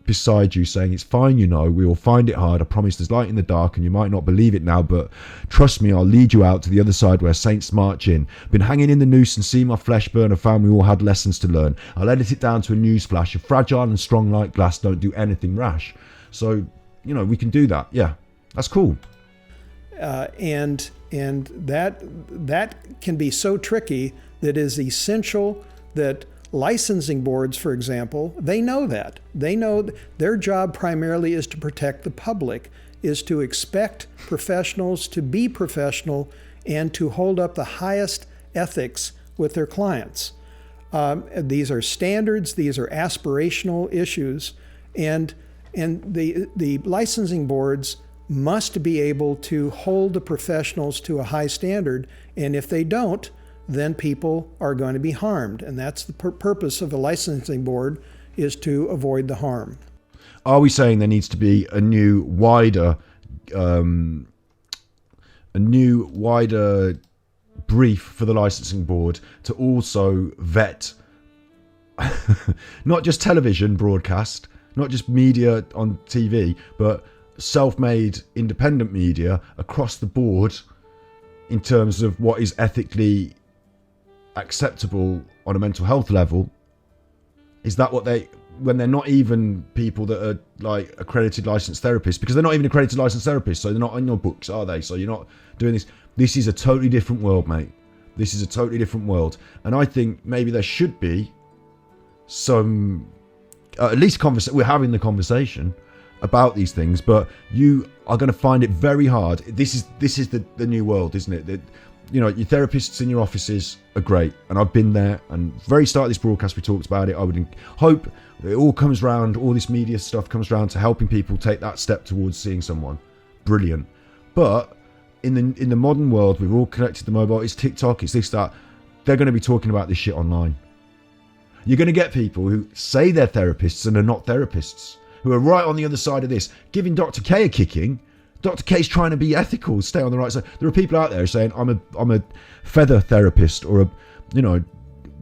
beside you saying it's fine, we will find it hard. I promise there's light in the dark, and you might not believe it now, but trust me, I'll lead you out to the other side where saints march in. Been hanging in the noose and seen my flesh burn. I found we all had lessons to learn. I'll edit it down to a news flash. You're fragile and strong like glass. Don't do anything rash. So we can do that. Yeah, that's cool. And that can be so tricky that is essential that licensing boards, for example, they know that. They know their job primarily is to protect the public, is to expect professionals to be professional and to hold up the highest ethics with their clients. These are standards, these are aspirational issues, and the licensing boards must be able to hold the professionals to a high standard, and if they don't, then people are going to be harmed. And that's the purpose of a licensing board, is to avoid the harm. Are we saying there needs to be a new, wider brief for the licensing board to also vet not just television broadcast, not just media on TV, but self-made independent media across the board in terms of what is ethically acceptable on a mental health level? Is that what they, when they're not even people that are like accredited licensed therapists, because they're not even accredited licensed therapists, so they're not on your books, are they? So you're not doing this. This is a totally different world, mate. This is a totally different world. And I think maybe there should be some, at least we're having the conversation about these things, but you are going to find it very hard. This is the new world, isn't it? That, you know, your therapists in your offices are great, and I've been there, and very start of this broadcast we talked about it. I would hope that it all comes round, all this media stuff comes round to helping people take that step towards seeing someone. Brilliant. But in the modern world, we've all connected to mobile, it's TikTok, it's this, that, they're going to be talking about this shit online. You're going to get people who say they're therapists and are not therapists, who are right on the other side of this, giving Dr. K a kicking. Dr. K's trying to be ethical, stay on the right side. There are people out there saying, I'm a feather therapist, or a, you know,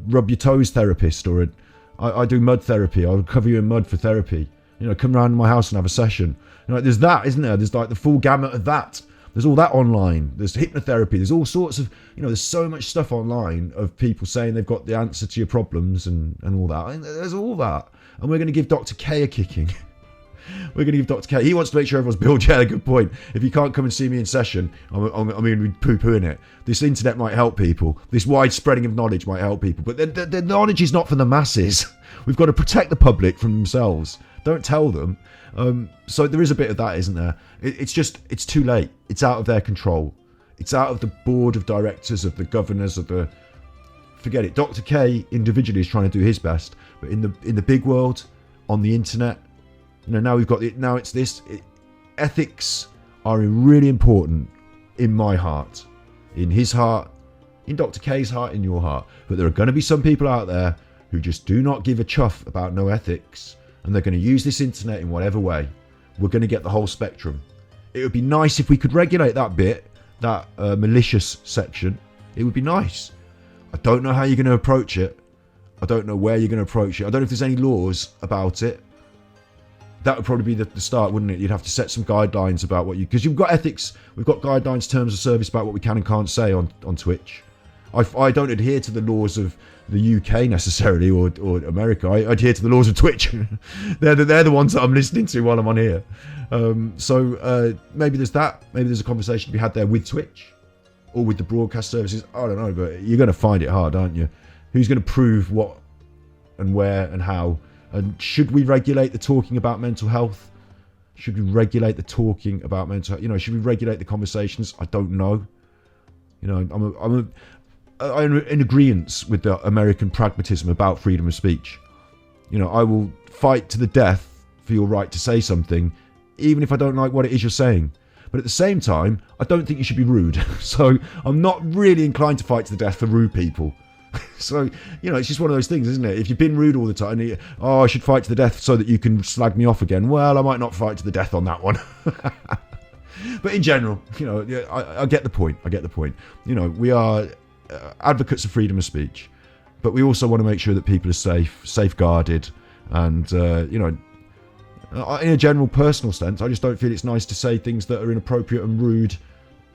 rub your toes therapist, or I do mud therapy. I'll cover you in mud for therapy. You know, come around to my house and have a session. You know, there's that, isn't there? There's like the full gamut of that. There's all that online. There's hypnotherapy. There's all sorts of, you know, there's so much stuff online of people saying they've got the answer to your problems and all that. And there's all that. And we're going to give Dr. K a kicking. We're going to give Dr. K. He wants to make sure everyone's billed. Yeah, good point. If you can't come and see me in session, I'm going to be poo-pooing it. This internet might help people. This wide spreading of knowledge might help people. But the knowledge is not for the masses. We've got to protect the public from themselves. Don't tell them. So there is a bit of that, isn't there? It's too late. It's out of their control. It's out of the board of directors, of the governors, of the... Forget it. Dr. K individually is trying to do his best. But in the big world, on the internet, you know, now we've got it. Now it's this. Ethics are really important in my heart, in his heart, in Dr. K's heart, in your heart. But there are going to be some people out there who just do not give a chuff about no ethics, and they're going to use this internet in whatever way. We're going to get the whole spectrum. It would be nice if we could regulate that bit, that malicious section. It would be nice. I don't know how you're going to approach it. I don't know where you're going to approach it. I don't know if there's any laws about it. That would probably be the start, wouldn't it? You'd have to set some guidelines about what you... Because you've got ethics, we've got guidelines, terms of service about what we can and can't say on Twitch. I don't adhere to the laws of the UK necessarily, or America. I adhere to the laws of Twitch. They're the ones that I'm listening to while I'm on here. So maybe there's that. Maybe there's a conversation to be had there with Twitch or with the broadcast services. I don't know, but you're going to find it hard, aren't you? Who's going to prove what and where and how? And should we regulate the talking about mental health? Should we regulate the talking about mental health? You know, should we regulate the conversations? I don't know. You know, I'm in agreement with the American pragmatism about freedom of speech. You know, I will fight to the death for your right to say something, even if I don't like what it is you're saying. But at the same time, I don't think you should be rude. So I'm not really inclined to fight to the death for rude people. So, you know, it's just one of those things, isn't it? If you've been rude all the time, I should fight to the death so that you can slag me off again. Well, I might not fight to the death on that one. But in general, you know, I get the point. I get the point. You know, we are advocates of freedom of speech, but we also want to make sure that people are safeguarded, and, you know, in a general personal sense, I just don't feel it's nice to say things that are inappropriate and rude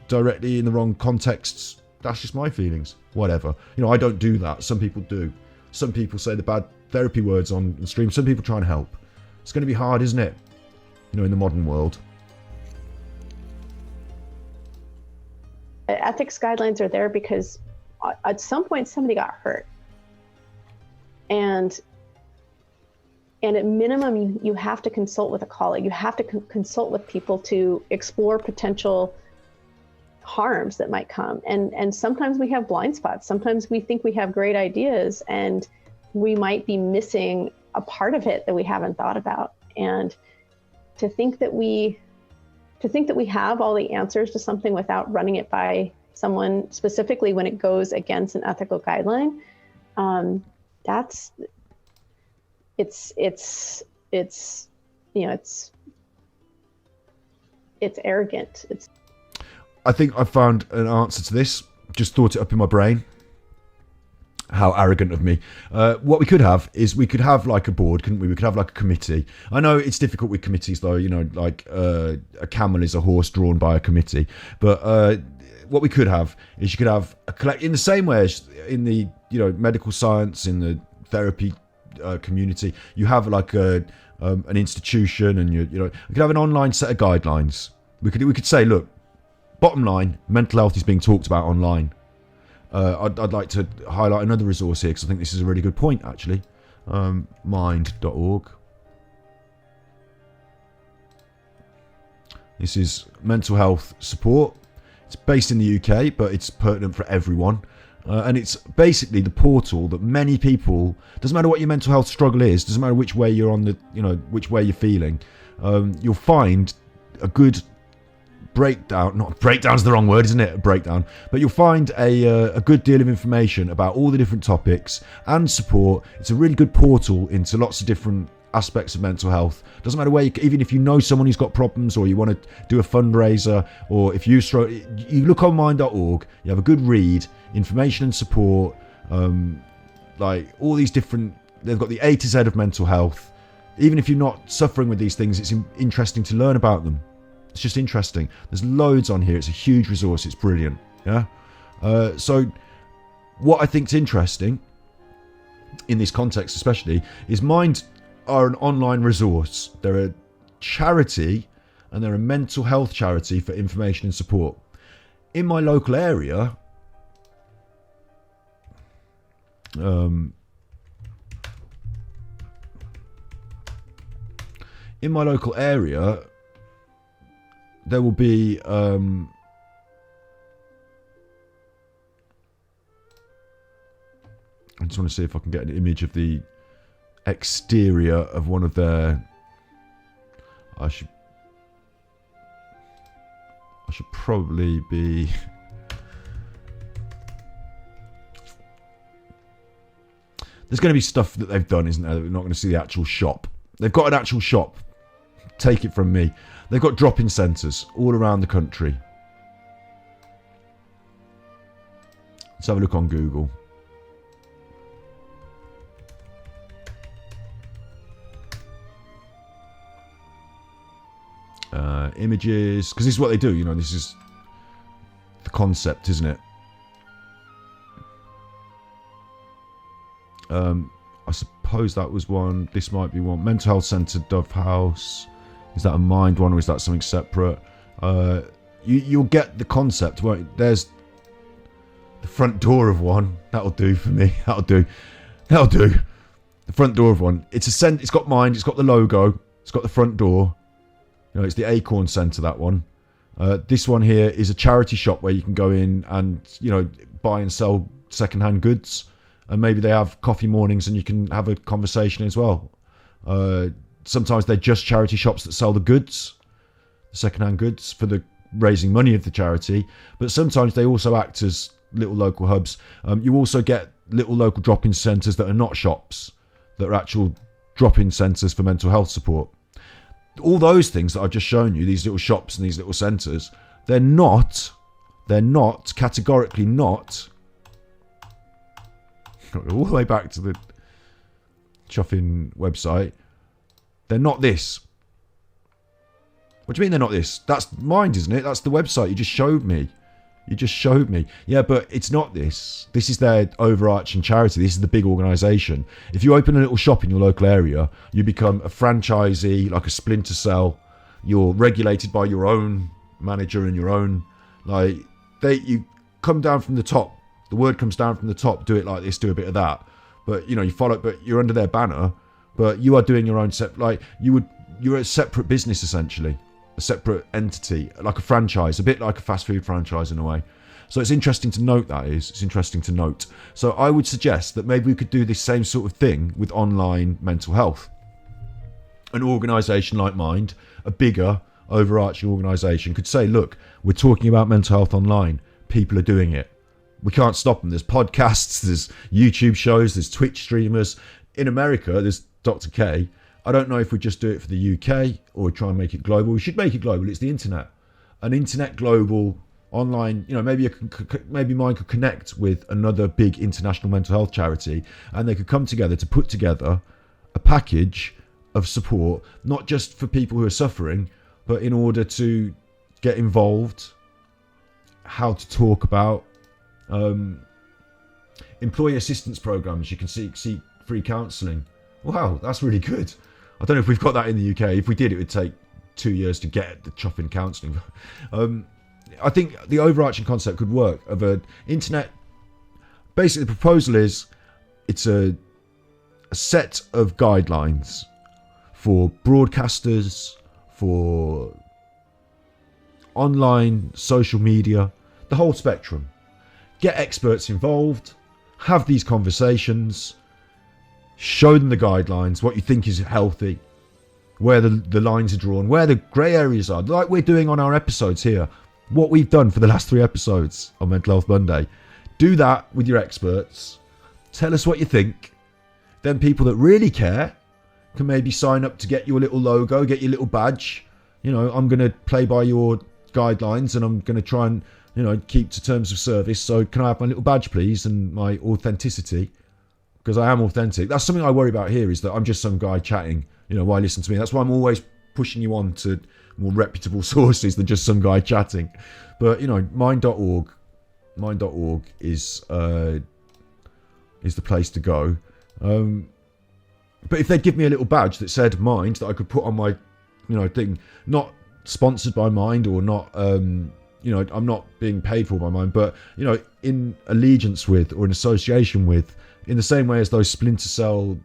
directly in the wrong contexts. That's just my feelings. Whatever. You know, I don't do that. Some people do. Some people say the bad therapy words on stream. Some people try and help. It's going to be hard, isn't it? You know, in the modern world. Ethics guidelines are there because at some point somebody got hurt. And at minimum, you have to consult with a colleague. You have to consult with people to explore potential harms that might come. And sometimes we have blind spots. Sometimes we think we have great ideas and we might be missing a part of it that we haven't thought about. And to think that we have all the answers to something without running it by someone, specifically when it goes against an ethical guideline, it's arrogant. I think I found an answer to this. Just thought it up in my brain. How arrogant of me. What we could have is we could have like a board, couldn't we? We could have like a committee. I know it's difficult with committees though, like a camel is a horse drawn by a committee. But what we could have is you could have a collect in the same way as in the medical science, in the therapy community, you have like an institution, and you could have an online set of guidelines. We could say, look, bottom line, mental health is being talked about online. I'd like to highlight another resource here because I think this is a really good point, actually. Mind.org. This is mental health support. It's based in the UK, but it's pertinent for everyone. And it's basically the portal that many people, doesn't matter what your mental health struggle is, doesn't matter which way you're on the, which way you're feeling, you'll find a good breakdown. Not breakdown's the wrong word, isn't it? A breakdown. But you'll find a good deal of information about all the different topics and support. It's a really good portal into lots of different aspects of mental health. Doesn't matter where even if you know someone who's got problems, or you want to do a fundraiser, or if you look on mind.org, you have a good read, information and support, like all these different, they've got the A to Z of mental health. Even if you're not suffering with these things, it's interesting to learn about them. It's just interesting. There's loads on here. It's a huge resource. It's brilliant. Yeah. So what I think's interesting in this context, especially, is Mind are an online resource. They're a charity, and they're a mental health charity for information and support. In my local area, there will be I just want to see if I can get an image of the exterior of one of their. I should probably be. There's going to be stuff that they've done, isn't there? That we're not going to see the actual shop. They've got an actual shop. Take it from me. They've got drop-in centres all around the country. Let's have a look on Google. Images, because this is what they do. This is the concept, isn't it? I suppose that was one. This might be one. Mental Health Centre, Dove House. Is that a Mind one, or is that something separate? You'll get the concept. There's the front door of one. That'll do for me. That'll do. The front door of one. It's got Mind. It's got the logo. It's got the front door. It's the Acorn Centre, that one. This one here is a charity shop where you can go in and buy and sell secondhand goods. And maybe they have coffee mornings and you can have a conversation as well. Sometimes they're just charity shops that sell the goods, secondhand goods, for the raising money of the charity. But sometimes they also act as little local hubs. You also get little local drop-in centres that are not shops, that are actual drop-in centres for mental health support. All those things that I've just shown you, these little shops and these little centres, they're not categorically not. All the way back to the chuffing website. They're not this. What do you mean they're not this? That's Mind, isn't it? That's the website you just showed me. Yeah, but it's not this. This is their overarching charity. This is the big organisation. If you open a little shop in your local area, you become a franchisee, like a splinter cell. You're regulated by your own manager and your own, you come down from the top. The word comes down from the top. Do it like this. Do a bit of that. But you follow. But you're under their banner. But you are doing your own you're a separate business, essentially, a separate entity, like a franchise, a bit like a fast food franchise in a way. So it's interesting to note It's interesting to note. So I would suggest that maybe we could do this same sort of thing with online mental health. An organisation like Mind, a bigger overarching organisation, could say, look, we're talking about mental health online. people are doing it. We can't stop them. There's podcasts, there's YouTube shows, there's Twitch streamers. In America, there's Dr. K. I don't know if we just do it for the UK or try and make it global. We should make it global. It's the internet. An internet global online, maybe mine could connect with another big international mental health charity, and they could come together to put together a package of support, not just for people who are suffering, but in order to get involved, how to talk about employee assistance programs. You can seek free counselling. Wow, that's really good. I don't know if we've got that in the UK. If we did, it would take 2 years to get the chuffing counselling. I think the overarching concept could work of an internet. Basically, the proposal is it's a set of guidelines for broadcasters, for online social media, the whole spectrum. Get experts involved, have these conversations, show them the guidelines, what you think is healthy, where the lines are drawn, where the grey areas are, like we're doing on our episodes here, what we've done for the last 3 episodes on Mental Health Monday. Do that with your experts. Tell us what you think. Then people that really care can maybe sign up to get your little logo, get your little badge. I'm going to play by your guidelines and I'm going to try and, keep to terms of service. So can I have my little badge, please, and my authenticity? Because I am authentic. That's something I worry about here, is that I'm just some guy chatting, why listen to me? That's why I'm always pushing you on to more reputable sources than just some guy chatting. But, mind.org is the place to go. But if they'd give me a little badge that said Mind, that I could put on my, thing, not sponsored by Mind or not, I'm not being paid for by Mind, but, in allegiance with or in association with, in the same way as those splinter cell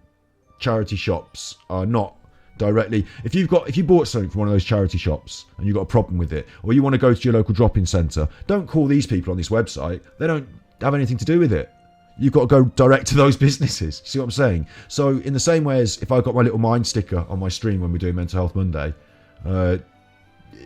charity shops are not directly. If you bought something from one of those charity shops and you've got a problem with it, or you want to go to your local drop-in centre, don't call these people on this website. They don't have anything to do with it. You've got to go direct to those businesses. See what I'm saying? So in the same way as if I got my little Mind sticker on my stream when we're doing Mental Health Monday,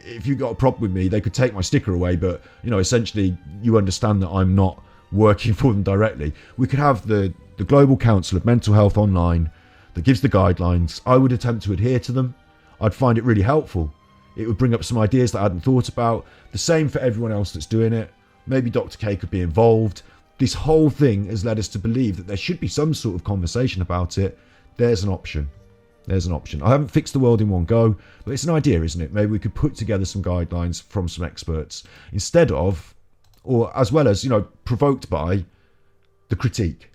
if you got a problem with me, they could take my sticker away, but essentially you understand that I'm not working for them directly. We could have the Global Council of Mental Health Online that gives the guidelines. I would attempt to adhere to them. I'd find it really helpful. It would bring up some ideas that I hadn't thought about. The same for everyone else that's doing it. Maybe Dr. K could be involved. This whole thing has led us to believe that there should be some sort of conversation about it. There's an option. I haven't fixed the world in one go, but it's an idea, isn't it? Maybe we could put together some guidelines from some experts instead of, or as well as, provoked by the critique.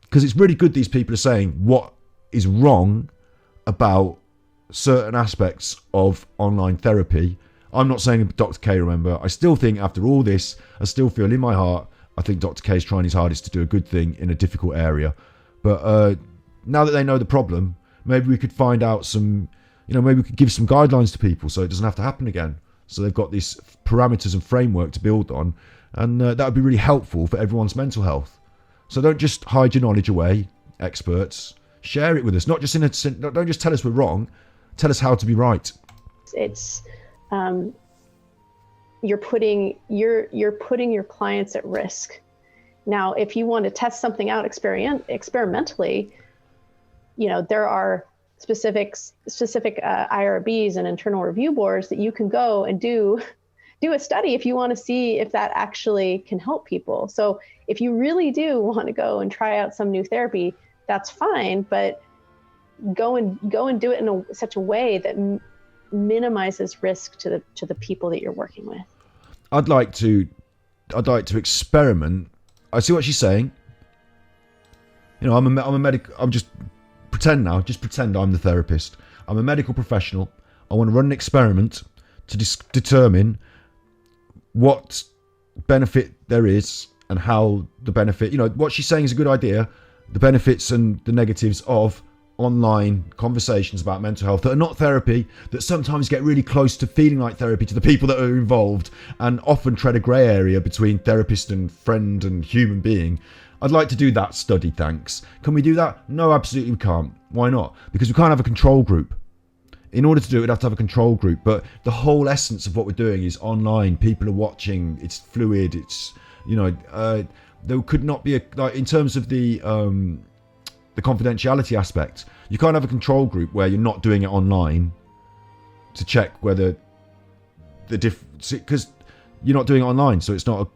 Because it's really good these people are saying what is wrong about certain aspects of online therapy. I'm not saying Dr. K, remember. I still think after all this, I still feel in my heart, I think Dr. K is trying his hardest to do a good thing in a difficult area. But now that they know the problem, maybe we could find out some, maybe we could give some guidelines to people so it doesn't have to happen again. So they've got these parameters and framework to build on. And that would be really helpful for everyone's mental health. So don't just hide your knowledge away, experts. Share it with us. Not just don't just tell us we're wrong. Tell us how to be right. It's you're putting your clients at risk. Now, if you want to test something out experimentally, there are specific IRBs and internal review boards that you can go and do a study if you want to see if that actually can help people. So if you really do want to go and try out some new therapy, that's fine, but go and do it in such a way that minimizes risk to the people that you're working with. I'd like to experiment. I see what she's saying. I'm a medical. Just pretend I'm the therapist. I'm a medical professional. I want to run an experiment to determine what benefit there is and how the benefit, what she's saying is a good idea, the benefits and the negatives of online conversations about mental health that are not therapy, that sometimes get really close to feeling like therapy to the people that are involved and often tread a grey area between therapist and friend and human being. I'd like to do that study, thanks. Can we do that? No, absolutely we can't. Why not? Because we can't have a control group. in order to do it, we'd have to have a control group. But the whole essence of what we're doing is online. People are watching. It's fluid. It's, you know, there could not be like, in terms of the confidentiality aspect, you can't have a control group where you're not doing it online to check whether because you're not doing it online, so it's not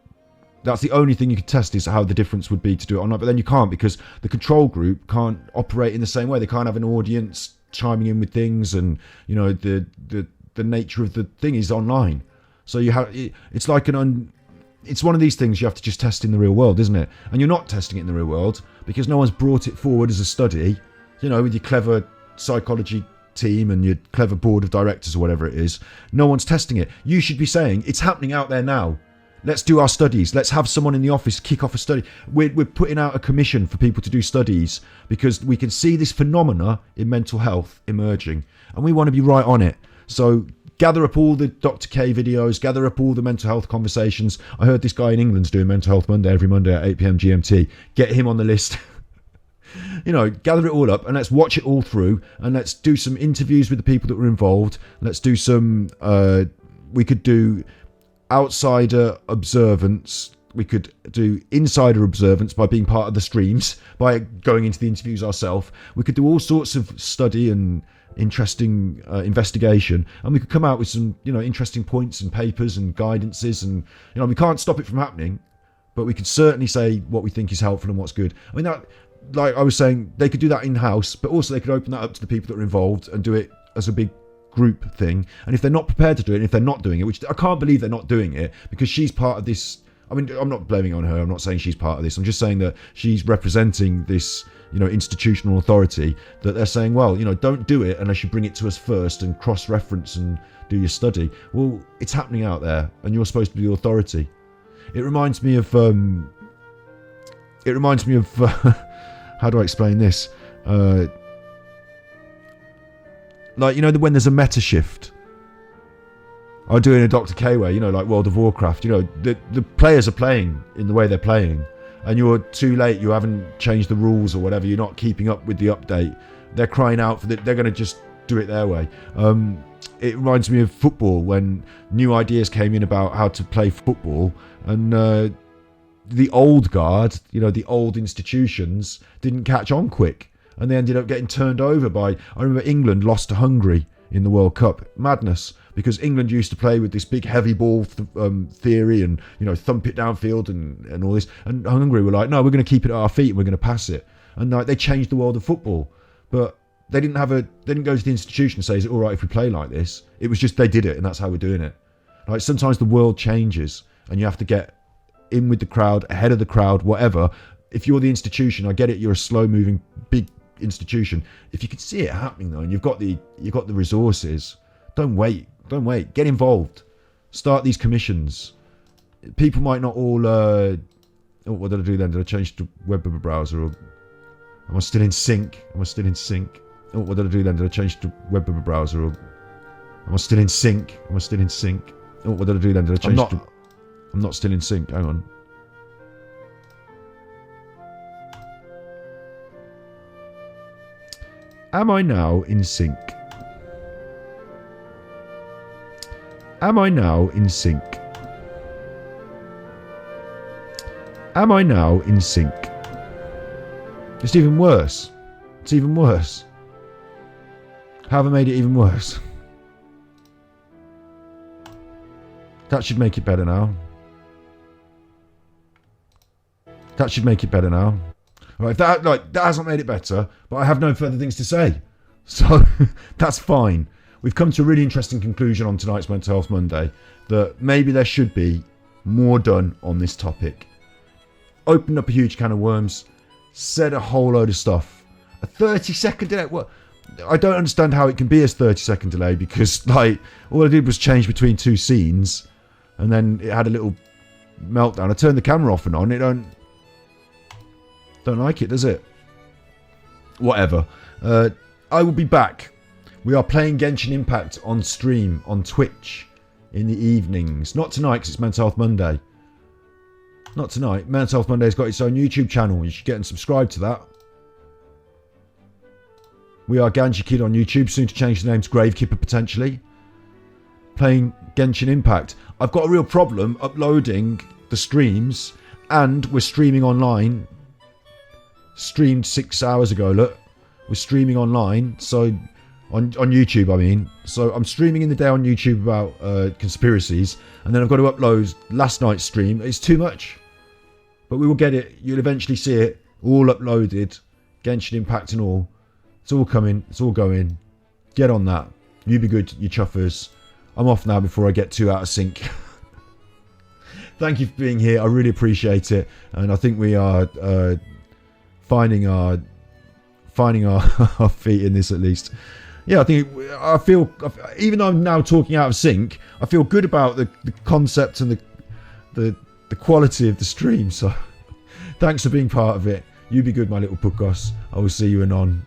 that's the only thing you could test is how the difference would be to do it online. But then you can't, because the control group can't operate in the same way. They can't have an audience chiming in with things, and you know the nature of the thing is online. So you have it's like it's one of these things you have to just test in the real world, isn't it? And you're not testing it in the real world because no one's brought it forward as a study, you know, with your clever psychology team and your clever board of directors or whatever it is. No one's testing it. You should be saying it's happening out there now. Let's do our studies. Let's have someone in the office kick off a study. We're putting out a commission for people to do studies because we can see this phenomena in mental health emerging, and we want to be right on it. So gather up all the Dr. K videos, gather up all the mental health conversations. I heard this guy in England's doing Mental Health Monday every Monday at 8 p.m. GMT. Get him on the list. You know, gather it all up and let's watch it all through, and let's do some interviews with the people that were involved. Let's do some, we could do outsider observance. We could do insider observance by being part of the streams, by going into the interviews ourselves. We could do all sorts of study and interesting investigation, and we could come out with some, you know, interesting points and papers and guidances. And you know, we can't stop it from happening, but we could certainly say what we think is helpful and what's good. I mean, that, like I was saying, they could do that in-house, but also they could open that up to the people that are involved and do it as a big group thing. And if they're not prepared to do it, and if they're not doing it, which I can't believe they're not doing it, because she's part of this. I mean, I'm not blaming on her. I'm not saying she's part of this. I'm just saying that she's representing this, you know, institutional authority, that they're saying, well, you know, don't do it unless you bring it to us first and cross-reference and do your study. Well, it's happening out there, and you're supposed to be the authority. It reminds me of how do I explain this? Like, you know, when there's a meta shift, I do it in a Dr. K way, you know, like World of Warcraft. You know, the players are playing in the way they're playing, and you're too late. You haven't changed the rules or whatever. You're not keeping up with the update. They're crying out for they're going to just do it their way. It reminds me of football, when new ideas came in about how to play football, and the old guard, you know, the old institutions didn't catch on quick, and they ended up getting turned over by. I remember England lost to Hungary in the World Cup. Madness. Because England used to play with this big heavy ball theory, and, you know, thump it downfield and all this. And Hungary were like, no, we're going to keep it at our feet and we're going to pass it. And like, they changed the world of football. But they didn't go to the institution and say, is it all right if we play like this? It was just they did it, and that's how we're doing it. Like, sometimes the world changes and you have to get in with the crowd, ahead of the crowd, whatever. If you're the institution, I get it, you're a slow moving big institution. If you can see it happening though, and you've got the resources, don't wait. Get involved. Start these commissions. People might not all. What did I do then? Did I change to web browser? Or am I still in sync? What did I do then? Did I change to web browser? Or am I still in sync? What did I do then? Did I change to? I'm not still in sync. Hang on. Am I now in sync? Am I now in sync? Am I now in sync? It's even worse. It's even worse. How have I made it even worse? That should make it better now. That should make it better now. Right, that hasn't made it better, but I have no further things to say. So that's fine. We've come to a really interesting conclusion on tonight's Mental Health Monday, that maybe there should be more done on this topic. Opened up a huge can of worms, said a whole load of stuff. A 30-second delay. Well, I don't understand how it can be a 30-second delay, because like all I did was change between two scenes, and then it had a little meltdown. I turned the camera off and on. It don't like it, does it? Whatever. I will be back. We are playing Genshin Impact on stream on Twitch in the evenings. Not tonight, because it's Mental Health Monday. Not tonight. Mental Health Monday's got its own YouTube channel. You should get and subscribe to that. We are Ganji Kid on YouTube, soon to change the name to Gravekeeper potentially. Playing Genshin Impact. I've got a real problem uploading the streams, and we're streaming online. Streamed 6 hours ago, look. We're streaming online, so on YouTube, I mean. So I'm streaming in the day on YouTube about conspiracies, and then I've got to upload last night's stream. It's too much. But we will get it. You'll eventually see it all uploaded. Genshin Impact and all. It's all coming. It's all going. Get on that. You be good, you chuffers. I'm off now before I get too out of sync. Thank you for being here. I really appreciate it. And I think we are finding our our feet in this at least. Yeah, I feel, even though I'm now talking out of sync, I feel good about the concept and the quality of the stream. So thanks for being part of it. You be good, my little puckos. I will see you anon.